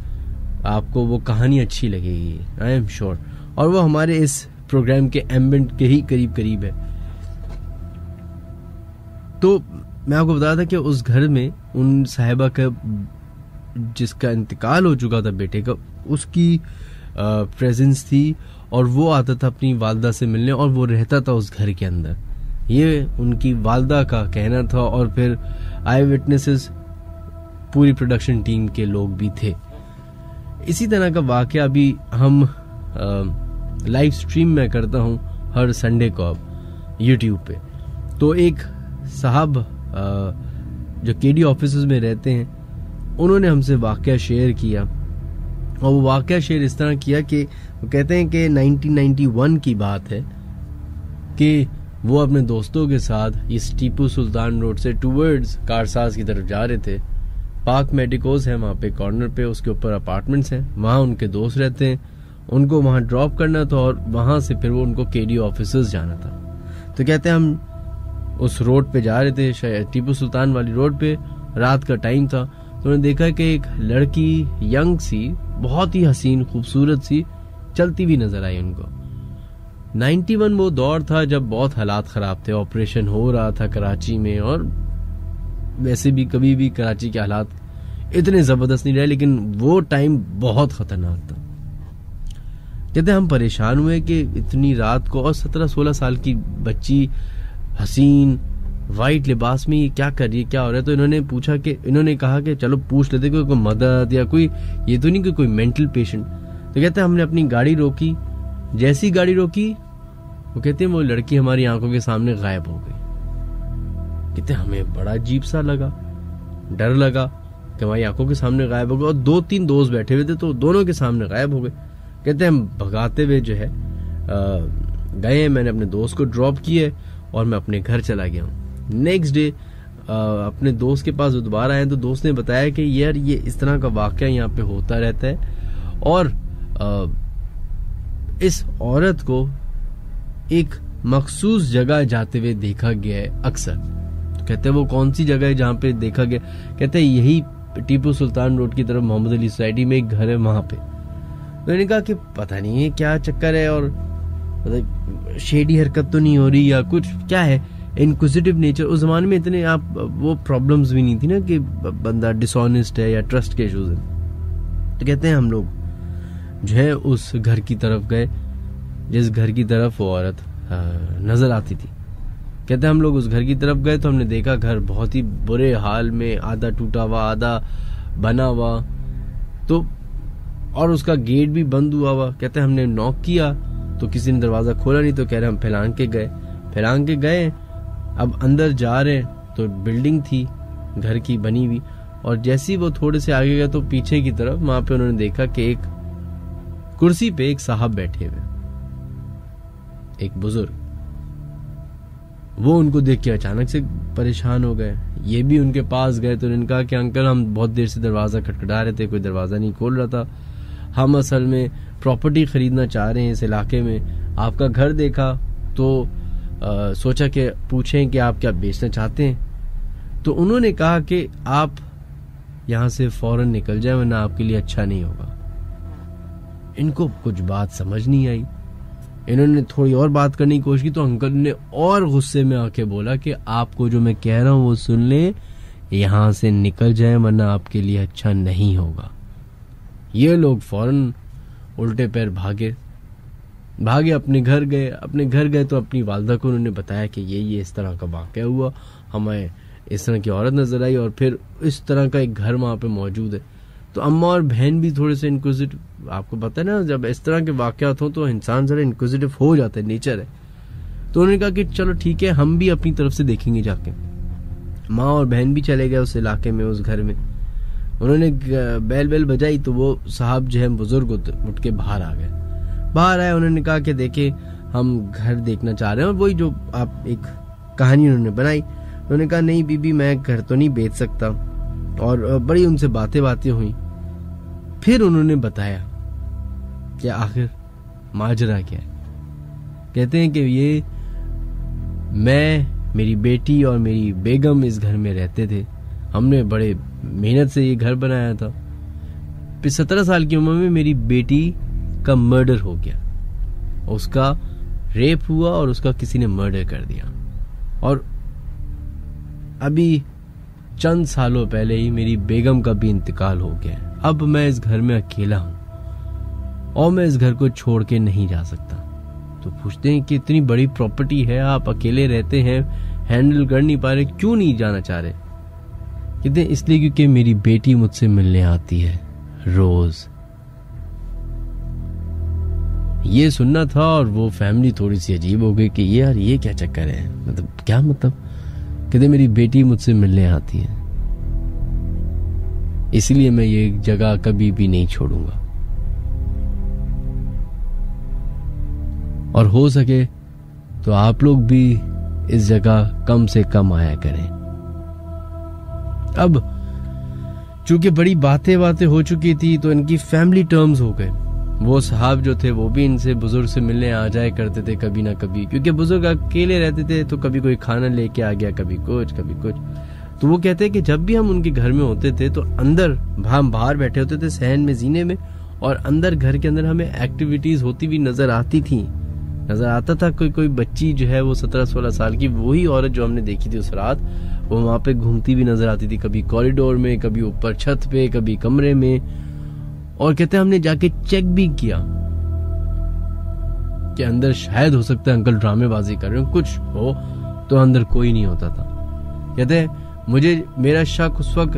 Speaker 1: आपको वो कहानी अच्छी लगेगी, आई एम श्योर। और वो हमारे इस प्रोग्राम के एम्बिएंट के ही करीब करीब है। तो मैं आपको बता था कि उस घर में उन साहिबा का जिसका इंतकाल हो चुका था बेटे का, उसकी प्रेजेंस थी, और वो आता था अपनी वालदा से मिलने, और वो रहता था उस घर के अंदर। ये उनकी वालदा का कहना था, और फिर आई विटनेसेस पूरी प्रोडक्शन टीम के लोग भी थे। इसी तरह का वाकया अभी हम लाइव स्ट्रीम में करता हूँ हर संडे को अब यूट्यूब पे। तो एक साहब जो केडी ऑफिसेस में रहते हैं, उन्होंने हमसे वाकया शेयर किया, और वो वाकया शेयर इस तरह किया कि वो कहते हैं कि 1991 की बात है कि वो अपने दोस्तों के साथ इस टीपू सुल्तान रोड से टूवर्ड्स कारसाज की तरफ जा रहे थे। पार्क मेडिकोज है वहाँ पे कॉर्नर पे, उसके ऊपर अपार्टमेंट्स हैं, वहाँ उनके दोस्त रहते हैं, उनको वहाँ ड्रॉप करना था, और वहाँ से फिर वो उनको केडी ऑफिसर्स जाना था। तो कहते हैं हम उस रोड पे जा रहे थे, शायद टीपू सुल्तान वाली रोड पे, रात का टाइम था। तो उन्होंने देखा कि एक लड़की यंग सी, बहुत ही हसीन खूबसूरत सी, चलती हुई नजर आई उनको। 91 वो दौर था जब बहुत हालात खराब थे, ऑपरेशन हो रहा था कराची में, और वैसे भी कभी भी कराची के हालात इतने जबरदस्त नहीं रहे, लेकिन वो टाइम बहुत खतरनाक था। कहते हम परेशान हुए कि इतनी रात को, और 17-16 साल की बच्ची हसीन वाइट लिबास में ये क्या कर रही है, क्या हो रहा है। तो इन्होंने कहा कि चलो पूछ लेते कोई मदद या कोई, ये तो नहीं कि कोई मेंटल पेशेंट। तो कहते हमने अपनी गाड़ी रोकी, जैसी गाड़ी रोकी वो कहते हैं वो लड़की हमारी आंखों के सामने गायब हो गई। कहते हमें बड़ा अजीब सा लगा, डर लगा कि हमारी आंखों के सामने गायब हो गए, और 2-3 दोस्त बैठे हुए थे तो दोनों के सामने गायब हो गए। कहते हम भगाते हुए जो है गए, मैंने अपने दोस्त को ड्रॉप किए और मैं अपने घर चला गया हूँ। नेक्स्ट डे अपने दोस्त के पास दोबारा आए तो दोस्त ने बताया कि यार ये इस तरह का वाकया यहाँ पे होता रहता है, और इस औरत को एक मखसूस जगह जाते हुए देखा गया है अक्सर। तो कहते हैं वो कौन सी जगह है जहाँ पे देखा गया, कहते हैं यही टीपू सुल्तान रोड की तरफ मोहम्मद अली सोसाइटी में एक घर है वहां पे। तो मैंने कहा कि पता नहीं है क्या चक्कर है, और मतलब शेडी हरकत तो नहीं हो रही या कुछ क्या है, इनक्विजिटिव नेचर। उस जमाने में इतने वो प्रॉब्लम्स भी नहीं थी ना कि बंदा डिसऑनेस्ट है या ट्रस्ट के इश्यूज हैं। तो कहते हैं हम लोग जो है उस घर की तरफ गए जिस घर की तरफ वो औरत नजर आती थी। कहते हैं हम लोग उस घर की तरफ गए तो हमने देखा घर बहुत ही बुरे हाल में, आधा टूटा हुआ आधा बना हुआ, तो और उसका गेट भी बंद हुआ हुआ। कहते हैं हमने नॉक किया तो किसी ने दरवाजा खोला नहीं, तो कह रहे हम फैलांग के गए। अब अंदर जा रहे तो बिल्डिंग थी घर की बनी हुई, और जैसे ही वो थोड़े से आगे गए तो पीछे की तरफ वहां पे उन्होंने देखा कि एक कुर्सी पे एक साहब बैठे हुए, एक बुजुर्ग। वो उनको देख के अचानक से परेशान हो गए, ये भी उनके पास गए तो उन्होंने कहा कि अंकल हम बहुत देर से दरवाजा खटखटा रहे थे, कोई दरवाजा नहीं खोल रहा था, हम असल में प्रॉपर्टी खरीदना चाह रहे हैं इस इलाके में, आपका घर देखा तो सोचा कि पूछें कि आप क्या बेचना चाहते हैं। तो उन्होंने कहा कि आप यहां से फौरन निकल जाए वरना आपके लिए अच्छा नहीं होगा। इनको कुछ बात समझ नहीं आई, इन्होंने थोड़ी और बात करने की कोशिश की तो अंकल ने और गुस्से में आके बोला कि आपको जो मैं कह रहा हूं वो सुन ले, यहां से निकल जाए वरना आपके लिए अच्छा नहीं होगा। ये लोग फौरन उल्टे पैर भागे अपने घर गए तो अपनी वालदा को उन्होंने बताया कि ये इस तरह का वाकया हुआ, हमें इस तरह की औरत नजर आई और फिर इस तरह का एक घर वहां पे मौजूद है। तो अम्मा और बहन भी थोड़े से इंक्विजिटिव, आपको पता है ना जब इस तरह के वाकयात हो तो इंसान जरा इंक्विजिटिव हो जाता है, नेचर है। तो उन्होंने कहा कि चलो ठीक है हम भी अपनी तरफ से देखेंगे जाके। माँ और बहन भी चले गए उस इलाके में, उस घर में। उन्होंने बैल बजाई तो वो साहब जो है बुजुर्ग उठ के बाहर आए। उन्होंने कहा कि देखे हम घर देखना चाह रहे हैं, और वही जो आप एक कहानी उन्होंने बनाई। उन्होंने कहा नहीं बीबी मैं घर तो नहीं बेच सकता, और बड़ी उनसे बातें हुई। फिर उन्होंने बताया कि आखिर माजरा क्या है। कहते हैं कि ये मैं, मेरी बेटी और मेरी बेगम इस घर में रहते थे, हमने बड़े मेहनत से ये घर बनाया था। फिर 17 साल की उम्र में मेरी बेटी का मर्डर हो गया, उसका रेप हुआ और उसका किसी ने मर्डर कर दिया, और अभी चंद सालों पहले ही मेरी बेगम का भी इंतकाल हो गया है। अब मैं इस घर में अकेला हूं और मैं इस घर को छोड़ के नहीं जा सकता। तो पूछते हैं कि इतनी बड़ी प्रॉपर्टी है, आप अकेले रहते हैं, हैंडल कर नहीं पा रहे, क्यों नहीं जाना चाह रहे? कहते हैं इसलिए क्योंकि मेरी बेटी मुझसे मिलने आती है रोज। ये सुनना था और वो फैमिली थोड़ी सी अजीब हो गई कि यार ये क्या चक्कर है, मतलब क्या मतलब? कहते मेरी बेटी मुझसे मिलने आती है, इसलिए मैं ये जगह कभी भी नहीं छोड़ूंगा, और हो सके तो आप लोग भी इस जगह कम से कम आया करें। अब चूंकि बड़ी बातें हो चुकी थी तो इनकी फैमिली टर्म्स हो गए। वो साहब जो थे वो भी इनसे बुजुर्ग से मिलने आ जाए करते थे कभी ना कभी, क्योंकि बुजुर्ग अकेले रहते थे तो कभी कोई खाना लेके आ गया, कभी कुछ। तो वो कहते हैं कि जब भी हम उनके घर में होते थे तो अंदर हम बाहर बैठे होते थे सहन में, जीने में, और अंदर घर के अंदर हमें एक्टिविटीज होती हुई नजर आता था। कोई बच्ची जो है वो 17-16 साल की, वही औरत जो हमने देखी थी उस रात, वो वहां पे घूमती भी नजर आती थी, कभी कॉरिडोर में, कभी ऊपर छत पे, कभी कमरे में। और कहते हैं हमने जाके चेक भी किया कि अंदर शायद हो सकता है अंकल ड्रामेबाजी कर रहे हो, कुछ हो, तो अंदर कोई नहीं होता था। कहते हैं मुझे मेरा शक उस वक्त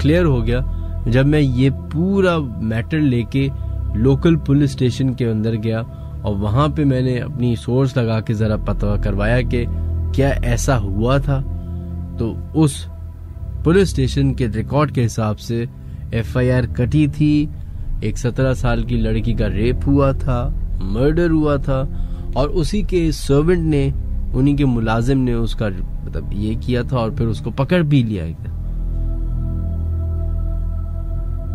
Speaker 1: क्लियर हो गया जब मैं ये पूरा मैटर लेके लोकल पुलिस स्टेशन के अंदर गया और वहां पे मैंने अपनी सोर्स लगा के जरा पता करवाया कि क्या ऐसा हुआ था। तो उस पुलिस स्टेशन के रिकॉर्ड के हिसाब से FIR कटी थी, एक 17 साल की लड़की का रेप हुआ था, मर्डर हुआ था, और उसी के सर्वेंट ने, उन्हीं के मुलाजिम ने उसका मतलब ये किया था और फिर उसको पकड़ भी लिया गया।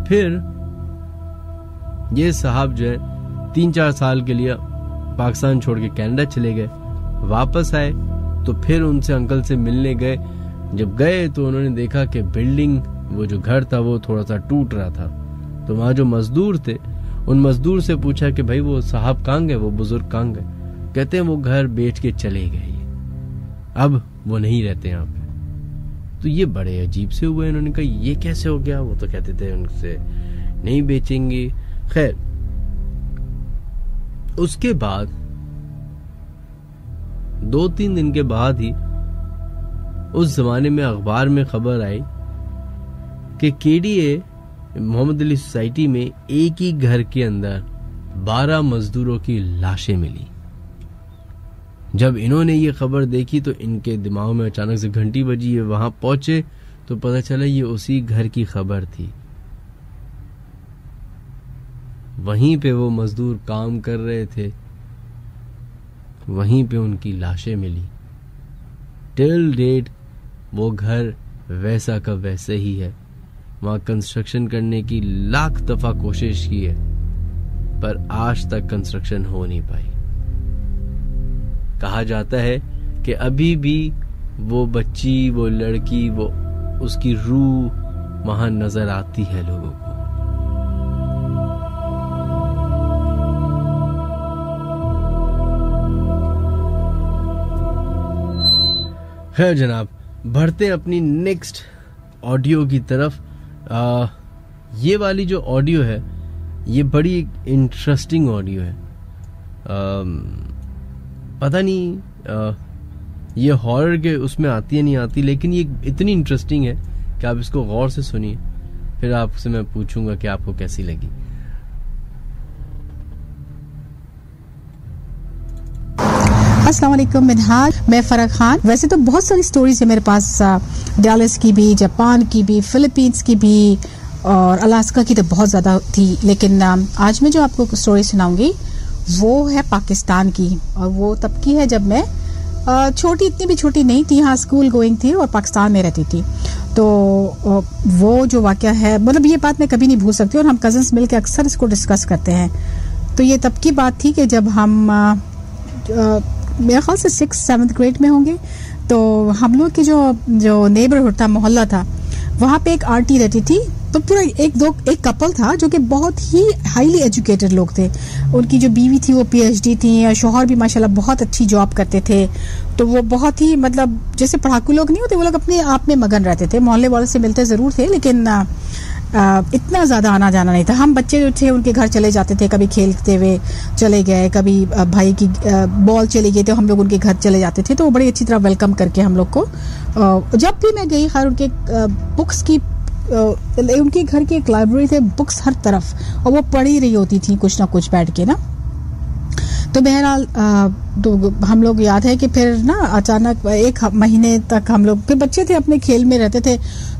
Speaker 1: फिर ये साहब जो है 3-4 साल के लिए पाकिस्तान छोड़ के कनाडा चले गए। वापस आए तो फिर उनसे अंकल से मिलने गए। जब गए तो उन्होंने देखा कि बिल्डिंग, वो जो घर था वो थोड़ा सा टूट रहा था। तो वहां जो मजदूर थे, उन मजदूर से पूछा कि भाई वो साहब कहाँ गए, वो बुजुर्ग कहाँ गए? कहते हैं वो घर बेच के चले गए, अब वो नहीं रहते यहाँ पे। तो ये बड़े अजीब से हुए। इन्होंने कहा ये कैसे हो गया? वो तो कहते थे उनसे नहीं बेचेंगे। खैर, उसके बाद 2-3 दिन के बाद ही उस जमाने में अखबार में खबर आई कि KDA मोहम्मद अली सोसाइटी में एक ही घर के अंदर 12 मजदूरों की लाशें मिली। जब इन्होंने ये खबर देखी तो इनके दिमाग में अचानक से घंटी बजी। है वहां पहुंचे तो पता चला ये उसी घर की खबर थी। वहीं पे वो मजदूर काम कर रहे थे, वहीं पे उनकी लाशें मिली। टिल डेट वो घर वैसा का वैसे ही है। वहां कंस्ट्रक्शन करने की लाख दफा कोशिश की है, पर आज तक कंस्ट्रक्शन हो नहीं पाई। कहा जाता है कि अभी भी वो बच्ची, वो लड़की, वो उसकी रूह वहां नजर आती है लोगों को। खैर जनाब, बढ़ते हैं अपनी नेक्स्ट ऑडियो की तरफ। ये वाली जो ऑडियो है ये बड़ी इंटरेस्टिंग ऑडियो है। पता नहीं ये हॉरर के उसमें आती है नहीं आती, लेकिन ये इतनी इंटरेस्टिंग है कि आप इसको गौर से सुनिए, फिर आपसे मैं पूछूंगा कि आपको कैसी लगी।
Speaker 4: अस्सलाम वालेकुम मिनहाज, मैं फरह खान। वैसे तो बहुत सारी स्टोरीज है मेरे पास, डैलस की भी, जापान की भी, फिलीपींस की भी और अलास्का की तो बहुत ज़्यादा थी, लेकिन आज मैं जो आपको स्टोरी सुनाऊंगी वो है पाकिस्तान की। और वो तब की है जब मैं छोटी, इतनी भी छोटी नहीं थी, हाँ स्कूल गोइंग थी और पाकिस्तान में रहती थी। तो वो जो वाक़या है, मतलब ये बात मैं कभी नहीं भूल सकती और हम कजन्स मिल के अक्सर इसको डिस्कस करते हैं। तो ये तब की बात थी कि जब हम मेरे ख्याल से 6th-7th ग्रेड में होंगे। तो हम लोग की जो नेबरहुड था, मोहल्ला था, वहाँ पे एक आंटी रहती थी। तो पूरा एक कपल था जो कि बहुत ही हाईली एजुकेटेड लोग थे। उनकी जो बीवी थी वो PhD थी और शौहर भी माशाल्लाह बहुत अच्छी जॉब करते थे। तो वो बहुत ही, मतलब जैसे पढ़ाकू लोग नहीं होते, वो लोग अपने आप में मगन रहते थे। मोहल्ले वालों से मिलते ज़रूर थे, लेकिन इतना ज़्यादा आना जाना नहीं था। हम बच्चे जो थे उनके घर चले जाते थे, कभी खेलते हुए चले गए, कभी भाई की बॉल चली गई तो हम लोग उनके घर चले जाते थे। तो वो बड़ी अच्छी तरह वेलकम करके हम लोग को, जब भी मैं गई, खैर उनके बुक्स की, उनके घर की एक लाइब्रेरी थे, बुक्स हर तरफ, और वो पढ़ी रही होती थी कुछ ना कुछ बैठ के ना। तो बहरहाल तो हम लोग, याद है कि फिर ना अचानक 1 महीने तक हम लोग, फिर बच्चे थे अपने खेल में रहते थे,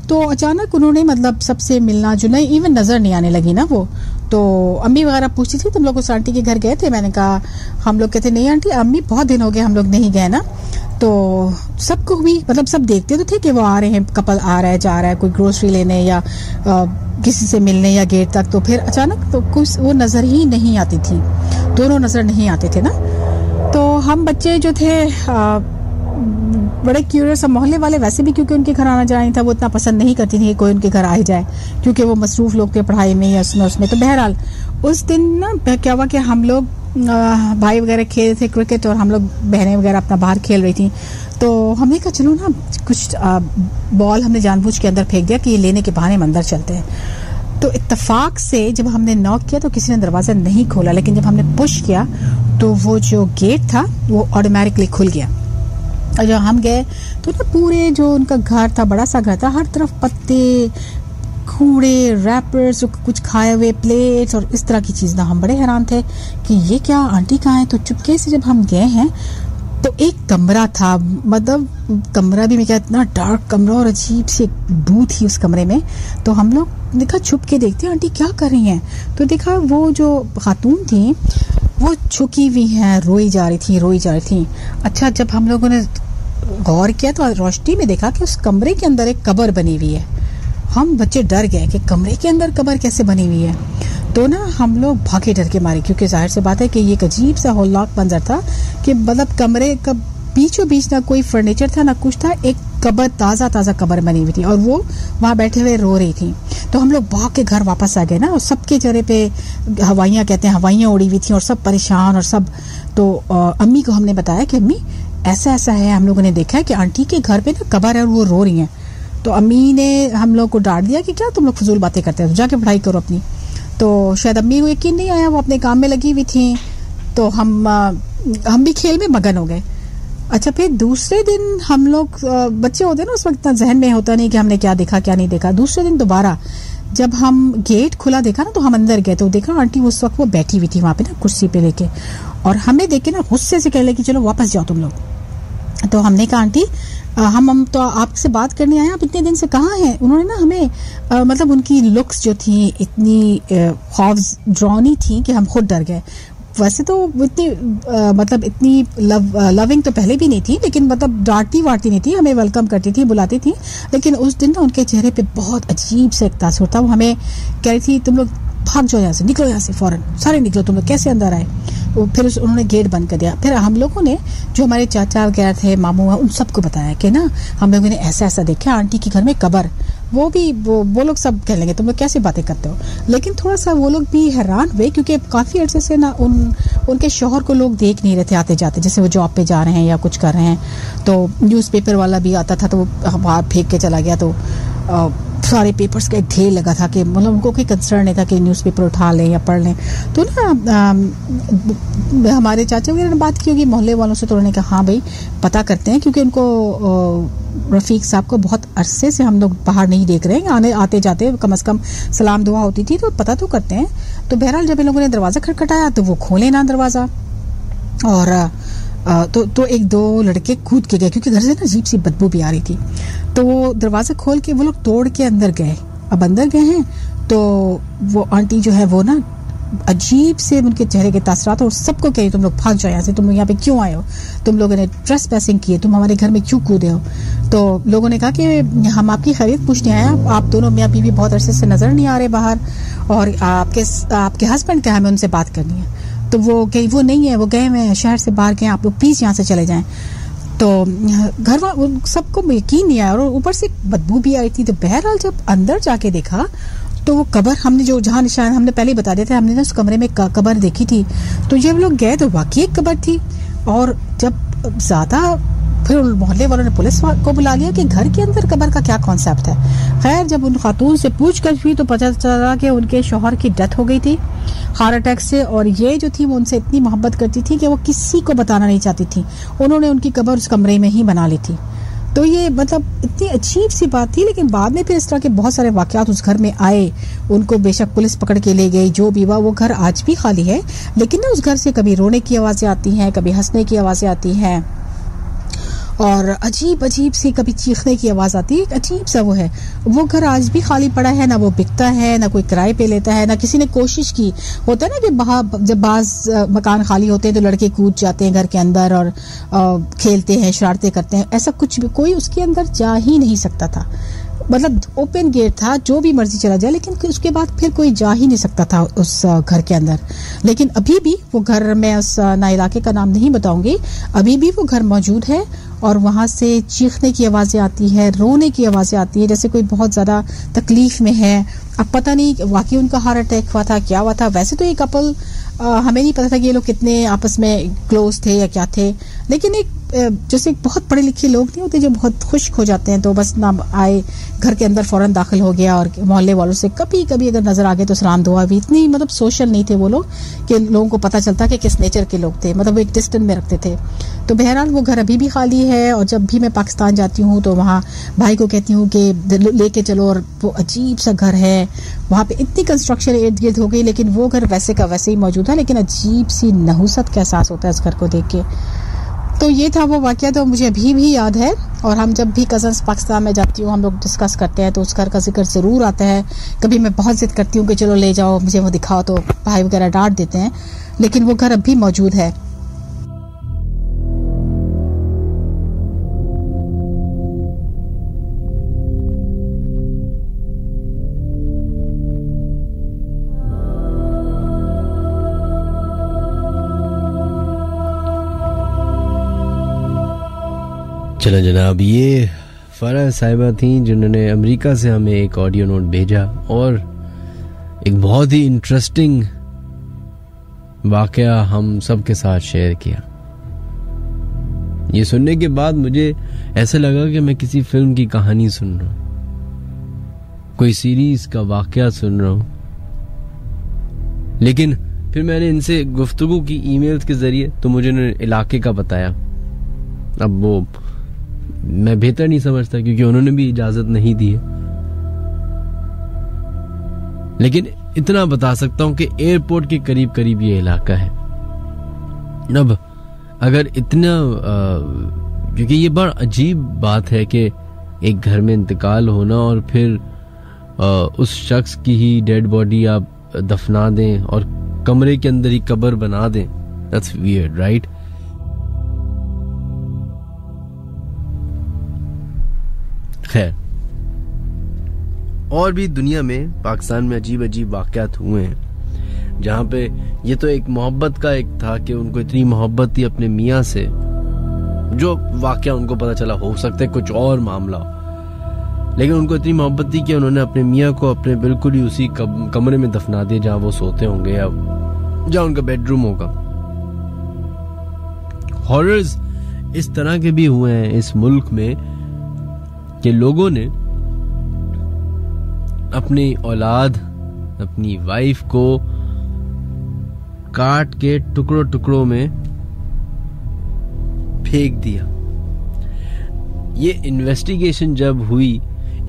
Speaker 4: तो अचानक उन्होंने मतलब सबसे मिलना जुलना, इवन नज़र नहीं आने लगी ना वो। तो अम्मी वगैरह पूछती थी तुम लोग उस आंटी के घर गए थे? मैंने कहा, हम लोग कहते नहीं आंटी, अम्मी बहुत दिन हो गए हम लोग नहीं गए ना। तो सबको भी, मतलब सब देखते तो थे कि वो आ रहे हैं, कपल आ रहा है जा रहा है, कोई ग्रोसरी लेने या किसी से मिलने या गेट तक। तो फिर अचानक तो कुछ वो नज़र ही नहीं आती थी, दोनों नज़र नहीं आते थे ना। तो हम बच्चे जो थे बड़े क्यूरियस। मोहल्ले वाले वैसे भी क्योंकि उनके घर आना जाना नहीं था, वो इतना पसंद नहीं करती थी कि कोई उनके घर आ जाए, क्योंकि वो मसरूफ लोग थे पढ़ाई में या उसमें। तो बहरहाल उस दिन ना क्या हुआ कि हम लोग भाई वगैरह खेल थे क्रिकेट, और हम लोग बहनें वगैरह अपना बाहर खेल रही थी। तो हमने कहा चलो ना कुछ बॉल हमने जानबूझ के अंदर फेंक दिया कि ये लेने के बहाने हम अंदर चलते हैं। तो इत्तेफाक से जब हमने नॉक किया तो किसी ने दरवाज़ा नहीं खोला, लेकिन जब हमने पुश किया तो वो जो गेट था वो ऑटोमेटिकली खुल गया। और जब हम गए तो ना पूरे जो उनका घर था, बड़ा सा घर था, हर तरफ पत्ते, कूड़े, रैपर्स, कुछ खाए हुए प्लेट्स और इस तरह की चीज़ ना। हम बड़े हैरान थे कि ये क्या, आंटी कहाँ है। तो चुपके से जब हम गए हैं तो एक कमरा था, मतलब कमरा भी मैं क्या, इतना डार्क कमरा और अजीब सी बू थी उस कमरे में। तो हम लोग देखा, छुप के देखते हैं आंटी क्या कर रही हैं। तो देखा वो जो खातून थी वो झुकी हुई हैं, रोई जा रही थी। अच्छा, जब हम लोगों ने गौर किया तो रोशनी में देखा कि उस कमरे के अंदर एक कब्र बनी हुई है। हम बच्चे डर गए कि कमरे के अंदर कब्र कैसे बनी हुई है। तो ना हम लोग भागे डर के मारे, क्योंकि जाहिर सी बात है कि ये एक अजीब सा हौलनाक मंजर था कि मतलब कमरे का बीचों बीच ना कोई फर्नीचर था ना कुछ था, एक कब्र, ताज़ा कब्र बनी हुई थी और वो वहाँ बैठे हुए रो रही थी। तो हम लोग भाग के घर वापस आ गए ना, और सबके चेहरे पे हवाइयाँ उड़ी हुई थी और सब परेशान और सब। तो अम्मी को हमने बताया कि अम्मी ऐसा है, हम लोगों ने देखा है कि आंटी के घर पे ना कब्र है और वो रो रही हैं। तो अम्मी ने हम लोग को डांट दिया कि क्या तुम लोग फजूल बातें करते हो, जाके पढ़ाई करो अपनी। तो शायद अम्मी को यकीन नहीं आया, वो अपने काम में लगी हुई थी। तो हम भी खेल में मगन हो गए। अच्छा, फिर दूसरे दिन हम लोग, बच्चे होते हैं ना उस वक्त इतना जहन में होता नहीं कि हमने क्या देखा क्या नहीं देखा। दूसरे दिन दोबारा जब हम गेट खुला देखा ना तो हम अंदर गए तो देखा आंटी उस वक्त वो बैठी हुई थी वहाँ पे ना कुर्सी पे लेके, और हमें देख के ना गुस्से से कह ले कि चलो वापस जाओ तुम लोग। तो हमने कहा आंटी हम तो आपसे बात करने आए, आप इतने दिन से कहाँ हैं। उन्होंने ना हमें मतलब उनकी लुक्स जो थी इतनी खौफ ड्रॉनी थी कि हम खुद डर गए। वैसे तो इतनी मतलब इतनी लविंग तो पहले भी नहीं थी, लेकिन मतलब डांटती वाटती नहीं थी, हमें वेलकम करती थी, बुलाती थी। लेकिन उस दिन ना उनके चेहरे पे बहुत अजीब से एक तासुर था। वो हमें कह रही थी तुम लोग भाग जाओ यहाँ से, निकलो यहाँ से फौरन, सारे निकलो, तुम लोग कैसे अंदर आए। फिर उन्होंने गेट बंद कर दिया। फिर हम लोगों ने, जो हमारे चाचा वगैरह थे, मामू, उन सबको बताया कि ना हम लोगों ने ऐसा देखा आंटी के घर में कब्र। वो भी वो लोग सब कह लेंगे तुम लोग कैसे बातें करते हो। लेकिन थोड़ा सा वो लोग भी हैरान हुए, क्योंकि काफ़ी अर्से से ना उनके शौहर को लोग देख नहीं रहे थे आते जाते, जैसे वो जॉब पे जा रहे हैं या कुछ कर रहे हैं। तो न्यूज़पेपर वाला भी आता था तो वो बाहर फेंक के चला गया। तो सारे पेपर्स का एक ढेर लगा था कि मतलब उनको कोई कंसर्न नहीं था कि न्यूज़पेपर उठा लें या पढ़ लें। तो ना हमारे चाचा वगैरह ने बात की होगी मोहल्ले वालों से, तो उन्होंने कहा हाँ भाई पता करते हैं, क्योंकि उनको रफ़ीक साहब को बहुत अरसे से हम लोग बाहर नहीं देख रहे हैं, आते जाते कम से कम सलाम दुआ होती थी, तो पता तो करते हैं। तो बहरहाल जब इन लोगों ने दरवाज़ा खटखटाया तो वो खोले ना दरवाज़ा, और तो एक दो लड़के कूद के गए, क्योंकि घर से ना अजीब सी बदबू भी आ रही थी। तो वो दरवाज़ा खोल के वो लोग तोड़ के अंदर गए। अब अंदर गए हैं तो वो आंटी जो है वो ना अजीब से उनके चेहरे के तासरात, और सबको कही तुम लोग भाग जाओ यहाँ से, तुम यहाँ पे क्यों आए हो, तुम लोगों ने ट्रेसपैसिंग की है, तुम हमारे घर में क्यों कूदे हो। तो लोगों ने कहा कि हम आपकी खैरियत पूछने आए हैं, आप दोनों मियाँ बीवी बहुत अरसे से नज़र नहीं आ रहे बाहर, और आपके हस्बैंड क्या, हमें उनसे बात करनी है। तो वो कही वो नहीं है, वो गए हुए हैं, शहर से बाहर गए, आप लोग प्लीज़ यहाँ से चले जाएं। तो घर वालों सबको यकीन नहीं आया, और ऊपर से बदबू भी आई थी। तो बहरहाल जब अंदर जाके देखा तो वो कब्र, हमने जो जहाँ निशान हमने पहले बता दिया था, हमने ना उस कमरे में कब्र देखी थी। तो जब लोग गए तो वाकई एक कब्र थी। और जब ज़्यादा फिर मोहल्ले वालों ने पुलिस को बुला लिया कि घर के अंदर कब्र का क्या कॉन्सेप्ट है। खैर जब उन खातून से पूछताछ हुई तो पता चला कि उनके शौहर की डेथ हो गई थी हार्ट अटैक से, और ये जो थी वो उनसे इतनी मोहब्बत करती थी कि वो किसी को बताना नहीं चाहती थी। उन्होंने उनकी कब्र उस कमरे में ही बना ली थी। तो ये मतलब इतनी अजीब सी बात थी। लेकिन बाद में फिर इस तरह के बहुत सारे वाकयात उस घर में आए। उनको बेशक पुलिस पकड़ के ले गई, जो भी हुआ, वो घर आज भी खाली है। लेकिन ना उस घर से कभी रोने की आवाज़ें आती हैं, कभी हंसने की आवाज़ें आती हैं, और अजीब सी कभी चीखने की आवाज़ आती है। एक अजीब सा वो है। वो घर आज भी खाली पड़ा है, ना वो बिकता है, ना कोई किराए पे लेता है, ना किसी ने कोशिश की। होता है ना कि जब बाज़ मकान खाली होते हैं तो लड़के कूद जाते हैं घर के अंदर और खेलते हैं, शरारतें करते हैं। ऐसा कुछ भी कोई उसके अंदर जा ही नहीं सकता था। मतलब ओपन गेट था, जो भी मर्जी चला जाए, लेकिन उसके बाद फिर कोई जा ही नहीं सकता था उस घर के अंदर। लेकिन अभी भी वो घर, मैं उस ना इलाके का नाम नहीं बताऊंगी, अभी भी वो घर मौजूद है और वहाँ से चीखने की आवाज़ें आती है, रोने की आवाज़ें आती है, जैसे कोई बहुत ज़्यादा तकलीफ में है। अब पता नहीं वाकई उनका हार्ट अटैक हुआ था, क्या हुआ था। वैसे तो ये कपल, हमें नहीं पता था कि ये लोग कितने आपस में क्लोज थे या क्या थे, लेकिन एक जैसे बहुत पढ़े लिखे लोग नहीं होते जो बहुत खुश हो जाते हैं, तो बस ना आए, घर के अंदर फौरन दाखिल हो गया और मोहल्ले वालों से कभी कभी अगर नजर आ गए तो सलाम दुआ भी। इतनी मतलब सोशल नहीं थे वो लोग कि लोगों को पता चलता कि किस नेचर के लोग थे, मतलब वो एक डिस्टेंस में रखते थे। तो बहरहाल वो घर अभी भी खाली है और जब भी मैं पाकिस्तान जाती हूँ तो वहाँ भाई को कहती हूँ कि लेके चलो, और वो अजीब सा घर है, वहाँ पे इतनी कंस्ट्रक्शन इर्द गिर्द हो गई लेकिन वो घर वैसे का वैसे ही मौजूद है, लेकिन अजीब सी नहुसत का एहसास होता है उस घर को देख के। तो ये था वो वाक़या, तो मुझे अभी भी याद है। और हम जब भी कज़न्स पाकिस्तान में जाती हूँ, हम लोग डिस्कस करते हैं तो उस घर का जिक्र ज़रूर आता है। कभी मैं बहुत ज़िद करती हूँ कि चलो ले जाओ, मुझे वो दिखाओ, तो भाई वगैरह डांट देते हैं, लेकिन वो घर अब भी मौजूद है।
Speaker 1: चलो जनाब, ये फरा साहिबा थी जिन्होंने अमेरिका से हमें एक ऑडियो नोट भेजा और एक बहुत ही इंटरेस्टिंग वाकया हम सब के साथ शेयर किया। ये सुनने के बाद मुझे ऐसा लगा कि मैं किसी फिल्म की कहानी सुन रहा हूं, कोई सीरीज का वाकया सुन रहा हूं। लेकिन फिर मैंने इनसे गुफ्तगू की ईमेल्स के जरिए, तो मुझे उन्होंने इलाके का बताया। अब वो मैं बेहतर नहीं समझता क्योंकि उन्होंने भी इजाजत नहीं दी है, लेकिन इतना बता सकता हूं कि एयरपोर्ट के करीब करीब ये इलाका है। अब अगर इतना क्योंकि ये बड़ा अजीब बात है कि एक घर में इंतकाल होना और फिर उस शख्स की ही डेड बॉडी आप दफना दें और कमरे के अंदर ही कब्र बना दें। That's weird, right? खैर, और भी दुनिया में, पाकिस्तान में अजीब अजीब वाकयात हुए हैं, जहां पे ये तो एक मोहब्बत का एक था कि उनको इतनी मोहब्बत थी अपने मियाँ से, जो वाकया उनको पता चला हो सकता है कुछ और मामला हो, लेकिन उनको इतनी मोहब्बत थी कि उन्होंने अपने मियाँ को अपने बिल्कुल ही उसी कमरे में दफना दिया जहां वो सोते होंगे या जहां उनका बेडरूम होगा। हॉरर्स इस तरह के भी हुए हैं इस मुल्क में कि लोगों ने अपनी औलाद, अपनी वाइफ को काट के टुकड़ों टुकड़ों में फेंक दिया। ये इन्वेस्टिगेशन जब हुई,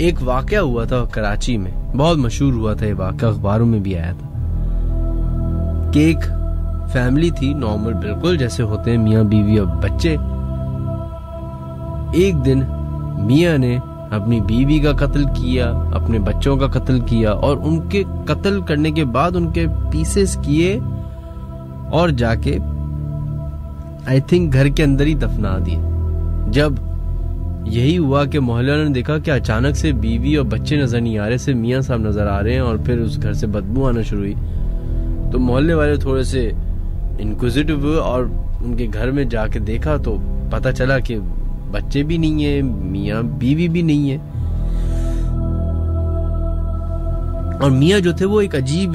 Speaker 1: एक वाकया हुआ था कराची में, बहुत मशहूर हुआ था ये वाकया, अखबारों में भी आया था कि एक फैमिली थी, नॉर्मल बिल्कुल जैसे होते हैं, मियाँ बीवी और बच्चे। एक दिन मियाँ ने अपनी बीवी का कत्ल किया, अपने बच्चों का कत्ल किया और उनके कत्ल करने के बाद उनके पीसेस किए और जाके आई थिंक घर के अंदर ही दफना दिए। जब यही हुआ कि मोहल्ले ने देखा कि अचानक से बीवी और बच्चे नजर नहीं आ रहे, सिर्फ मियाँ साहब नजर आ रहे हैं और फिर उस घर से बदबू आना शुरू हुई, तो मोहल्ले वाले थोड़े से इंक्विजिटिव हुए और उनके घर में जाके देखा तो पता चला कि बच्चे भी नहीं है, मियाँ बीवी भी नहीं है, और मियाँ जो थे वो एक अजीब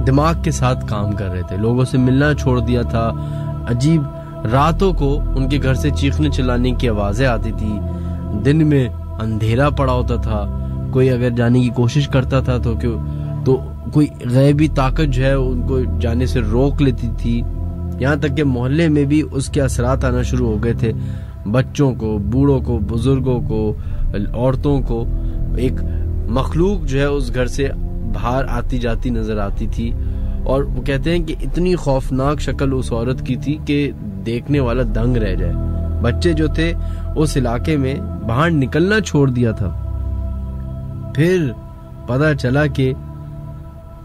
Speaker 1: दिमाग के साथ काम कर रहे थे, लोगों से मिलना छोड़ दिया था। अजीब रातों को उनके घर से चीखने चिल्लाने की आवाजें आती थी, दिन में अंधेरा पड़ा होता था, कोई अगर जाने की कोशिश करता था तो कोई गैबी ताकत जो है उनको जाने से रोक लेती थी। यहाँ तक कि मोहल्ले में भी उसके असरात आना शुरू हो गए थे, बच्चों को, बूढ़ों को, बुजुर्गों को, औरतों को। एक मखलूक जो है उस घर से बाहर आती जाती नजर आती थी और वो कहते हैं कि इतनी खौफनाक शक्ल उस औरत की थी कि देखने वाला दंग रह जाए। बच्चे जो थे उस इलाके में बाहर निकलना छोड़ दिया था। फिर पता चला कि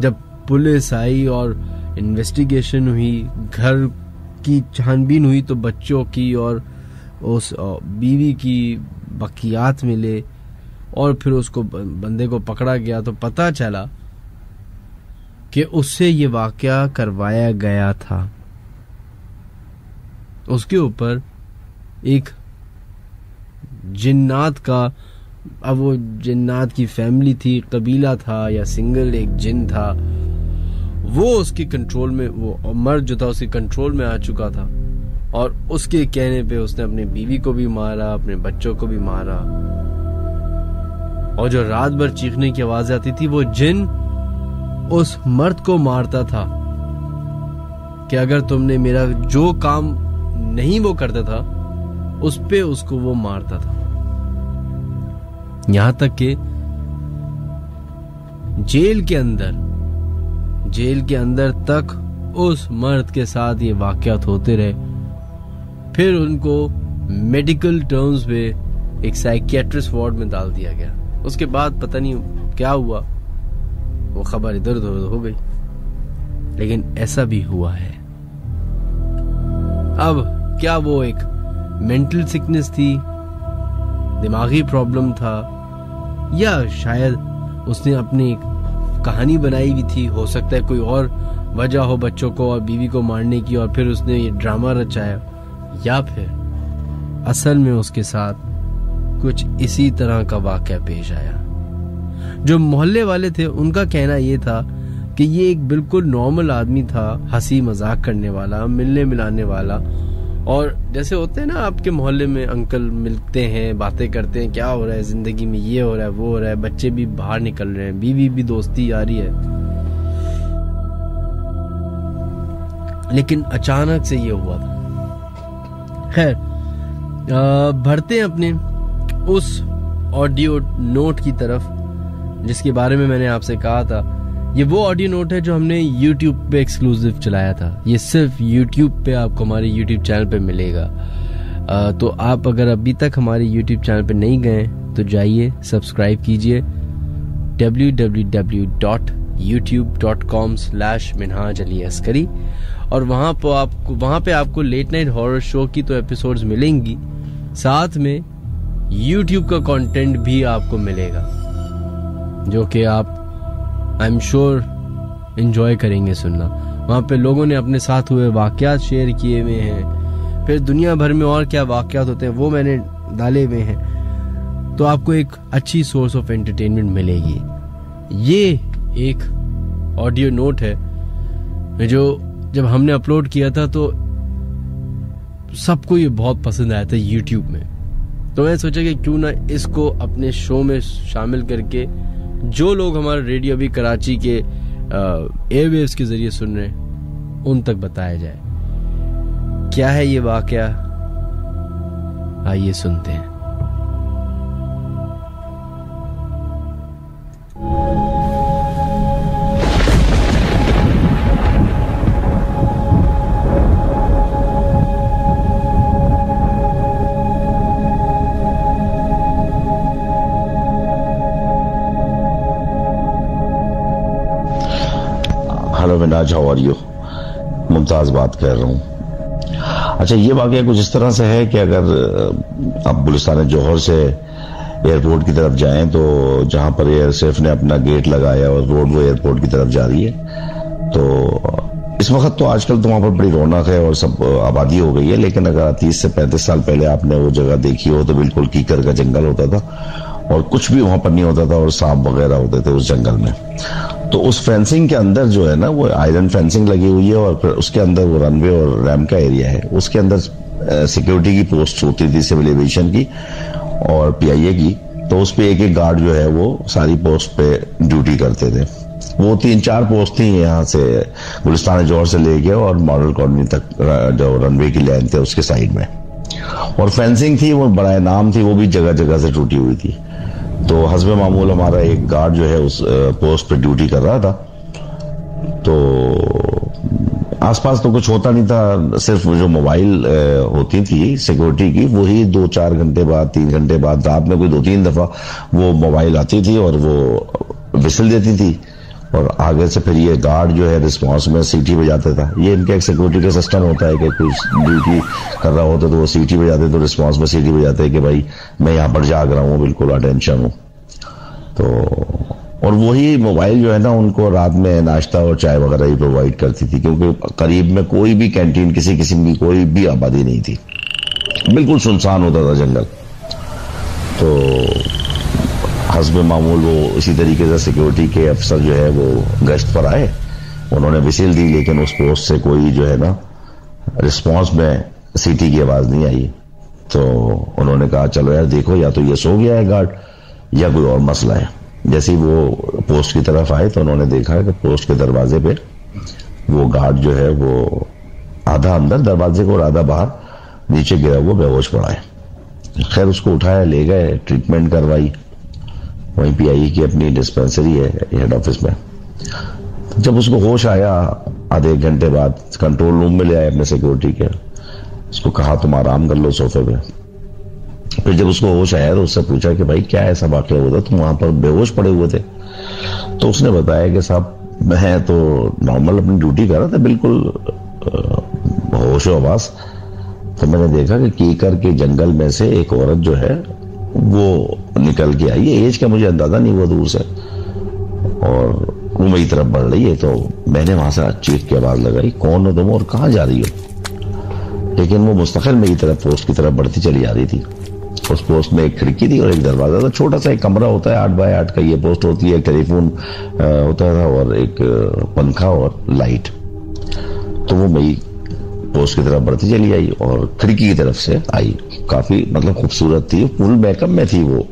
Speaker 1: जब पुलिस आई और इन्वेस्टिगेशन हुई, घर की छानबीन हुई, तो बच्चों की और उस बीवी की बकियात मिले और फिर उसको बंदे को पकड़ा गया तो पता चला कि उससे ये वाकया करवाया गया था। उसके ऊपर एक जिन्नात का, अब वो जिन्नात की फैमिली थी, कबीला था या सिंगल एक जिन था, वो उसके कंट्रोल में, वो मर्द जो था उसके कंट्रोल में आ चुका था और उसके कहने पे उसने अपनी बीवी को भी मारा, अपने बच्चों को भी मारा। और जो रात भर चीखने की आवाज आती थी वो जिन उस मर्द को मारता था कि अगर तुमने मेरा जो काम नहीं वो करता था उस पे उसको वो मारता था। यहां तक कि जेल के अंदर तक उस मर्द के साथ ये वाकयात होते रहे। फिर उनको मेडिकल टर्म्स पे एक साइकियाट्रिस्ट वार्ड में डाल दिया गया। उसके बाद पता नहीं क्या हुआ, वो खबर इधर उधर हो गई, लेकिन ऐसा भी हुआ है। अब क्या वो एक मेंटल सिकनेस थी, दिमागी प्रॉब्लम था, या शायद उसने अपनी कहानी बनाई भी थी, हो सकता है कोई और वजह हो बच्चों को और बीवी को मारने की और फिर उसने ये ड्रामा रचाया, या फिर असल में उसके साथ कुछ इसी तरह का वाकया पेश आया। जो मोहल्ले वाले थे उनका कहना यह था कि ये एक बिल्कुल नॉर्मल आदमी था, हंसी मजाक करने वाला, मिलने मिलाने वाला, और जैसे होते हैं ना आपके मोहल्ले में अंकल मिलते हैं, बातें करते हैं, क्या हो रहा है जिंदगी में, ये हो रहा है, वो हो रहा है, बच्चे भी बाहर निकल रहे हैं, बीवी भी दोस्ती आ रही है। लेकिन अचानक से ये हुआ था। खैर, बढ़ते हैं अपने उस ऑडियो नोट की तरफ जिसके बारे में मैंने आपसे कहा था। ये वो ऑडियो नोट है जो हमने YouTube पे एक्सक्लूसिव चलाया था। ये सिर्फ YouTube पे आपको हमारे YouTube चैनल पे मिलेगा। तो आप अगर अभी तक हमारे YouTube चैनल पे नहीं गए तो जाइए, सब्सक्राइब कीजिए www.youtube.com/minhaj-ali-askari और वहाँ पे आपको लेट नाइट हॉरर शो की तो एपिसोड्स मिलेंगी, साथ में YouTube का कंटेंट भी आपको मिलेगा जो कि आप आई एम श्योर एंजॉय करेंगे सुनना। वहाँ पे लोगों ने अपने साथ हुए वाकयात शेयर किए हुए हैं, फिर दुनिया भर में और क्या वाकयात होते हैं वो मैंने डाले हुए हैं, तो आपको एक अच्छी सोर्स ऑफ एंटरटेनमेंट मिलेगी। ये एक ऑडियो नोट है जो जब हमने अपलोड किया था तो सबको ये बहुत पसंद आया था YouTube में, तो मैं सोचा कि क्यों ना इसको अपने शो में शामिल करके जो लोग हमारे रेडियो अभी कराची के एयरवेव्स के जरिए सुन रहे हैं उन तक बताया जाए। क्या है ये वाकया, आइए सुनते हैं।
Speaker 5: Hello Minaj, how are you? Mumtaz बात कर रहा हूँ। अच्छा, ये वाकया कुछ इस तरह से है कि अगर आप गुलिस्तान जौहर से एयरपोर्ट की तरफ जाएं तो जहां पर एयरसेफ ने अपना गेट लगाया और रोड वो एयरपोर्ट की तरफ जा रही है, तो इस वक्त तो आजकल तो वहां पर बड़ी रौनक है और सब आबादी हो गई है, लेकिन अगर 30 से 35 साल पहले आपने वो जगह देखी हो तो बिल्कुल कीकर का जंगल होता था और कुछ भी वहां पर नहीं होता था और सांप वगैरह होते थे उस जंगल में। तो उस फेंसिंग के अंदर जो है ना वो आयरन फेंसिंग लगी हुई है और फिर उसके अंदर वो रनवे और रैम्प का एरिया है, उसके अंदर सिक्योरिटी की पोस्ट होती थी, सिविल एविएशन की और PIA की। तो उस पे एक एक गार्ड जो है वो सारी पोस्ट पे ड्यूटी करते थे। वो 3-4 पोस्ट थी यहाँ से गुलिस्तान जौहर से लेके और मॉडल कॉलोनी तक जो रनवे की लाइन थे उसके साइड में, और फेंसिंग थी वो बड़ा नाम थी, वो भी जगह जगह से टूटी हुई थी। तो हस्बे मामूल हमारा एक गार्ड जो है उस पोस्ट पे ड्यूटी कर रहा था, तो आसपास तो कुछ होता नहीं था, सिर्फ जो मोबाइल होती थी सिक्योरिटी की वही 2-4 घंटे बाद 3 घंटे बाद रात में कोई 2-3 दफा वो मोबाइल आती थी और वो विसल देती थी और आगे से फिर ये गार्ड जो है रिस्पॉन्स में सीटी बजाता था। ये इनका एक सिक्योरिटी का सिस्टम होता है कि कोई ड्यूटी कर रहा होता तो वो सीटी बजाते, तो रिस्पॉन्स में सीटी बजाते हैं कि भाई मैं यहाँ पर जाग रहा हूँ, बिल्कुल अटेंशन हूँ। तो और वही मोबाइल जो है ना उनको रात में नाश्ता और चाय वगैरह ही प्रोवाइड करती थी, क्योंकि करीब में कोई भी कैंटीन किसी किस्म की कोई भी आबादी नहीं थी, बिल्कुल सुनसान होता था जंगल। तो हस्ब मामूल वो इसी तरीके से सिक्योरिटी के अफसर जो है वो गश्त पर आए, उन्होंने विसिल दी, लेकिन उस पोस्ट से कोई जो है ना रिस्पांस में सीटी की आवाज नहीं आई। तो उन्होंने कहा चलो यार देखो, या तो ये सो गया है गार्ड या कोई और मसला है। जैसे ही वो पोस्ट की तरफ आए तो उन्होंने देखा कि पोस्ट के दरवाजे पे वो गार्ड जो है वो आधा अंदर दरवाजे को और आधा बाहर नीचे गिरा हुआ बेहोश पड़ा है। खैर उसको उठाया, ले गए, ट्रीटमेंट करवाई, वहीं पीआईए की अपनी डिस्पेंसरी है हेड ऑफिस में। जब उसको होश आया आधे एक घंटे बाद कंट्रोल रूम में ले आए अपने सिक्योरिटी के, उसको कहा तुम आराम कर लो सोफे पे। फिर जब उसको होश आया तो उससे पूछा कि भाई क्या ऐसा वाकया हुआ था, तुम वहां पर बेहोश पड़े हुए थे? तो उसने बताया कि साहब मैं तो नॉर्मल अपनी ड्यूटी कर रहा था, बिल्कुल होश आवास। तो मैंने देखा कि कीकर के जंगल में से एक औरत जो है वो निकल के आई है, एज का मुझे अंदाजा नहीं हुआ दूर से, और वो मेरी तरफ बढ़ रही है। तो मैंने वहां से चीख की आवाज लगाई, कौन हो तुम और कहाँ जा रही हो? लेकिन वो मुस्तकिल मेरी तरफ पोस्ट की तरफ बढ़ती चली आ रही थी। उस पोस्ट में एक खिड़की थी और एक दरवाजा था, छोटा सा एक कमरा होता है 8 बाय 8 का, ये पोस्ट होती है, टेलीफोन होता था और एक पंखा और लाइट। तो वो मेरी पोस्ट की तरफ बढ़ती चली आई और खिड़की की तरफ से आई, काफी मतलब खूबसूरत थी, फुल मेकअप में थी वो।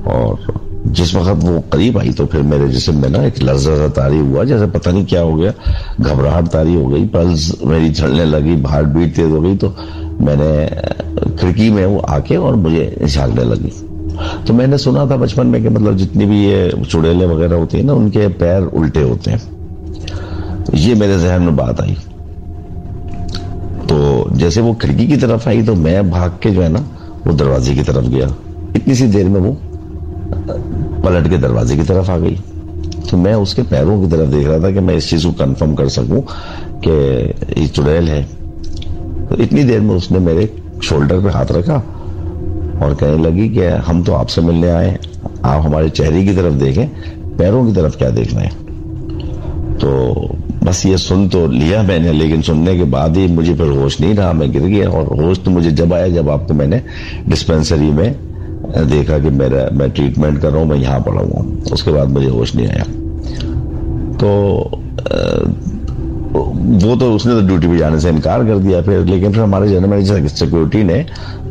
Speaker 5: और जिस वक्त वो करीब आई तो फिर मेरे जिस्म में ना एक लर्जा तारी हुआ, जैसे पता नहीं क्या हो गया, घबराहट तारी हो गई, पल्स मेरी चलने लगी, हार्ट बीट तेज हो गई। तो मैंने खिड़की में वो आके और मुझे झांकने लगी। तो मैंने सुना था बचपन में कि मतलब जितनी भी ये चुड़ैलें वगैरह होती है ना उनके पैर उल्टे होते हैं। ये मेरे जहन में बात आई। तो जैसे वो खिड़की की तरफ आई तो मैं भाग के जो है ना वो दरवाजे की तरफ गया। इतनी सी देर में वो पलट के दरवाजे की तरफ आ गई। तो मैं उसके पैरों की तरफ देख रहा था कि मैं इस चीज को कंफर्म कर सकूं कि ये चुड़ैल है। तो इतनी देर में उसने मेरे शोल्डर पे हाथ रखा और कहने लगी कि हम तो आपसे मिलने आए, आप हमारे चेहरे की तरफ देखें, पैरों की तरफ क्या देखना है। तो बस ये सुन तो लिया मैंने, लेकिन सुनने के बाद ही मुझे फिर होश नहीं रहा, मैं गिर गया। और होश तो मुझे जब आया जब आपको मैंने डिस्पेंसरी में देखा कि मैं ट्रीटमेंट कर रहा हूं, मैं यहां पड़ा हुआ हूं। उसके बाद मुझे होश नहीं आया। तो वो तो उसने तो ड्यूटी पे जाने से इनकार कर दिया फिर, लेकिन फिर हमारे जनरल मैनेजर सिक्योरिटी ने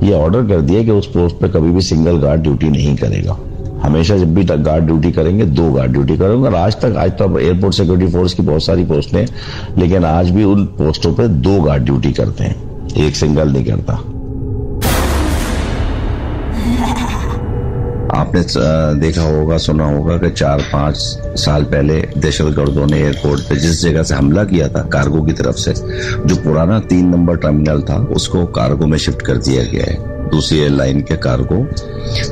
Speaker 5: ये ऑर्डर कर दिया कि उस पोस्ट पे कभी भी सिंगल गार्ड ड्यूटी नहीं करेगा। हमेशा जब भी गार्ड ड्यूटी करेंगे 2 गार्ड ड्यूटी करेंगे। आज तो एयरपोर्ट सिक्योरिटी फोर्स की बहुत सारी पोस्टें हैं, लेकिन आज भी उन पोस्टों पे 2 गार्ड ड्यूटी करते हैं, एक सिंगल नहीं करता। आपने देखा होगा, सुना होगा कि 4-5 साल पहले दहशतगर्दों ने एयरपोर्ट पे जिस जगह से हमला किया था कार्गो की तरफ से, जो पुराना 3 नंबर टर्मिनल था उसको कार्गो में शिफ्ट कर दिया गया है। दूसरी एयरलाइन के कार्गो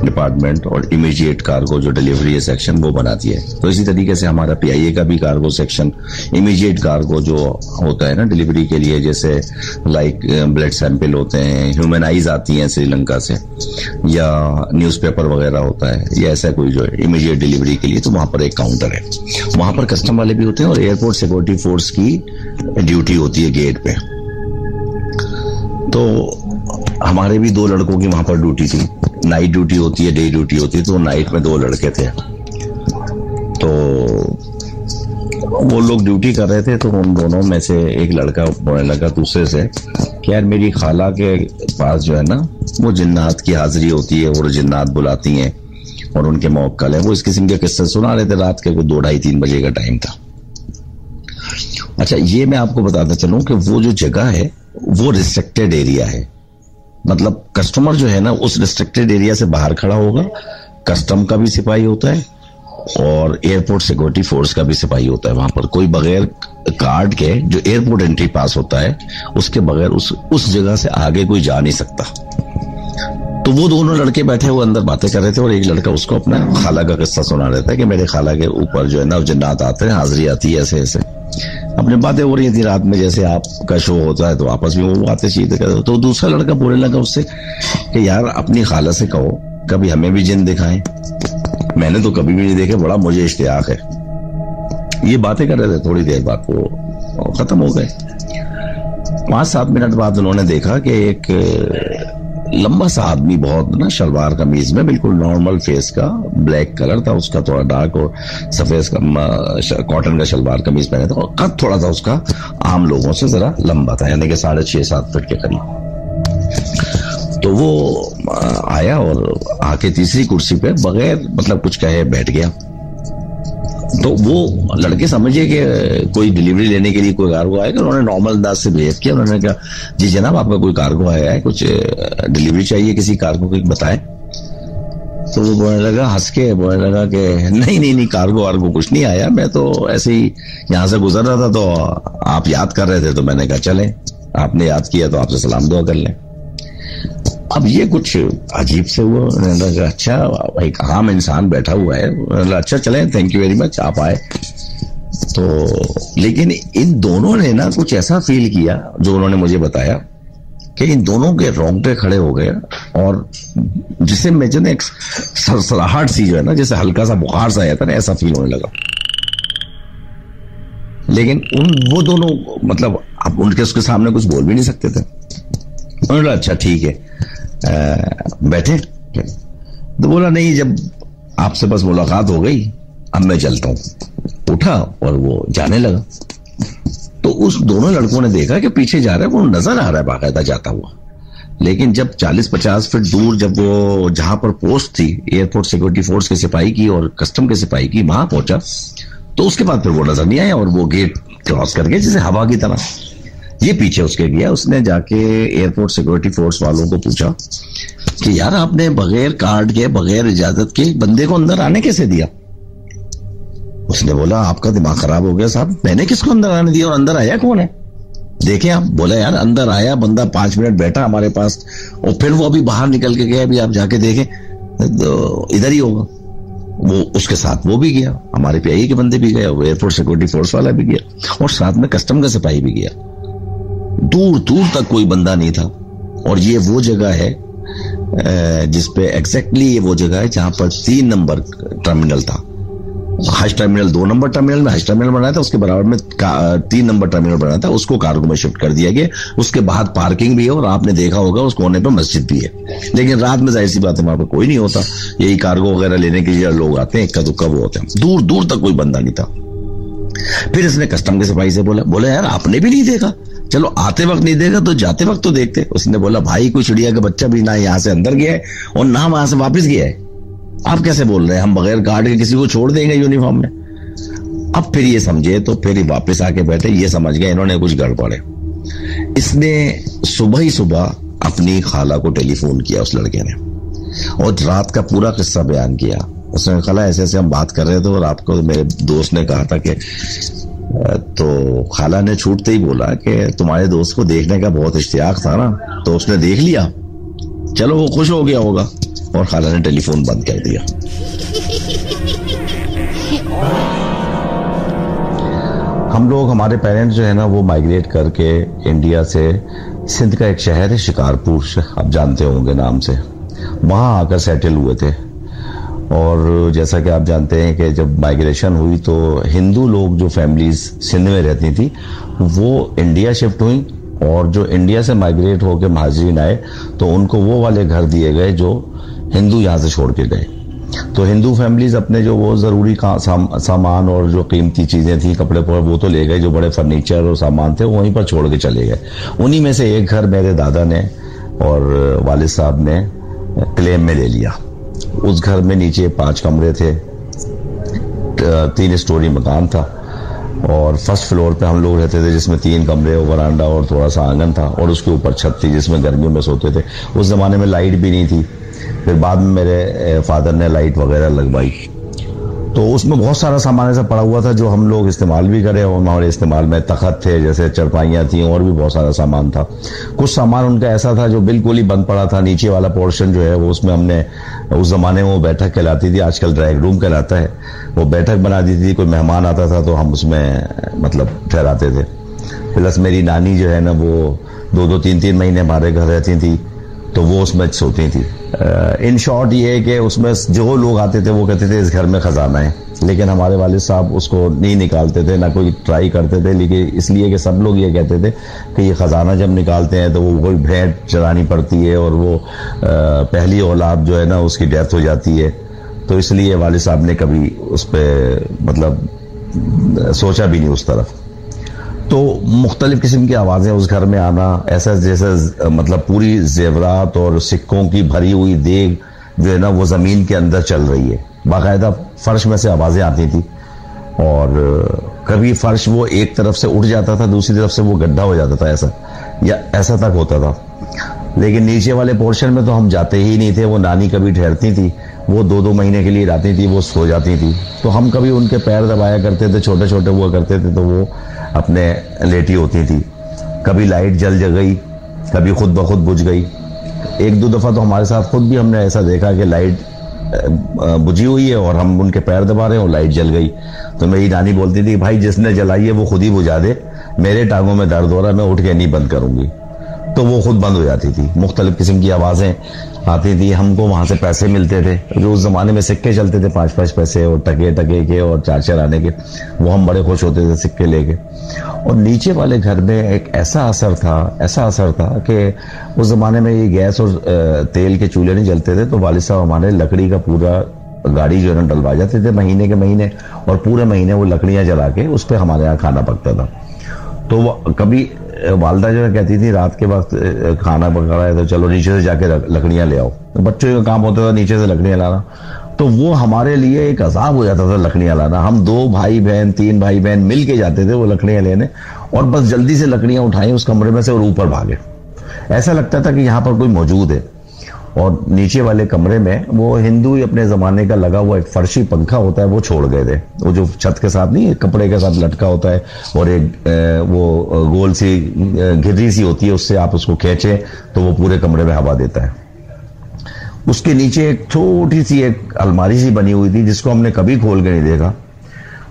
Speaker 5: डिपार्टमेंट और इमीडिएट कार्गो जो डिलीवरी है सेक्शन वो बना दिया है। तो इसी तरीके से हमारा पीआईए का भी कार्गो सेक्शन, इमीडिएट कार्गो जो होता है ना डिलीवरी के लिए, जैसे लाइक ब्लड सैंपल होते हैं, ह्यूमन आइज आती हैं श्रीलंका से, या न्यूज़पेपर वगैरह होता है, या ऐसा कोई जो है इमीडिएट डिलीवरी के लिए, तो वहां पर एक काउंटर है, वहां पर कस्टम वाले भी होते हैं और एयरपोर्ट सिक्योरिटी फोर्स की ड्यूटी होती है गेट पे। तो हमारे भी 2 लड़कों की वहां पर ड्यूटी थी, नाइट ड्यूटी होती है, डे ड्यूटी होती है। तो नाइट में 2 लड़के थे, तो वो लोग ड्यूटी कर रहे थे। तो उन दोनों में से एक लड़का बोलने लगा दूसरे से कि यार मेरी खाला के पास जो है ना वो जिन्नात की हाजिरी होती है और जिन्नात बुलाती हैं और उनके मौक्कल है। वो इस किस्म के किस्से सुना रहे थे, रात के 2-2:30-3 बजे का टाइम था। अच्छा, ये मैं आपको बताता चलूं कि वो जो जगह है वो रिस्ट्रिक्टेड एरिया है। मतलब कस्टमर जो है ना उस रिस्ट्रिक्टेड एरिया से बाहर खड़ा होगा, कस्टम का भी सिपाही होता है और एयरपोर्ट सिक्योरिटी फोर्स का भी सिपाही होता है। वहां पर कोई बगैर कार्ड के जो एयरपोर्ट एंट्री पास होता है उसके बगैर उस जगह से आगे कोई जा नहीं सकता। तो वो दोनों लड़के बैठे हुए अंदर बातें कर रहे थे और एक लड़का उसको अपना खाला का किस्सा सुना रहा था कि मेरे खाला के ऊपर जो है ना जिन्नात आते हैं, हाजिरी आती है, ऐसे ऐसे अपनी बातें हो रही थी रात में, जैसे आपका शो होता है तो आपस में वो बातें चीतें कर। तो दूसरा लड़का बोलने लगा उससे कि यार अपनी खाला से कहो कभी हमें भी जिन दिखाएं। मैंने तो कभी भी नहीं देखे, बड़ा मुझे इश्तियाक है। ये बातें कर रहे थे, थोड़ी देर बाद वो खत्म हो गए। 5-7 मिनट बाद उन्होंने देखा कि एक लंबा सा आदमी, बहुत ना शलवार कमीज में, बिल्कुल नॉर्मल फेस का, ब्लैक कलर था उसका, थोड़ा डार्क, और सफेद कॉटन का शलवार कमीज पहने था, और कद थोड़ा सा उसका आम लोगों से जरा लंबा था, यानी कि 6.5-7 फीट के करीब। तो वो आया और आके तीसरी कुर्सी पे बगैर मतलब कुछ कहे बैठ गया। तो वो लड़के समझे कि कोई डिलीवरी लेने के लिए कोई कार्गो आएगा। उन्होंने नॉर्मल अंदाज से बिहेव किया। उन्होंने कहा, जी जनाब आपका कोई कार्गो आया है, कुछ डिलीवरी चाहिए किसी कार्गो की, बताएं। तो वो बोलने लगा, हंस के बोलने लगा कि नहीं कार्गो वार्गो कुछ नहीं आया, मैं तो ऐसे ही यहाँ से गुजर रहा था, तो आप याद कर रहे थे तो मैंने कहा चलें, आपने याद किया तो आपसे सलाम दुआ कर लें। अब ये कुछ अजीब से हुआ। उन्होंने कहा, अच्छा भाई आम इंसान बैठा हुआ है, अच्छा चलें, थैंक यू वेरी मच, आप आए। तो लेकिन इन दोनों ने ना कुछ ऐसा फील किया, जो उन्होंने मुझे बताया, कि इन दोनों के रोंगटे खड़े हो गए, और जिसे मैं जो एक सरसराहट सी जो है ना, जैसे हल्का सा बुखार सा आया था ना, ऐसा फील होने लगा। लेकिन वो दोनों मतलब अब उसके सामने कुछ बोल भी नहीं सकते थे। उन्होंने कहा, अच्छा ठीक है, बैठे। तो बोला, नहीं, जब आपसे बस मुलाकात हो गई, अब मैं चलता हूं। उठा और वो जाने लगा। तो उस दोनों लड़कों ने देखा कि पीछे जा रहा है, वो नजर आ रहा है बाकायदा जाता हुआ। लेकिन जब 40-50 फीट दूर, जब वो जहां पर पोस्ट थी, एयरपोर्ट सिक्योरिटी फोर्स के सिपाही की और कस्टम के सिपाही की, वहां पहुंचा, तो उसके बाद फिर वो नजर नहीं आया, और वो गेट क्रॉस करके जैसे हवा की तरह ये पीछे उसके गया। उसने जाके एयरपोर्ट सिक्योरिटी फोर्स वालों को पूछा कि यार आपने बगैर कार्ड के, बगैर इजाजत के बंदे को अंदर आने कैसे दिया? उसने बोला, आपका दिमाग खराब हो गया साहब, मैंने किसको अंदर आने दिया, और अंदर आया कौन है? देखे आप। बोला, यार अंदर आया बंदा, 5 मिनट बैठा हमारे पास, और फिर वो अभी बाहर निकल के गया, अभी आप जाके देखें तो इधर ही होगा। वो उसके साथ वो भी गया, हमारे PI के बंदे भी गए, वो एयरपोर्ट सिक्योरिटी फोर्स वाला भी गया, और साथ में कस्टम का सिपाही भी गया। दूर दूर तक कोई बंदा नहीं था। और ये वो जगह है जिसपे एग्जैक्टली ये वो जगह है जहां पर 3 नंबर टर्मिनल था। हज टर्मिनल 2 नंबर टर्मिनल में हज टर्मिनल बनाया था, उसके बराबर में 3 नंबर टर्मिनल बनाया था, उसको कार्गो में शिफ्ट कर दिया गया। उसके बाद पार्किंग भी है, और आपने देखा होगा उस कोने पे मस्जिद भी है। लेकिन रात में जाहिर सी बात है वहां पर कोई नहीं होता, यही कार्गो वगैरह लेने के लिए लोग आते हैं, इक्का दुक्का वो होते हैं। दूर दूर तक कोई बंदा नहीं था। फिर इसने कस्टम के सिपाही से बोला, यार आपने भी नहीं देखा? चलो आते वक्त नहीं देखा तो जाते वक्त तो देखते। उसने बोला, भाई कोई चिड़िया का बच्चा भी ना यहाँ से अंदर गया है और ना वहां से वापस गया है, आप कैसे बोल रहे हैं हम बगैर कार्ड के किसी को छोड़ देंगे यूनिफॉर्म में? अब फिर ये समझे, तो फिर वापस आके बैठे, ये समझ गए इन्होंने कुछ गड़बड़ है। इसने सुबह ही सुबह अपनी खाला को टेलीफोन किया उस लड़के ने, और रात का पूरा किस्सा बयान किया। उसने कहा, ऐसे ऐसे हम बात कर रहे थे और आपको मेरे दोस्त ने कहा था कि, तो खाला ने छूटते ही बोला कि तुम्हारे दोस्त को देखने का बहुत इश्तियाक था ना, तो उसने देख लिया, चलो वो खुश हो गया होगा। और खाला ने टेलीफोन बंद कर दिया। हम लोग, हमारे पेरेंट्स जो है ना, वो माइग्रेट करके इंडिया से सिंध का एक शहर है शिकारपुर, आप जानते होंगे नाम से, वहां आकर सेटल हुए थे। और जैसा कि आप जानते हैं कि जब माइग्रेशन हुई तो हिंदू लोग, जो फैमिलीज सिंध में रहती थी, वो इंडिया शिफ्ट हुई, और जो इंडिया से माइग्रेट होकर महाजरीन आए तो उनको वो वाले घर दिए गए जो हिंदू यहाँ से छोड़ के गए। तो हिंदू फैमिलीज अपने जो वो जरूरी सामान और जो कीमती चीजें थी, कपड़े पर, वो तो ले गए, जो बड़े फर्नीचर और सामान थे वहीं पर छोड़ के चले गए। उन्हीं में से एक घर मेरे दादा ने और वालिद साहब ने क्लेम में ले लिया। उस घर में नीचे 5 कमरे थे, 3 स्टोरी मकान था, और फर्स्ट फ्लोर पे हम लोग रहते थे जिसमें 3 कमरे, वरांडा और थोड़ा सा आंगन था, और उसके ऊपर छत थी जिसमें गर्मियों में सोते थे। उस जमाने में लाइट भी नहीं थी, फिर बाद में मेरे फादर ने लाइट वगैरह लगवाई। तो उसमें बहुत सारा सामान ऐसा पड़ा हुआ था जो हम लोग इस्तेमाल भी करें, और हमारे इस्तेमाल में तखत थे, जैसे चरपाइयाँ थी, और भी बहुत सारा सामान था। कुछ सामान उनका ऐसा था जो बिल्कुल ही बंद पड़ा था। नीचे वाला पोर्शन जो है वो, उसमें हमने उस जमाने में वो बैठक कहलाती थी, आजकल ड्राइंग रूम कहलाता है, वो बैठक बना दी थी। कोई मेहमान आता था तो हम उसमें मतलब ठहराते थे। प्लस मेरी नानी जो है ना, वो 2-2, 3-3 महीने हमारे घर रहती थी, तो वो उसमें सोती थी। इन शॉर्ट ये है कि उसमें जो लोग आते थे वो कहते थे इस घर में खजाना है, लेकिन हमारे वालिद साहब उसको नहीं निकालते थे, ना कोई ट्राई करते थे, लेकिन इसलिए कि सब लोग ये कहते थे कि ये खजाना जब निकालते हैं तो वो कोई भेंट चलानी पड़ती है और वो पहली औलाद जो है ना उसकी डेथ हो जाती है, तो इसलिए वालिद साहब ने कभी उस पर मतलब सोचा भी नहीं उस तरफ। तो मुख्तलिफ किस्म की आवाज़ें उस घर में आना, ऐसा जैसे मतलब पूरी जेवरात और सिक्कों की भरी हुई देग जो है ना वो ज़मीन के अंदर चल रही है, बाकायदा फर्श में से आवाज़ें आती थी और कभी फर्श वो एक तरफ से उठ जाता था, दूसरी तरफ से वो गड्ढा हो जाता था, ऐसा तक होता था। लेकिन नीचे वाले पोर्शन में तो हम जाते ही नहीं थे। वो नानी कभी ठहरती थी, वो 2-2 महीने के लिए रहती थी, वो सो जाती थी, तो हम कभी उनके पैर दबाया करते थे, छोटे छोटे हुआ करते थे, तो वो अपने लेटी होती थी। कभी लाइट जल गई, कभी खुद ब खुद बुझ गई। 1-2 दफ़ा तो हमारे साथ खुद भी हमने ऐसा देखा कि लाइट बुझी हुई है और हम उनके पैर दबा रहे हैं और लाइट जल गई, तो मेरी नानी बोलती थी भाई जिसने जलाई है वो खुद ही बुझा दे, मेरे टांगों में दर्द हो रहा है, मैं उठ के नहीं बंद करूंगी, तो वो खुद बंद हो जाती थी। मुख्तलिफ किस्म की आवाज़ें आती थी। हमको वहाँ से पैसे मिलते थे, जो उस ज़माने में सिक्के चलते थे 5-5 पैसे और टके के और 4-4 आने के, वो हम बड़े खुश होते थे सिक्के लेके। और नीचे वाले घर में एक ऐसा असर था कि उस ज़माने में ये गैस और तेल के चूल्हे नहीं जलते थे, तो वालिद साहब हमारे लकड़ी का पूरा गाड़ी जो है ना डलवा जाते थे महीने के महीने, और पूरे महीने वो लकड़ियाँ जला के उस पर हमारे यहाँ खाना पकता था। तो कभी वालदा जो है कहती थी रात के वक्त खाना पका रहा है तो चलो नीचे से जाके लकड़ियां ले आओ, तो बच्चों का काम होता था नीचे से लकड़ियां लाना, तो वो हमारे लिए एक अजाब हो जाता था लकड़ियां लाना। हम 2 भाई बहन 3 भाई बहन मिल के जाते थे वो लकड़ियां लेने, और बस जल्दी से लकड़ियां उठाई उस कमरे में से और ऊपर भागे। ऐसा लगता था कि यहाँ पर कोई मौजूद है। और नीचे वाले कमरे में वो हिंदू अपने जमाने का लगा हुआ एक फर्शी पंखा होता है वो छोड़ गए थे, वो जो छत के साथ नहीं कपड़े के साथ लटका होता है और एक वो गोल सी घिर्री सी होती है, उससे आप उसको खींचे तो वो पूरे कमरे में हवा देता है। उसके नीचे एक छोटी सी एक अलमारी सी बनी हुई थी जिसको हमने कभी खोल के नहीं देखा।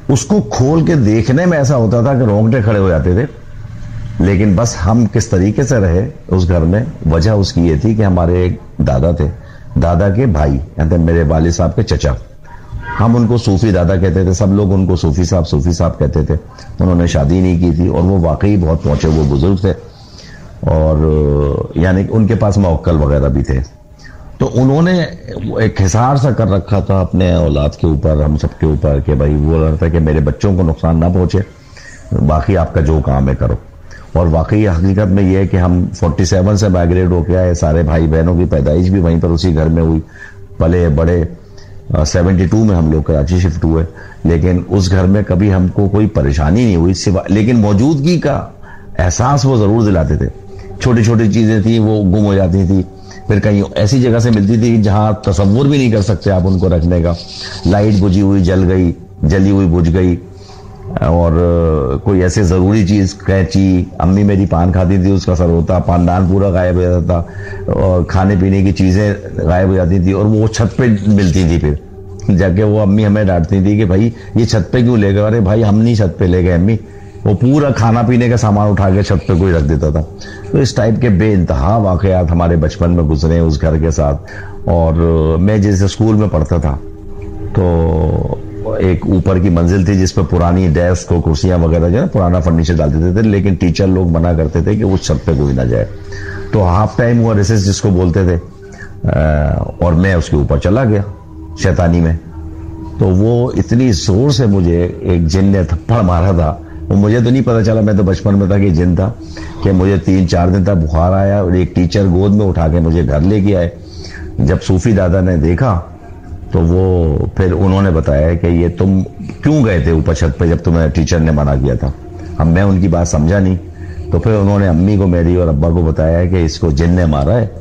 Speaker 5: उसको खोल के देखने में ऐसा होता था कि रोंगटे खड़े हो जाते थे, लेकिन बस हम किस तरीके से रहे उस घर में, वजह उसकी ये थी कि हमारे एक दादा थे, दादा के भाई यानी मेरे वालिद साहब के चचा, हम उनको सूफी दादा कहते थे, सब लोग उनको सूफी साहब कहते थे। उन्होंने शादी नहीं की थी और वो वाकई बहुत पहुंचे हुए बुजुर्ग थे, और यानी उनके पास मवक्कल वगैरह भी थे। तो उन्होंने एक हिसार सा कर रखा था अपने औलाद के ऊपर, हम सबके ऊपर, कि भाई वो लगता है कि मेरे बच्चों को नुकसान ना पहुंचे, बाकी आपका जो काम है करो। और वाकई हकीकत में ये है कि हम 47 से माइग्रेट होके आए, सारे भाई बहनों की पैदाइश भी वहीं पर उसी घर में हुई, पले बड़े। 72 में हम लोग कराची शिफ्ट हुए, लेकिन उस घर में कभी हमको कोई परेशानी नहीं हुई सिवा, लेकिन मौजूदगी का एहसास वो जरूर दिलाते थे। छोटी छोटी चीजें थी वो गुम हो जाती थी, फिर कहीं ऐसी जगह से मिलती थी जहां तसव्वुर भी नहीं कर सकते आप उनको रखने का। लाइट बुझी हुई जल गई, जली हुई बुझ गई, और कोई ऐसे जरूरी चीज, कैंची, अम्मी मेरी पान खाती थी उसका सरोता, पानदान पूरा गायब हो जाता था, और खाने पीने की चीजें गायब हो जाती थी, और वो छत पे मिलती थी। फिर जाके वो अम्मी हमें डांटती थी कि भाई ये छत पे क्यों ले गए? अरे भाई हम नहीं छत पे ले गए अम्मी, वो पूरा खाना पीने का सामान उठा के छत पे कोई रख देता था। तो इस टाइप के बेइंतहा वाकयात हमारे बचपन में गुजरे उस घर के साथ। और मैं जैसे स्कूल में पढ़ता था तो एक ऊपर की मंजिल थी जिसपे पुरानी डेस्क और कुर्सियां वगैरह जो है पुराना फर्नीचर डाल देते थे, लेकिन टीचर लोग मना करते थे कि उस छत पे कोई ना जाए। तो हाफ टाइम हुआ रिसेस जिसको बोलते थे, और मैं उसके ऊपर चला गया शैतानी में। तो वो इतनी जोर से मुझे एक जिन ने थप्पड़ मारा था, वो मुझे तो नहीं पता चला, मैं तो बचपन में था कि जिन था, कि मुझे 3-4 दिन तक बुखार आया और एक टीचर गोद में उठा के मुझे घर लेके आए। जब सूफी दादा ने देखा तो वो फिर उन्होंने बताया कि ये तुम क्यों गए थे ऊपर छत पे जब तुम्हें टीचर ने मना किया था। अब मैं उनकी बात समझा नहीं, तो फिर उन्होंने अम्मी को मेरी और अब्बा को बताया कि इसको जिन ने मारा है।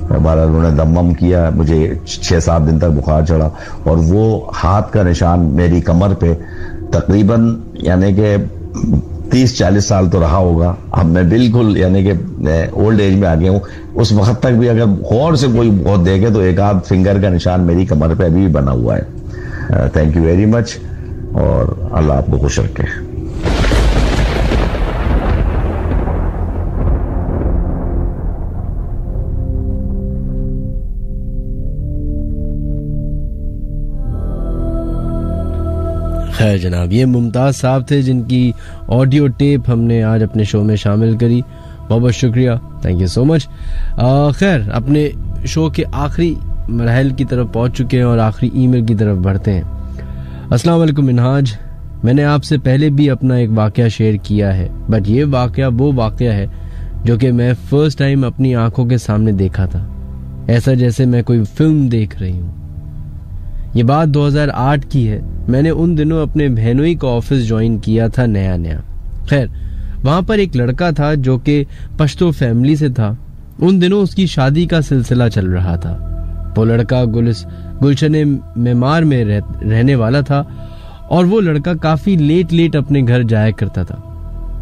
Speaker 5: हमारा उन्होंने दम किया, मुझे 6-7 दिन तक बुखार चढ़ा, और वो हाथ का निशान मेरी कमर पे तकरीबन यानी कि 30-40 साल तो रहा होगा। अब मैं बिल्कुल यानी कि ओल्ड एज में आ गया हूँ। उस वक्त तक भी अगर गौर से कोई बहुत देखे तो एक आध फिंगर का निशान मेरी कमर पे अभी भी बना हुआ है। थैंक यू वेरी मच, और अल्लाह आपको खुश रखे।
Speaker 1: खैर जनाब, ये मुमताज साहब थे जिनकी ऑडियो टेप हमने आज अपने शो में शामिल करी। बहुत बहुत शुक्रिया, थैंक यू सो मच। खैर, अपने शो के आखिरी मरहल की तरफ पहुंच चुके हैं और आखिरी ईमेल की तरफ बढ़ते हैं। अस्सलाम वालेकुम मिनहाज, मैंने आपसे पहले भी अपना एक वाकया शेयर किया है, बट ये वाकया वो वाकया है जो कि मैं फर्स्ट टाइम अपनी आंखों के सामने देखा था, ऐसा जैसे मैं कोई फिल्म देख रही हूँ। ये बात 2008 की है। मैंने उन दिनों अपने बहनोई का ऑफिस ज्वाइन किया था नया नया। खैर, वहां पर एक लड़का था जो कि पश्तो फैमिली से था। उन दिनों उसकी शादी का सिलसिला चल रहा था। वो लड़का गुलशन मेमार में रहने वाला था और वो लड़का काफी लेट अपने घर जाया करता था।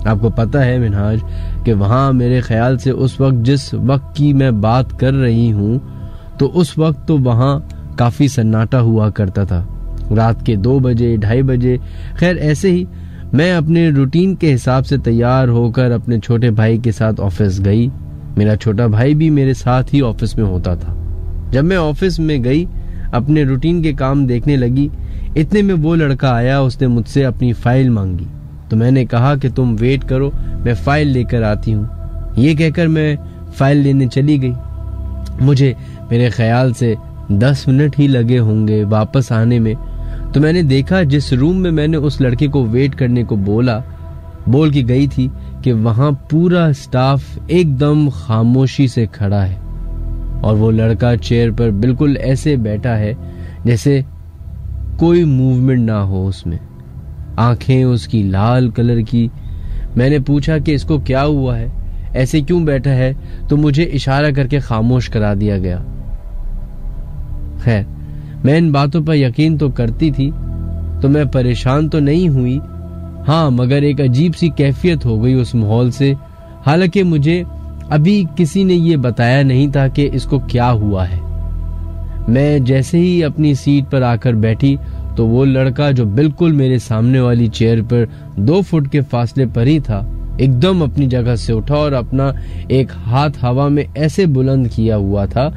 Speaker 1: आपको पता है मिनहाज कि वहां मेरे ख्याल से उस वक्त जिस वक्त की मैं बात कर रही हूं, तो उस वक्त तो वहां काफी सन्नाटा हुआ करता था। रात के 2 बजे 2:30 बजे, खैर ऐसे ही मैं अपने रूटीन के हिसाब से तैयार होकर अपने छोटे भाई के साथ ऑफिस गई। मेरा छोटा भाई भी मेरे साथ ही ऑफिस में होता था। जब मैं ऑफिस में गई, अपने रूटीन के काम देखने लगी, इतने में वो लड़का आया। उसने मुझसे अपनी फाइल मांगी, तो मैंने कहा कि तुम वेट करो, मैं फाइल लेकर आती हूँ। ये कहकर मैं फाइल लेने चली गई। मुझे मेरे ख्याल से 10 मिनट ही लगे होंगे वापस आने में। तो मैंने देखा जिस रूम में मैंने उस लड़के को वेट करने को बोल के गई थी, कि वहां पूरा स्टाफ एकदम खामोशी से खड़ा है और वो लड़का चेयर पर बिल्कुल ऐसे बैठा है जैसे कोई मूवमेंट ना हो उसमें। आंखें उसकी लाल कलर की। मैंने पूछा कि इसको क्या हुआ है, ऐसे क्यों बैठा है, तो मुझे इशारा करके खामोश करा दिया गया। खैर, मैं इन बातों पर यकीन तो करती थी, तो मैं परेशान तो नहीं हुई, हाँ, मगर एक अजीब सी कैफियत हो गई उस माहौल से। हालांकि मुझे अभी किसी ने ये बताया नहीं था कि इसको क्या हुआ है। मैं जैसे ही अपनी सीट पर आकर बैठी, तो वो लड़का जो बिल्कुल मेरे सामने वाली चेयर पर 2 फुट के फासले पर ही था, एकदम अपनी जगह से उठा और अपना एक हाथ हवा में ऐसे बुलंद किया हुआ था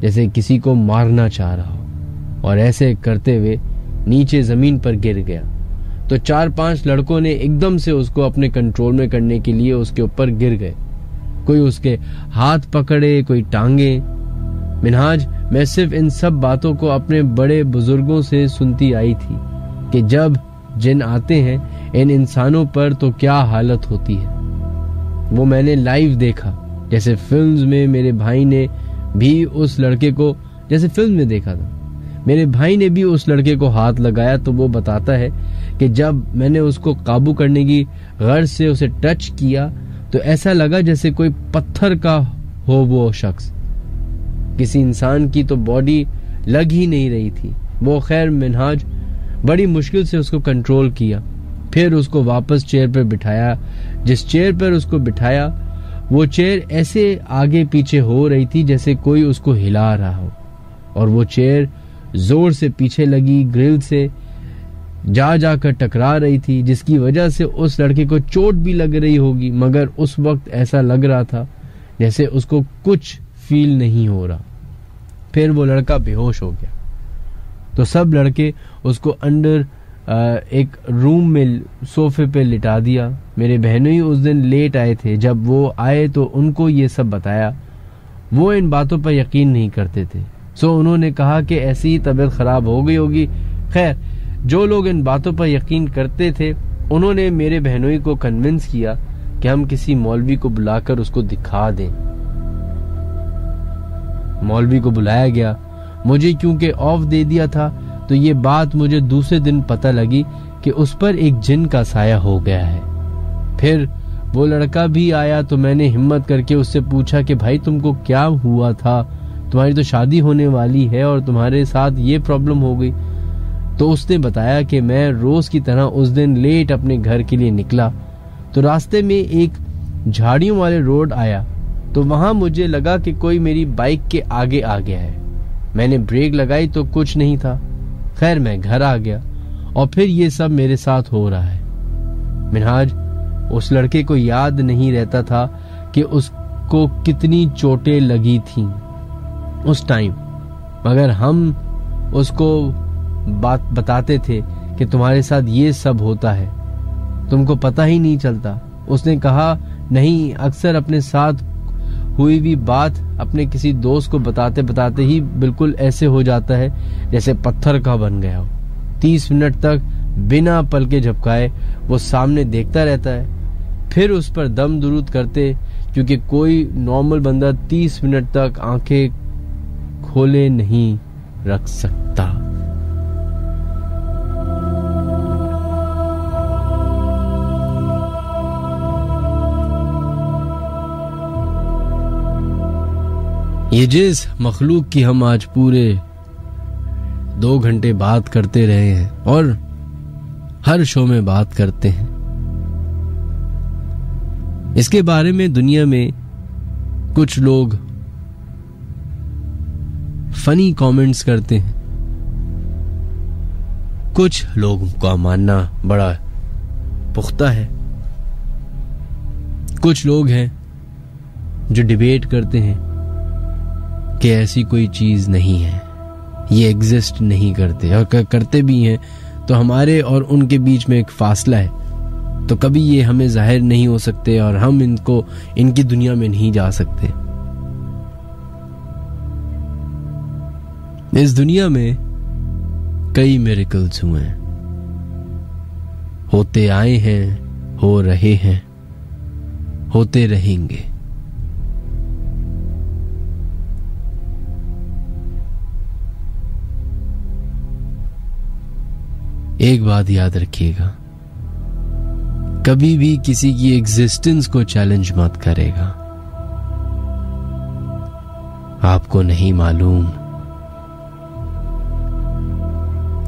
Speaker 1: जैसे किसी को मारना चाह रहा हो, और ऐसे करते हुए नीचे जमीन पर गिर गया। तो 4-5 लड़कों ने एकदम से उसको अपने कंट्रोल में करने के लिए उसके ऊपर गिर गए। कोई उसके हाथ पकड़े, कोई टांगे। मिनहाज, मैं सिर्फ इन सब बातों को अपने बड़े बुजुर्गों से सुनती आई थी कि जब जिन आते हैं इन इंसानों पर तो क्या हालत होती है। वो मैंने लाइव देखा, जैसे फिल्म्स में मेरे भाई ने भी उस लड़के को, जैसे फिल्म में देखा था, मेरे भाई ने भी उस लड़के को हाथ लगाया। तो वो बताता है कि जब मैंने उसको काबू करने की गर्ज से उसे टच किया, तो ऐसा लगा जैसे कोई पत्थर का हो वो शख्स। किसी इंसान की तो बॉडी लग ही नहीं रही थी वो। खैर मिनहाज, बड़ी मुश्किल से उसको कंट्रोल किया, फिर उसको वापस चेयर पर बिठाया। जिस चेयर पर उसको बिठाया, वो चेयर ऐसे आगे पीछे हो रही थी जैसे कोई उसको हिला रहा हो, और वो चेयर जोर से पीछे लगी ग्रिल से जाकर टकरा रही थी, जिसकी वजह से उस लड़के को चोट भी लग रही होगी, मगर उस वक्त ऐसा लग रहा था जैसे उसको कुछ फील नहीं हो रहा। फिर वो लड़का बेहोश हो गया। तो सब लड़के उसको अंदर एक रूम में सोफे पे लिटा दिया। मेरे बहनों ही उस दिन लेट आए थे। जब वो आए तो उनको ये सब बताया। वो इन बातों पर यकीन नहीं करते थे, सो उन्होंने कहा कि ऐसी ही तबीयत खराब हो गई होगी। खैर, जो लोग इन बातों पर यकीन करते थे, उन्होंने मेरे बहनोई को कन्विंस किया कि हम किसी मौलवी को बुलाकर उसको दिखा दें। मौलवी को बुलाया गया। मुझे क्योंकि ऑफ दे दिया था, तो ये बात मुझे दूसरे दिन पता लगी कि उस पर एक जिन का साया हो गया है। फिर वो लड़का भी आया, तो मैंने हिम्मत करके उससे पूछा कि भाई तुमको क्या हुआ था, तुम्हारी तो शादी होने वाली है और तुम्हारे साथ ये प्रॉब्लम हो गई। तो उसने बताया कि मैं रोज की तरह उस दिन लेट अपने घर के लिए निकला, तो रास्ते में एक झाड़ियों वाले रोड आया, तो वहां मुझे लगा कि कोई मेरी बाइक के आगे आ गया है। मैंने ब्रेक लगाई तो कुछ नहीं था। खैर, मैं घर आ गया और फिर ये सब मेरे साथ हो रहा है। मिनहाज, उस लड़के को याद नहीं रहता था कि उसको कितनी चोटें लगी थीं उस टाइम, मगर हम उसको बात बताते थे कि तुम्हारे साथ ये सब होता है, तुमको पता ही नहीं चलता। उसने कहा, नहीं, अक्सर अपने साथ हुई भी बात अपने किसी दोस्त को बताते बताते ही बिल्कुल ऐसे हो जाता है जैसे पत्थर का बन गया हो। 30 मिनट तक बिना पलके झपकाए वो सामने देखता रहता है, फिर उस पर दम दुरूद करते, क्योंकि कोई नॉर्मल बंदा 30 मिनट तक आंखें खोले नहीं रख सकता। ये जिस मखलूक की हम आज पूरे 2 घंटे बात करते रहे हैं और हर शो में बात करते हैं, इसके बारे में दुनिया में कुछ लोग फनी कमेंट्स करते हैं, कुछ लोगों का मानना बड़ा पुख्ता है, कुछ लोग हैं जो डिबेट करते हैं कि ऐसी कोई चीज नहीं है, ये एग्जिस्ट नहीं करते, और करते भी हैं तो हमारे और उनके बीच में एक फासला है, तो कभी ये हमें जाहिर नहीं हो सकते और हम इनको इनकी दुनिया में नहीं जा सकते। इस दुनिया में कई मिरेकल्स हुए हैं, होते आए हैं, हो रहे हैं, होते रहेंगे। एक बात याद रखिएगा, कभी भी किसी की एग्जिस्टेंस को चैलेंज मत करेगा। आपको नहीं मालूम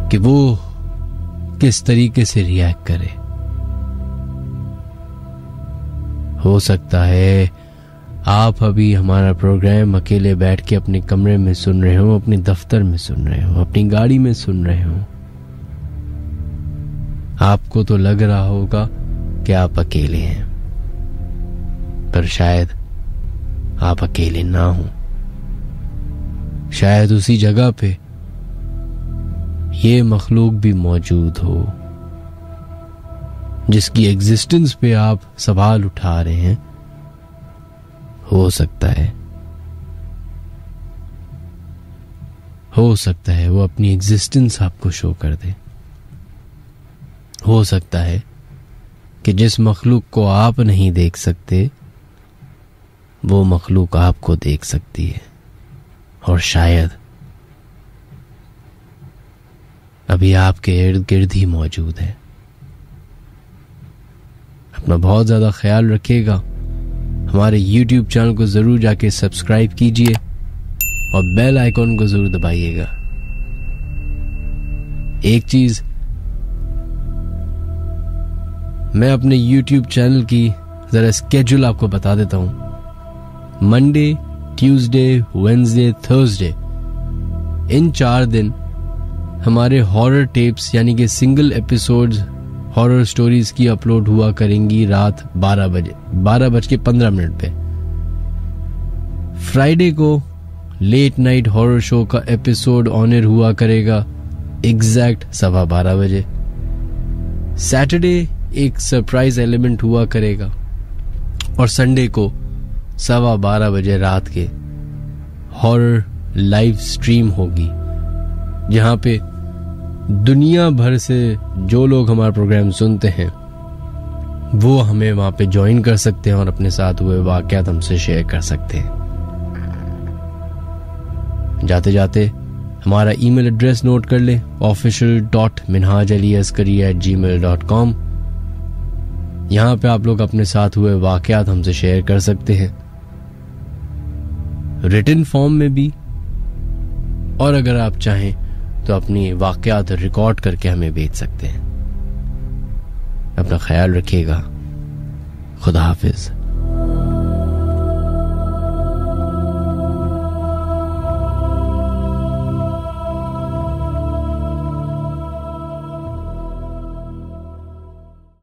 Speaker 1: कि वो किस तरीके से रिएक्ट करे। हो सकता है आप अभी हमारा प्रोग्राम अकेले बैठ के अपने कमरे में सुन रहे हो, अपने दफ्तर में सुन रहे हो, अपनी गाड़ी में सुन रहे हो। आपको तो लग रहा होगा कि आप अकेले हैं, पर शायद आप अकेले ना हो। शायद उसी जगह पे ये मखलूक भी मौजूद हो जिसकी एग्जिस्टेंस पे आप सवाल उठा रहे हैं। हो सकता है वो अपनी एग्जिस्टेंस आपको शो कर दे। हो सकता है कि जिस मखलूक को आप नहीं देख सकते वो मखलूक आपको देख सकती है, और शायद अभी आपके इर्द गिर्द ही मौजूद है। अपना बहुत ज्यादा ख्याल रखिएगा। हमारे YouTube चैनल को जरूर जाके सब्सक्राइब कीजिए और बेल आइकॉन को जरूर दबाइएगा। एक चीज मैं अपने YouTube चैनल की जरा स्केड्यूल आपको बता देता हूं। मंडे, ट्यूसडे, वेडनेसडे, थर्सडे, इन 4 दिन हमारे हॉरर टेप्स यानी कि सिंगल एपिसोड्स हॉरर स्टोरीज की अपलोड हुआ करेंगी रात 12:15 पे। फ्राइडे को लेट नाइट हॉरर शो का एपिसोड ऑन एयर हुआ करेगा एग्जैक्ट 12:15 बजे। सैटरडे एक सरप्राइज एलिमेंट हुआ करेगा, और संडे को 12:15 बजे रात के हॉरर लाइव स्ट्रीम होगी, जहां पे दुनिया भर से जो लोग हमारा प्रोग्राम सुनते हैं वो हमें वहां पे ज्वाइन कर सकते हैं और अपने साथ हुए वाकयात हमसे शेयर कर सकते हैं। जाते जाते हमारा ईमेल एड्रेस नोट कर ले, official.minhajaliaskari@gmail.com। यहां पे आप लोग अपने साथ हुए वाकयात हमसे शेयर कर सकते हैं, रिटन फॉर्म में भी, और अगर आप चाहें तो अपनी वाकयात रिकॉर्ड करके हमें भेज सकते हैं। अपना ख्याल रखिएगा। खुदा हाफिज।